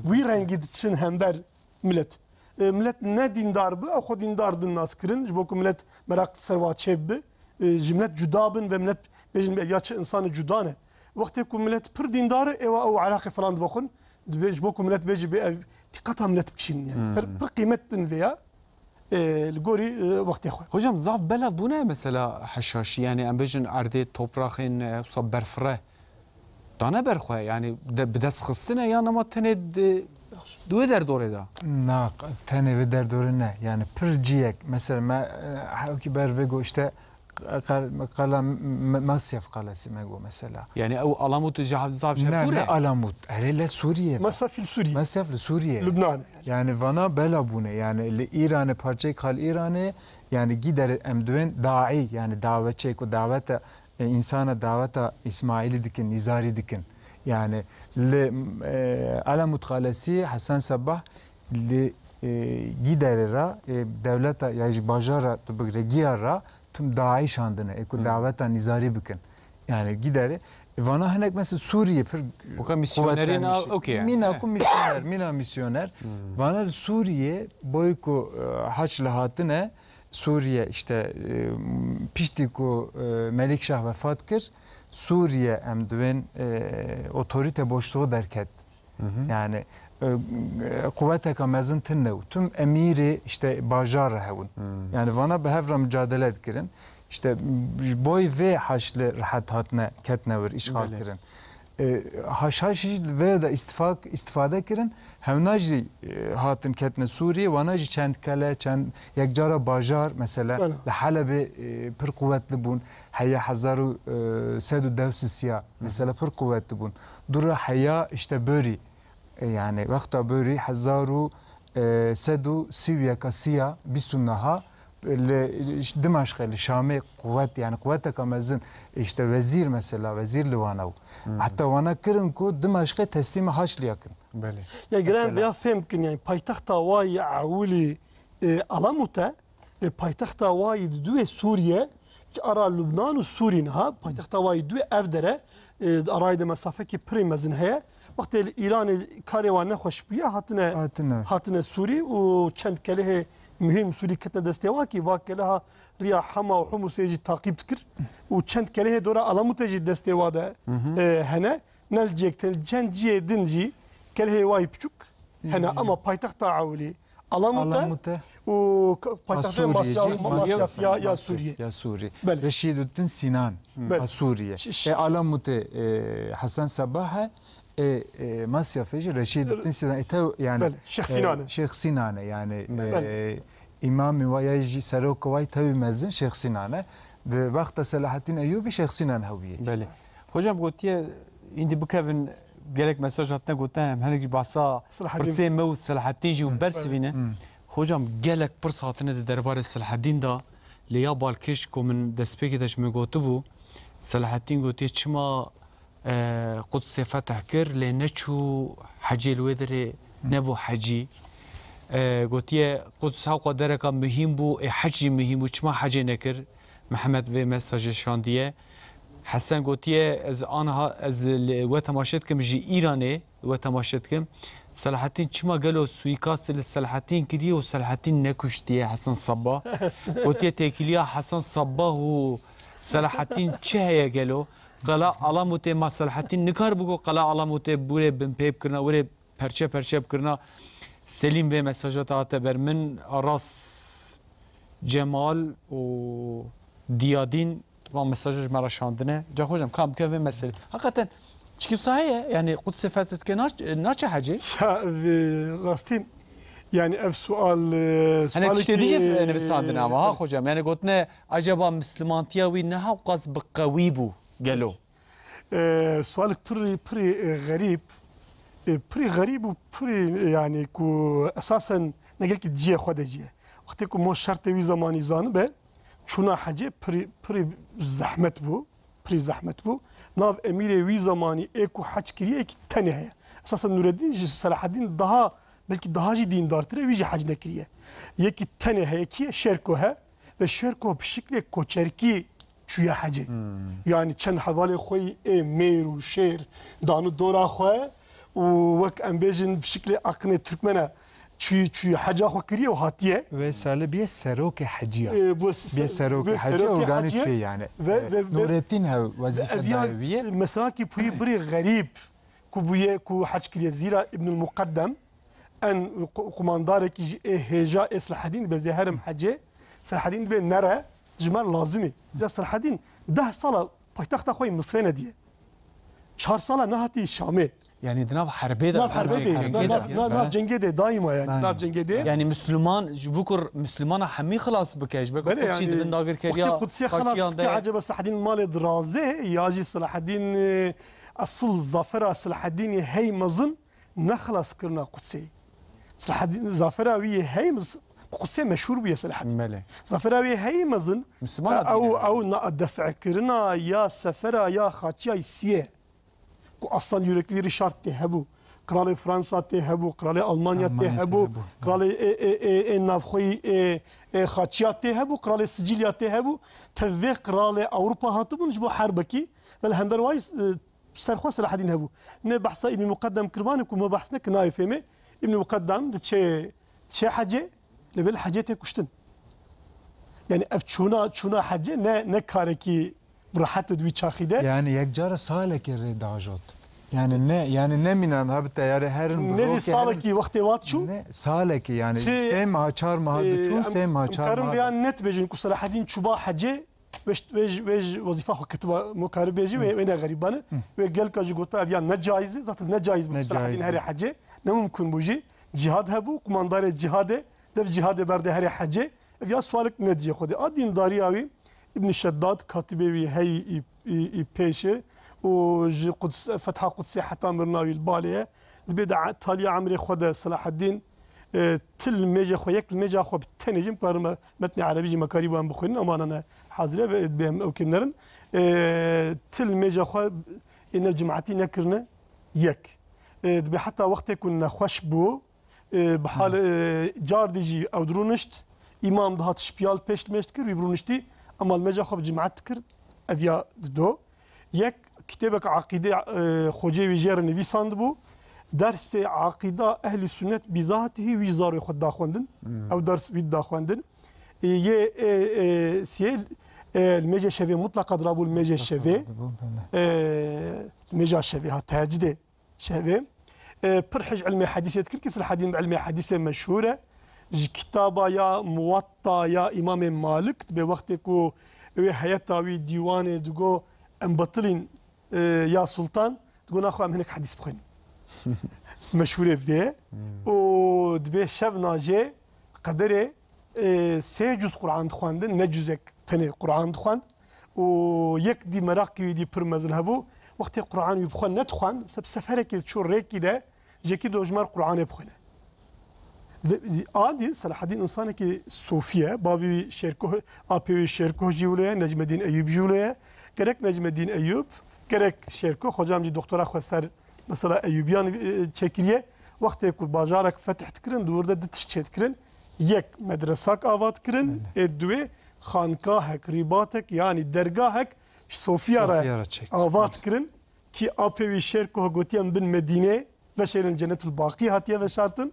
وی رنگی دچن همبر ملت ملت نه دیندار به او خود دیندار دن ناس کرن جبو که ملت مراق سروات چه به ملت جدا بن و ملت بجن یا چه انسان جدانه وقتی که ملت پر دینداره ایوا او علاقه فلان دفخن جبو که ملت بيجي بقطع ملت بكشين يعني سر بقيمة فيها الجوري وقت ياخذ hocam zaf bela bu ne mesela haşhaşi yani em bejin erdê toprağın wisa berfire dane berxwe yani bi dest xistine ya nema tenê duê derdorê da na tenê ve derdorê ne yani pir ciyek mesela me hewkî ber vego işte قال مصيف قال سمعوا مثلا يعني او علامات جهاز زاف شكورة لا علامات هلا سوريا مصيف لسوريا مصيف لسوريا لبنان يعني فانا بلابونه يعني الايران بارچه قال ايران يعني gider emduen da'i yani davetçi ko davete insana daveta İsmail'i dikin Nizari dikin yani alamut qalasi Hasan Sabbah giderera devleta yani bajara tubregiyara tüm da'i şandına eko daveta Nizari bikin yani gideri vana henek mesela Suriye per o misyonerin okey mina ku misyoner vana Suriye boyko haçla hatine Suriye işte piştiku Melikşah vefat kir Suriye emdüven otorite boşluğu derket yani kuvveteka mezin tinnev tüm emiri işte bajar hevun yani vana behevra mücadele edkirin işte boy ve haşlı rahat hatne ketnevir işgal kirin haşhaşi ve da istifade kirin hevnaji hatin ketne Suriye vanaji çend kale çend yekcara bajar mesela le Halep'e pir kuvvetli bun haya hazaru sedu devsisiya mesela pir kuvvetli bun dura haya işte böri yani vakta böri hazaru sedu sivya kasiya bisunnaha دمشق الشامي قوات يعني قواتك مزن işte وزير مثلا وزير لوانو حتى وانا كرن كو دمشق تسليم هاش ليكن بله يا جرام يا فهمكن يعني بايتخت واي عولي علامته بايتخت واي دو سوريا ارى لبنان وسوريا ها بايتخت واي دو افدره ارايد مسافه كي بريمزن هي وقت ايران كاريوان نخوش بيا هاتنا سوري وچند كله مهم سوري كتنا دستواكي واكلها ريا حما وحمص يجي تعقيب تكر وچند كله دورا علامه تجي دستواده هنا نلجيك تلجنجي دنجي كله واي بچوك هنا اما بايتخت عولي علامته وبايتخت مصيف يا سوريا يا سوريا رشيد الدين سنان سوريا علامته حسن صباح مصيف رشيد الدين سنان يعني شيخ سنان يعني امام ويجي سروك واي تو مزن شيخ سنان وقت صلاح الدين ايوبي شيخ سنان هويه بله hocam gotiye indi bukevin gelek mesaj hatne gotem henekî basa pirsê me û Selahattin jî û bersivîne hocam gelek pirs hatine di derbarê Selahattin da lê ya balkêş ku min destpêkê de ji min gotibû Selahattin gotiye çima Qudsê feteh kir lê neçû hecê li wê derê nebû hecî gotiye Quds heqa dereka mihîm bû ê heç jî mihîm bû çima hecê nekir Mehmed vê mesajê şandiye حسن گوتیه از آنها از و تماشات کم جی ایرانی و تماشات کم صلاح الدین چما گلو سویکاست صلاح الدین کریه و صلاح الدین نکشتیه حسن صبا گوتیه تکیلیا حسن صبا و صلاح الدین چه هیا گلو قلا علامت ما صلاح الدین نکار بگو قلا علامت بوره بن پیپ کرنا وره پرچه کرنا سلیم و مساجات آتا بر من راس جمال و دیادین و مساجش مرا شاندنه جا خوشم کام که مسئله حقیقتا چی صحیحه یعنی قدس فتت که ناچه حاجه راستین yani ev sual hani tiştedici nefisandın ama ha hocam yani gotne acaba Müslümantiya ve ne havqas bqawi bu gelo sualك بري غريب بري غريب وبري يعني كو اساسا نقول لك تجي خد جي وقت كو مو شرط وي زماني زان به çuna hacı pri zahmet bu pri zahmet bu nav emire vi zamani eko hac kiriye ki tane esasen Nureddin Selahaddin daha belki daha ciddi dindartır vi hac ne kiriye yeki tane he ki şerko he ve şerko bir şekilde koçerki çuya hacı yani çen havale koy meru şer danu dora koy و وك امبيجن بشكل اقني تركمنا چی حجا خو کریه و هاتیه و سال بیه سروک حجیه بیه سروک حجیه و گانی چی یعنی نورالدین ها وظیفه دایویه مثلا کی پوی بری غریب کو بویه کو حج کریه زیرا ابن المقدم ان قماندار کی هجا صلاح الدین به زهرم حجه صلاح الدین به نره جمال لازمه صلاح الدین 10 سال پایتخت خوی مصر ندیه 4 سال نهاتی شامه yani nav harbe de nav cenge de daima yani nav cenge de yani Müslüman bukur Müslümana hami خلاص بكاش بقى كل دبن داغر كريا قدسي خلاص كي عجب صلاح الدين مال درازه ياجي صلاح الدين اصل ظافر صلاح الدين هي مزن نخلص كرنا قدسي صلاح الدين ظافر وي هي قدسي مشهور بيه صلاح الدين ظافر وي هي مزن او دفع كرنا يا سفر يا خاطيا سيه اصلا yürekleri şart هبو Kralı Fransa hebu Kralı Almanya hebu Kralı navxoy xaçiyat hebu Kralı Sicilya hebu tevve Kralı Avrupa hatibun bu harbeki vel hember vay serxo Selahaddin hebu ne bahsa İbn Mukaddem kirmanik و ما بحثنا كنا يفهمي İbn Mukaddem de çe hace level hacete kuştun yani çuna hace ne kareki راحت دوی چاخیده یعنی یک جار ساله که رداجات یعنی نمیدونم ها تیاره هر نزی ساله کی وقتی وات شو ساله کی یعنی 3 ماه 4 ماه بچون 3 ماه 4 ماه بیان نت بجن کو صلاح الدین چوبا حجه وش وظیفه خو کتبه مکاربهجی و نه غریبانه و گل کاجی گوت بیان نه جایز ذات نه جایز صلاح الدین هر حجه نه ممکن بوجی جهاد هبو کماندار جهاد دف جهاد برده هر حجه یا سوالک ندیه خودی ادین داریاوی ابن شداد كاتبي هي بيشه وقدس فتح قدسي حتى مرناوي الباليه البدع تالي عمري خد صلاح الدين تل ميجا خو يك الميجا خو بتنجم كارما متن عربي مكاري وان بخوين اما انا حاضره بهم او كمنرن تل ميجا خو ان الجماعتي نكرنا يك حتى وقت كنا خوش بو بحال جار ديجي او درونشت امام دهات شبيال بيشت مشت كر ويبرونشتي اما الميجا خو بجماعت كر افيا دو يك كتابك عقيده خوجي ويجر نويساند بو درس عقيده اهل السنه بذاته ويزار خد داخوندن او درس بيد داخوندن سيل الميجا شفي مطلق ضربوا الميجا شفي الميجا شفي ها تهجده شفي برحج علم حديث كل كسر حديث بعلم حديث مشهوره كتابه يا موطا يا امام مالك بوقتكو حياتاوي ديوان دغو امبطلين يا سلطان تقول اخو هناك حديث بخين مشهوره فيه ودبي شف ناجي قدره سه جزء قرآن خواندن نجزك تنه قرآن خواند ويك دي مراكي دي برمزن هبو وقت قرآن يبخون نتخواند بسبب سفرك شو ريكي ده جيكي دوجمار قرآن يبخونه عادي صلاح الدين إنسان كي صوفيا بابي شركه أبي شركه جولة نجم الدين أيوب جولة كرك نجم الدين أيوب كرك شركه خجام جي دكتورة خسر مثلا أيوبيان شكلية وقت يكون بازارك فتح تكرن دور ده تشتت كرن يك مدرسك آوات كرن الدوي خانقاهك رباطك يعني درجاهك صوفيا را آوات كرن كي أبي شركه قوتيان بن مدينة وشيرن جنة الباقي هاتيا وشارتن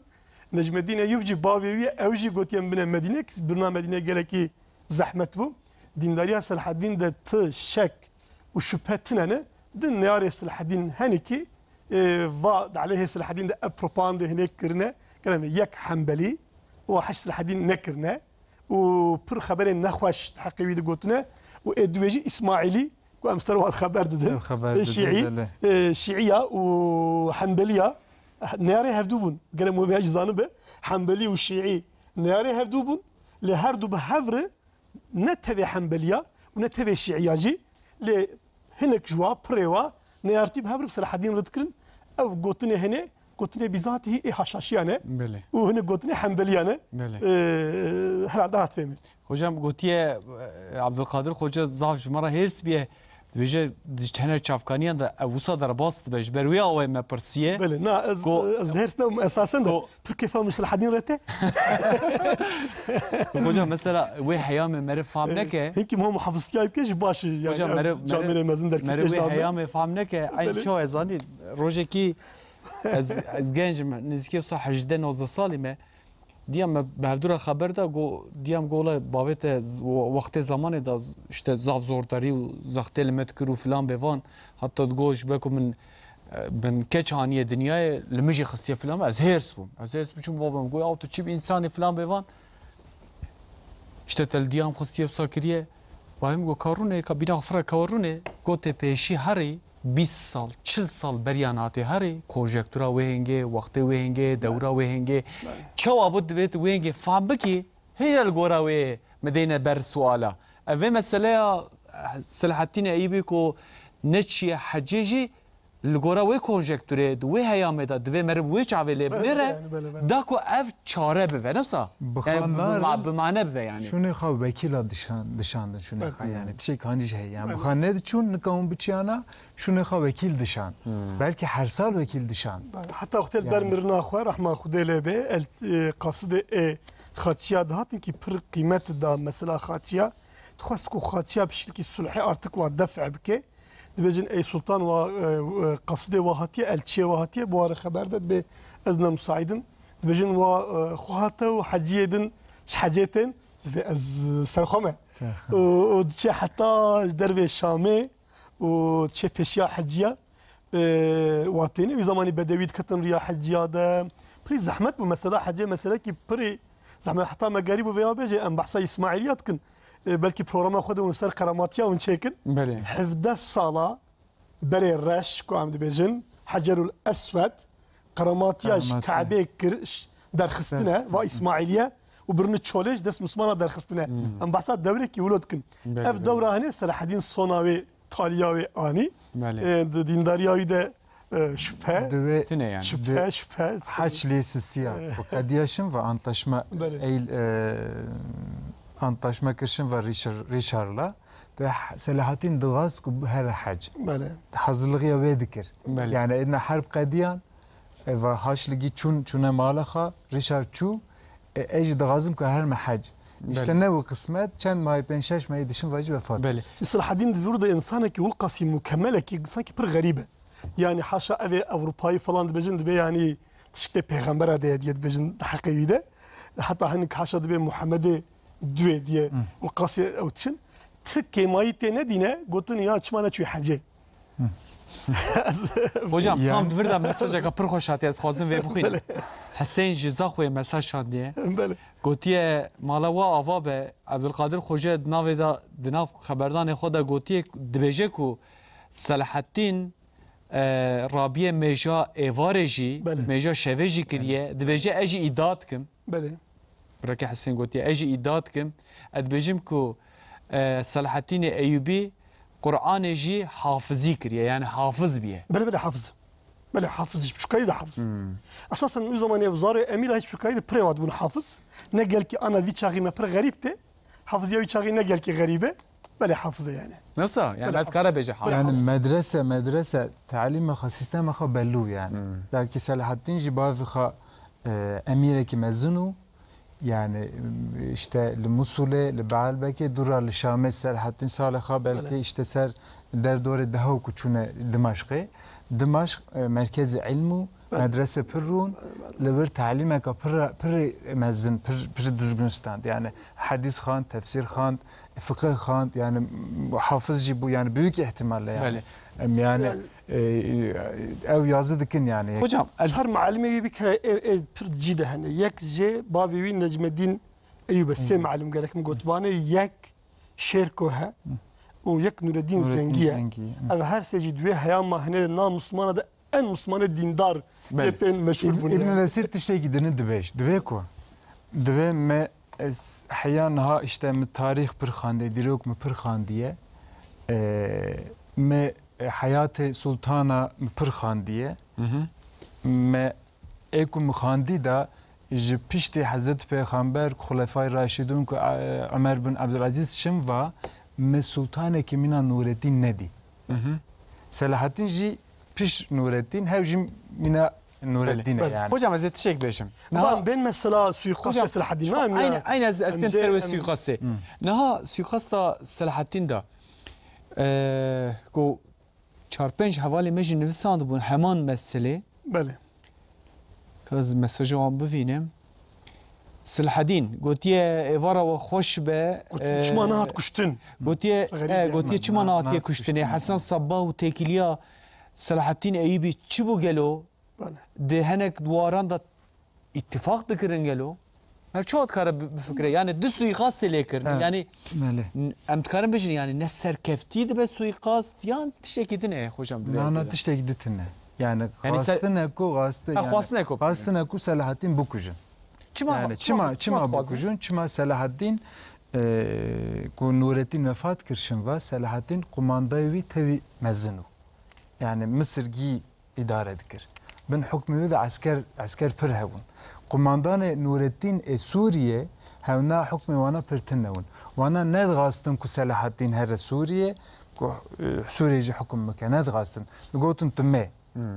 نجم الدين أيوب جي باوي أوجي قوتيان بن مدينة برنامج مدينة جالكي زحمة بو دينداريا صلاح الدين ده تشك وشبهتنا دين نياري صلاح الدين هنيكي فاد عليه صلاح الدين ده أبروباند هناك كرنا كلام يك حنبلي وحش صلاح الدين نكرنا وبر خبر نخوش حقيقي ده قلتنا وإدويجي إسماعيلي وأمستر واحد خبر ده شيعية وحنبلية نياري هفدوبون قالوا مو بيهاج ظانبه حنبلي والشيعي نياري هفدوبون لهردو بهفر نتبع حنبلية ونتبع الشيعياجي لهنك جوا بريوا نيارتي بهفر بصلاح الدين ردكرن او قوتني هنا قوتني بذاته اي حشاشيانه وهنا قوتني حنبليانه هلا دهات فهمت خوجام قوتيه عبد القادر خوجا زاف مره هيرس بيه بيجي دجتنا تشافكانيان ده اوسا درباست بيج برويا او ما برسيه بله نا از هيرسنا اساسا بركيف مش الحدين رته خوجا مثلا وي حيام مرف فهمناك هيك ما هو محافظتي كيش باش يعني جامعه مازن در كيش مرف حيام فهمناك اي شو ازاني روجكي از گنج نزدیکی صح 18 سالی ما دیم بهدور خبر دا گو دیم گوله باوت وقت زمان دا işte زاف زورداری و زختل متکر و فلان بوان حتی گوش بکو من کچ هانیه دنیای لمجی خستی فلان از هرس بوم چون بابام گوی او تو چی انسانی فلان بوان işte تل دیم خستی بساکریه بایم گو کارونه که بینا فرا کارونه گوته پیشی هری 20 سال 40 سال بریاناتی هری کوژکتورا وهنگه وقت وهنگه دورا وهنگه چوا بود بیت وهنگه فهم بکی هی الگورا و مدینه بر سوالا اوه مسئله صلاح الدین ایوبی کو نچی حجیجی الگورا و کوژکتوره دو هیامه دا دو مرب و چاوله بنره دا کو اف چاره به نفسا یعنی بمعنی به یعنی شونه خو وکیل دشان شونه خو یعنی چی کانی شه یعنی بخانه چون نکام بچیانا شونه خو وکیل دشان بلکه هر سال وکیل دشان حتی وقت در مرنا خو رحمه خدا لبه قصد خاطیا دهاتن کی پر قیمت دا مثلا خاطیا تخواست کو خاطیا بشکل صلحی ارتق و دفع بکه دبجن اي سلطان وقصدي وهاتيه التشي وهاتيه بوار خبر داد باذن مساعدن دبجن وخواته وحجيدن شحاجتن از سرخمه ودشي حتى درب شامي ودشي بشيا حجيه واتيني في زماني بدويد كتن ريا حجيه ده بري زحمت بمساله حجيه مساله كي بري زحمت حتى ما قريب وفيها بيجي ام بحثي اسماعيليات كن بلكي بروغرام خذوا ونسر قراماتيا ونشيكن حفظ الصلاة بري الرش كو عم دبيجن حجر الأسود قراماتياش كعبه كرش در خستنا وإسماعيلية وبرن تشوليش دس مسلمان در خستنا ام بحثات دوري كي ولد كن اف دورة هنا صلاح الدين صناوي طالياوي اني ديندارياوي ده şüphe. Dve yani. Şüphe. Haçli sisiya. Bu kadiyaşın ve antlaşma antlaşma kırşın ve Richard'la ve Selahattin dıgast ku her hac. Hazırlığı ve dikir. Yani edna harp kadiyan ve haçligi çune malaha Richard çu ej dıgazım ku her hac. İşte ne bu kısmet çend may penşeş may dişin vacı vefat. Selahattin burada insana ki hulkası mükemmel ki sanki bir garibe. Yani haşa ev Avrupa'yı falan dibecin dibe yani tişkle peygamber adaya diye dibecin hakikide. Hatta hani haşa dibe Muhammed'e düve diye hulkası için. Tık kemayı ne dine gotun ya açmana çuy hacı. Hocam tam birden mesajı kapır hoş hatiyaz xwazin ve bixwînim. Hüseyin ji zaxwê mesaj şandiye. Gotiye malava ava be Abdülkadir Hoca navê da di nav xeberdanê xwe da gotiye dibêje ku Selahattin Rabiye mêja êvarê jî mêja şevê jî kiriye dibêje ez jî îdia dikim. Bireke Hüseyin gotiye ez jî îdia dikim. Ez dibêjim ku Selahattin Eyyubi Kur'an jî hafızî kiriye yani hafız biye. Bele hafız. Bele hafız hiçbir kaydı hafız. Asasen o zaman evzarı emir hiçbir kaydı prevad bunu hafız. Ne gel ki ana vi çağime pre garipte. Hafız ya vi çağı ne gel ki garibe. Bele hafız yani. Nasıl? Yani ben karabeje hafız. Yani medrese تعليم sistem bellu yani. Belki Selahattin jibavi emire ki mezunu yani işte Musul'e, Baalbek'e dura Şam'e Selahattin Salih'a belki işte ser derdore daha kuçune Dimaşk'e. Dimaşk merkezi ilmu medrese pırrun lebir talime ka pır mezzin pır düzgün stand yani hadis khan, tefsir khan, fıkıh khan yani hafızcı bu yani büyük ihtimalle yani. Yani ev yazı dikin yani. Hocam her muallime bir kere pır cide hani yek je babi Necmeddin Eyyub se muallim gerek mi gotbane yek şerkoha o yek Nureddin Zengiye. Ama her secdüye hayal mahne nam Müslümana da en Müslümanı dindar yeten meşhur bunu. İbn Nesir tişte gideni dibeş. Dibe ko. Dibe me hayanha işte mi tarih pır khande dirok mi pır khandiye. Me hayatı sultana pır khandiye. Me ekum khandi da ji pişti Hazreti Peygamber Hulefai Raşidun ku Ömer bin Abdülaziz şimva me sultane ki mina Nureddin nedi. Selahattin ji piş Nureddin hevjim mina Nureddin yani. Hocam ez teşekkür ederim. Ben mesela suikast Selahattin var mı? Aynı azten serve suikastı. Naha suikasta Selahattin da ku 4-5 havale mecin nivsand bun heman mesele. Bele. Kaz mesajı an bivînim. Selahattin gotiye evara ve hoş be. Çima nahat kuştun. Gotiye çima nahat ye kuştun. Hasan Sabbah u tekiliya Selahattin Eyyubi çi bu gelo? De henek duaran da ittifak dikirin gelo. Her çoğat kara bir fikre. Yani düz suikast lekir. Yani emtkarın bejin yani ne serkeftiydi be suikast. Yani tişekidi ne hocam? Nana tişekidi ne? Yani kastı ne ku kastı yani. Kastı ne ku Selahattin bukujun. Yani çima bukujun. Çima Selahattin ku Nurettin vefat kirşin ve Selahattin kumandayı tevi mezinu. Yani Mısır gi idare dikir. Ben hükmü de asker pır hevun. Kumandan Nurettin Suriye hevna hükmü wana pırtınevun. Wana nedgastın ku Selahattin her Suriye ku Suriyeci hüküm meke nedgastın. Gotun tümme.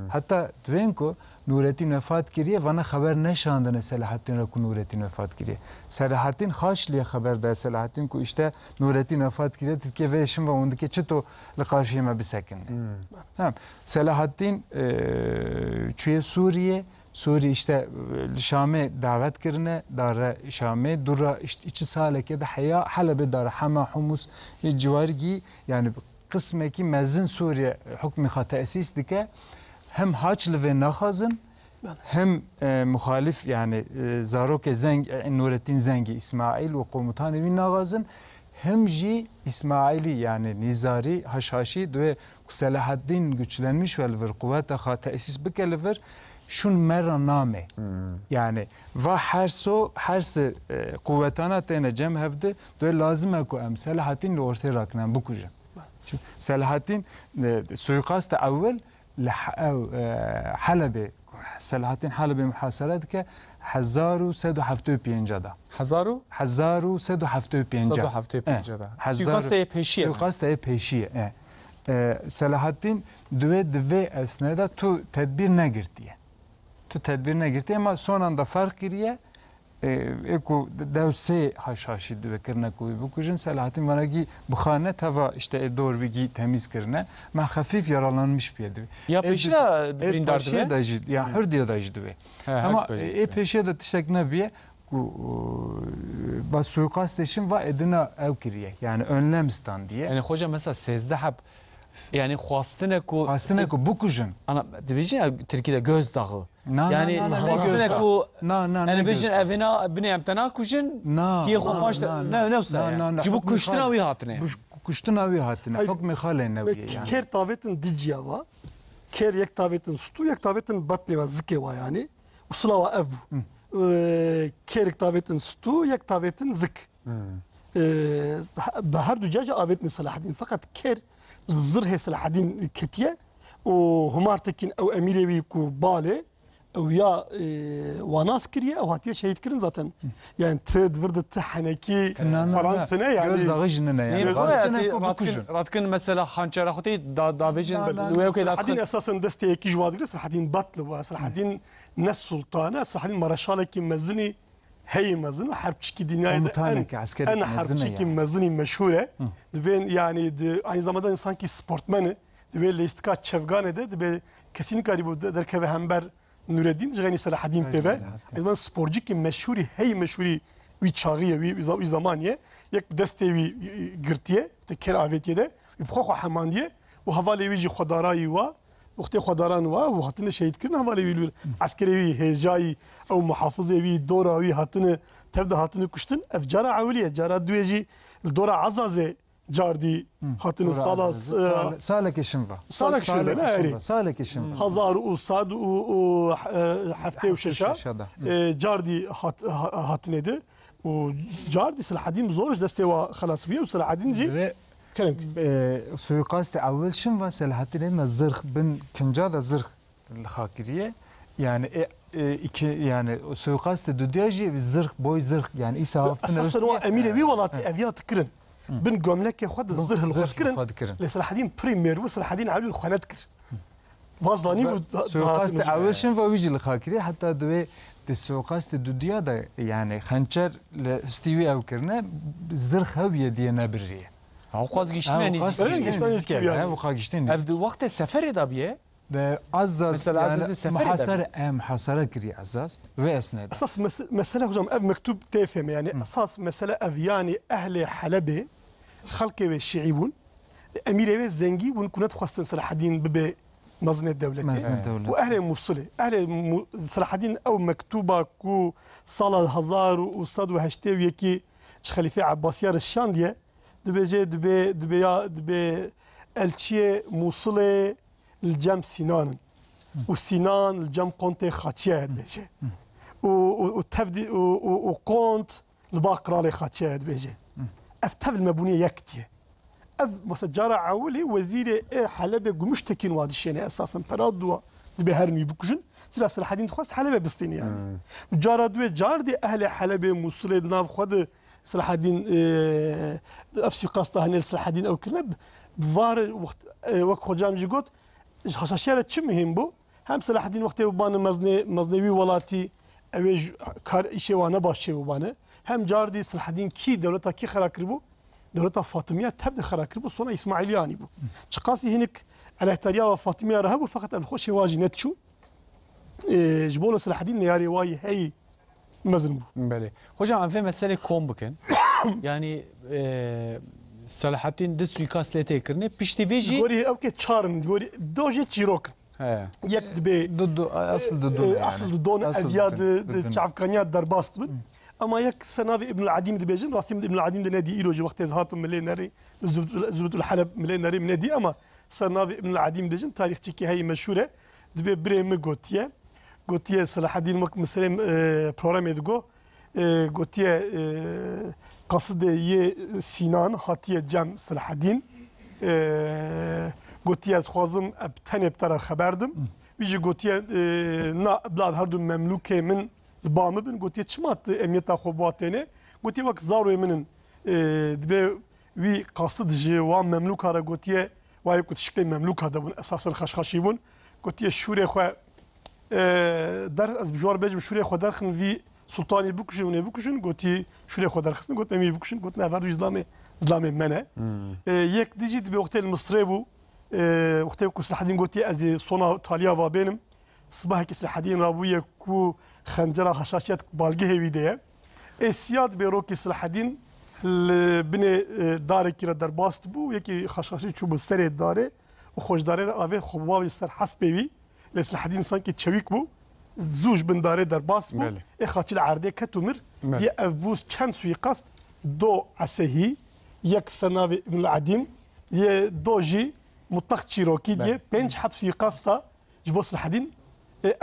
Hatta dven ku Nurettin vefat kiriye wana haber neşandın Selahattin ku Nurettin vefat kiriye. Selahattin haşliye haber da Selahattin ku işte Nurettin vefat kiriye Türkiye ve eşim ve ondaki çito le karşıyma bisekin. Tamam. Selahattin çüye Suriye işte Şam'e davet kirine dara Şam'e dura işte 2 saleke de haya Halep'e dara Hama Humus civargi yani kısmı ki mezin Suriye hükmü tesis dike hem haçlı ve nahazın hem muhalif yani Zarok Nurettin Zengi İsmail ve komutanı ve nahazın hem ji İsmaili yani Nizari Haşhaşi ve Selahattin güçlenmiş ve kuvvete tesis bikeliver şun mera name yani ve her kuvvetana tene cem hevde de lazım eko em Selahattin le ortaya raknan bu kuca. Selahattin suikast evvel حلبة صلاح الدين حلبة محاصرة دك 1175 دا 1175 سوقاسته پیشیه سوقاسته پیشیه صلاح الدین دوی اسنادا تو تدبیر نگرتیه اما son anda fark kiriye eko devse haşhaşi dökürne koyu bu kujun Selahattin vanagi bu xane tava işte doğru bilgi temiz kirne ma hafif yaralanmış bir yedi. Ya peşe peşe dajid ya hür diye dajid ve. Ama peşe de tiştek nebiye bas suikastişin va edina ev kiriye yani önlem stand diye. Yani hoca mesela sezde hep yani xwastine ku bu kujun. Ana dibijin Türkiye'de gözdağı. Yani xwastine ku yani bijin evina bine emtena kujin ki xopaş ne olsa. Ki bu kuştuna vi hatine. Kuştuna vi hatine. Hukm khale neviye yani. Ker tavetin dicya va. Ker yek tavetin stu yek tavetin batni va zike va yani. Usula va ev. Ker yek tavetin stu yek tavetin zik. Her ducaca avetni Salahaddin fakat ker زرها صلاح الدين كتية وهمار تكين أو أميري ويكو بالي أو يا وناس كريه أو هاتيه شهيد كرن زاتن يعني تدفرد التحنكي فرانتنا يعني göz dağıcının yani راتكن مثلا خانچر أخوتي دافيجن وياك صلاح الدين أساسا دستي كي جوادر صلاح الدين بطل وصلاح الدين نس سلطانة صلاح الدين مرشالك مزني هي مزن حربشكي دنياي أنا حربشكي مزني مشهورة دبين يعني aynı zamanda insan ki sportmeni dibê lêstika çevganê de dibê kesinlikle bu derkeve hember Nureddin jigani Salahaddin peve ezman sporcu ki meşhuri hey meşhuri wî çaxiye wî zamaniye yek destê wî girtiye te ker avêtiye de wî bixwe hemandiye û hevalê wî jî xwedarayî wa وقتی خداران و هاتن شهید کردن حوالی ویلول عسکری وی هجایی او محافظه وی دورا وی هاتن تبدا هاتن کشتن افجار عولیه جارا دویجی دورا عزازه جاردی هاتن سالك شنفا سالك شنفا هزار و صاد و هفته و ششا جاردی هاتن ده و جاردی صلاح الدین زورش دسته و خلاص بیه و صلاح الدین جی suikast evvel şun ve Selahattin'in zırh bin kinca da zırh hakiriye yani iki yani suikast düdyaji zırh boy zırh yani İsa haftanın asasen o emir evi valat eviyat kırın bin gömlek xwed zırh xwed kırın le Selahaddin premier ve Selahaddin avli xwed kır vazani bu suikast evvel şun ve vijil hakiriye hatta dve suikast düdya da yani hançer le stivi ev kırne zırh haviye diye nebiriye اوقات گشتن نیست اوقات گشتن نیست وقت سفر دابیه به عزاز محاصره کری عزاز و اسناد اساس مساله هجوم اف مكتوب تفهم يعني اساس مساله اف يعني اهل حلبه خلق والشعيبون امير زنجي ونكونت خاصه صلاح الدين بب مزن الدوله واهل موصله اهل صلاح الدين او مكتوبه كو صلاه هزار وصد وهشتي يكي خليفه عباسيار الشانديه دبي الچيه موصل الجم سنان وسنان الجم قنت خاتيه بيجي وتفدي وقنت الباقرالي خاتيه بيجي افتف المبنيه يكتيه اف مسجره عولي وزير حلب قمشتكين وادي شيء اساسا برادوا دبي هرمي بكجن سلا صلاح الدين خاص حلب بستيني يعني جاردوي جاردي اهل حلب موصل ناف خد صلاح الدين افسي قصته هنا صلاح الدين او كلب بفار وقت خجام جي قلت خشاشيره تشم مهم بو هم صلاح الدين وقت وبان مزنوي ولاتي اوج كار شي وانا باش وبانه هم جاردي صلاح الدين كي دولته كي خراكربو دولته فاطميه تبدا خراكربو صنع اسماعيلياني بو شقاسي هناك على احتريا وفاطميه رهبو فقط الخوش واجي نتشو جبولو صلاح الدين ياري واي هي مزن بو بله hocam em fê meselê kom bikin yani Selahattin di suikast lê tê kirine piştî vê jî gorî ew ke çarin gorî do jê çîrok yek dibe asıl didon eviya di çavkaniya derbast bin ama yek senavê İbnül Adim dibêjin rastî İbnül Adim de nedî îro ji wextê hatin milê nerî Zubtul Haleb milê nerî min nedî ama senavê İbnül Adim dicin tarîxçîkî heyî meşhûr e dibe birê min gotiye gotiye Selahaddin wek meselê programê digo gotiye qaside yê Sinan hatiye cem Selahaddin gotiye xwazim tenê tera xeberdim wî jî gotiye na bila her du memlûkê min ba min bin gotiye çima emniyeta xwe batêne gotiye wek zarokê min in dibe wî qasid ji wan memlûka re gotiye wayê ku şiklê memlûka de bûn esasen xeşxeşî bûn gotiye şûrê xwe ez bi jwar bêjim şûrê xwe derxin vî sultanî bikuşin nê bikuşin gotî şûrê xwe derxistin got em bikuşin got never du zlamê me ne yek dijî dibe wextê li Misrê bû wextê ku Silahedîn gotiye ez ê sona taliya va bênim sibahekî Silahedîn rabûye ku xencera heşaşiyet balgehê wî de ye ê siya dibe rokê Silahedîn li binê darekî re derbast bû yekî xeşxeşî çû bi serê darê û xweşdarê re avê xwe ser hespê wî lê Silahedîn sankî çewîk bû زوج بنداره در باس بود اخاطی عرضه کتومر دی افوز چند سویقاست دو عسهی یک سناو ابن العدیم یه دو جی مطلق چیروکی دی پنج حب سویقاستا جبوس الحدین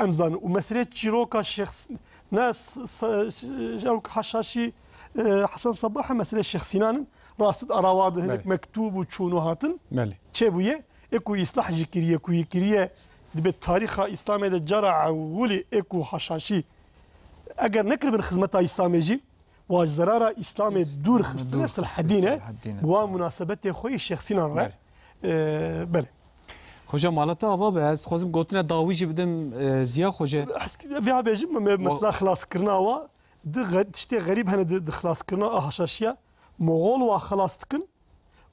امزان و مسئله چیروکا شخص ناس جاوك حشاشي حسن صباح مسئله شخصينان راست اراواد هناك مكتوب وشونو هاتن تشبويه اكو اصلاح جكريه كو يكريه بالتاريخ الإسلامي ده جرع ولي إكو حشاشي أجر نقرب من خدمة إسلامي جي وجزرارة إسلامي دور خستنا الحدينة ومناسبته خوي الشخصينا رأي بله خوجا مالتا أبا بس خوزم قلتنا داويجي بدم زيا خوجا حسك فيها بيجي مثلا خلاص كرنا وا تشتي غريب هنا خلاص كرنا حشاشية مغول وخلاص تكن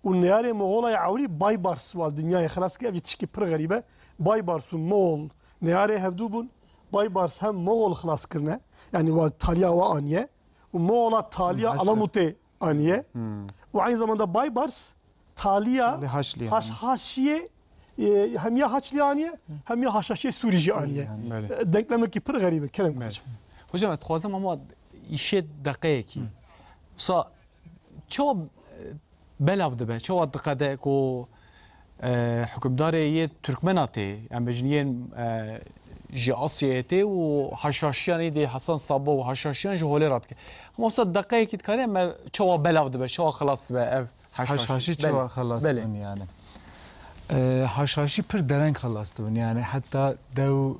والنهاري مغولا يعوري بايبارس والدنيا خلاص كيف تشكي بر غريبة بايبارس ومغول نهاري هفدوبون بايبارس هم مغول خلاص كرنا يعني والتاليا وانية ومغولا تاليا علاموتي انية وعين زمان ده بايبارس تاليا هاشية هم يا هاشلي انية هم يا هاشاشية سوريجي انية دنك لما كي بر غريبة كلام هجا تخوازم اما يشد دقيقي صا شو بلاف دبه چه وقت قده کو حکمداری یه ترکمناتی ام بجنین جی آسیاتی و حشاشیانی دی حسن صابو و حشاشیان جهولی راد که اما وصل دقیقی که کاری اما چه وقت بلاف دبه چه وقت خلاص دبه حشاشی چه وقت خلاص دبن يعني حشاشی پر درنگ خلاص دبن يعني حتى دو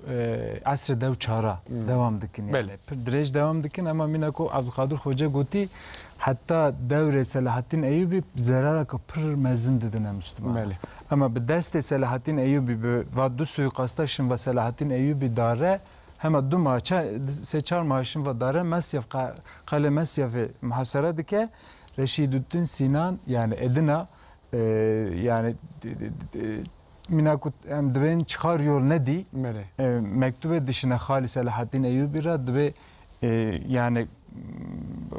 عصر دو چارا دوام دکن يعني پر دريج دوام دکن اما مینا کو عبدالقادر خوجه گوتی حتى دور صلاح الدين ايوبي زرارة كبر مازن ددنا مسلمان اما بدست صلاح الدين ايوبي بودو سويقاستاشن و صلاح الدين ايوبي داره هما دو ماچا سه چهار ماشين و داره مسيف قلعه مسيف محاصره دكه رشيد الدين سينان يعني ادنا يعني مناكو ام دبن çıkar yol ne di mektubu dışına خالي صلاح الدين ايوبي را دبي يعني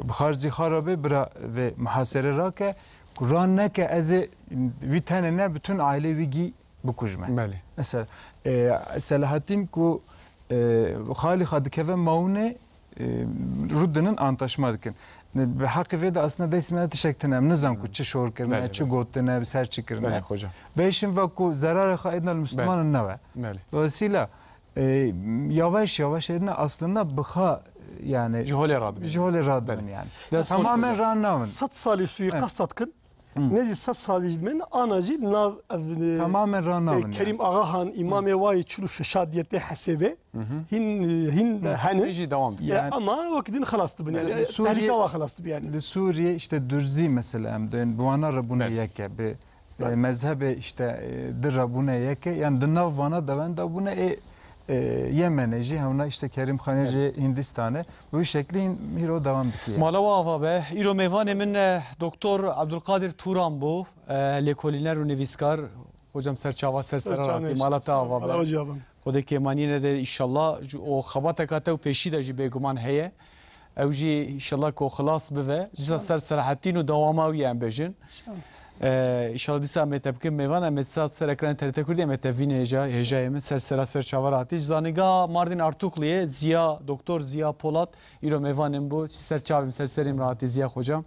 بخارجی خرابه برا و محاصره را که قرآن نه که از ویتن نه bütün aile ویگی بکوجمه. بله. مثلا صلاح الدین کو خالی خد که و ماونه رودنن antlaşma دکن. به حق وید aslında da ismine teşekkürüm. Ne zaman ku çi şor kirne, çi gotne, ser çikirne. بله خوجا. Beşin ve ku zarar خائدنا المسلمان ne ve. بله. Dolayısıyla yavaş yavaş edine aslında bıha yani jihole radın yani. Tamamen rannaven. Sat sali suyu kastatkın. Ne di sat sali men anacil nav tamamen rannaven. Kerim Ağahan İmam Evayi çulu şadiyete hasebe. Hin hani. Yani ama vaktin halastı bunu yani. Tehlike var halastı yani. Suriye işte Dürzi mesela yani bu ana rabuna yeke bir mezhebe işte dir rabuna yeke yani dınav vana da ben de buna Yemen'ci havna işte Kerim Khaneci Hindistan'ı bu şekli hiro devam ediyor. Malava be iro meyvane min Doktor Abdülkadir Turan bu lekoliner u neviskar hocam serçava serserati malata ava be. Xwedê kêmanîne de inşallah o xebateka te û pêşî de jî bêguman heye ew jî inşallah ku xilas bive dîsa ser Selahattin û dewama wî em bêjin. İnşallah dîsa em ê te bikin mêvan em ê dîsa ser ekranê TRT Kurdî em ê te vîn hêjayê min ser çavar hatî ji zanîngeha Mardin Artukliyê Ziya Doktor Ziya Polat îro mêvanên bû ser çavên serserêm re hatî Ziya xocam.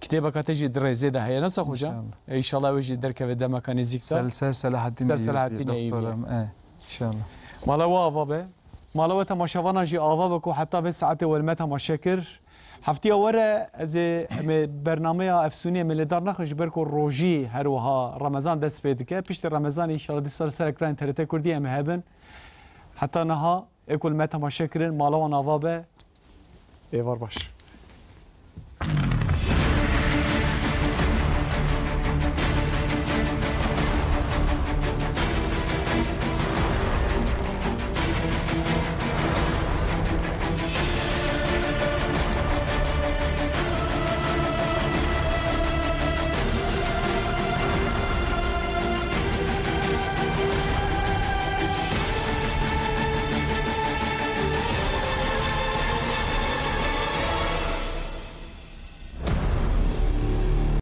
Kitêbeka te jî dirêzê de heye nesa xocam. İnşallah ew jî derkeve demeka nêzik de. Ser Selahattin Ser Selahattin Eyyûbî. İnşallah. Mala wa ava be مالوه تماشاوانا جي آوا بكو حتى في ساعته والما تماشا كر هفتيا ورا از برنامه افسونی ملدار نخرج برکو روجی هروها رمضان دست بید که پیش رمضان ان شاء الله دیسال سر اکران ترته کردی ام هبن حتی نها اکل ما تماشا کرن مالوان آوا به ایوار باش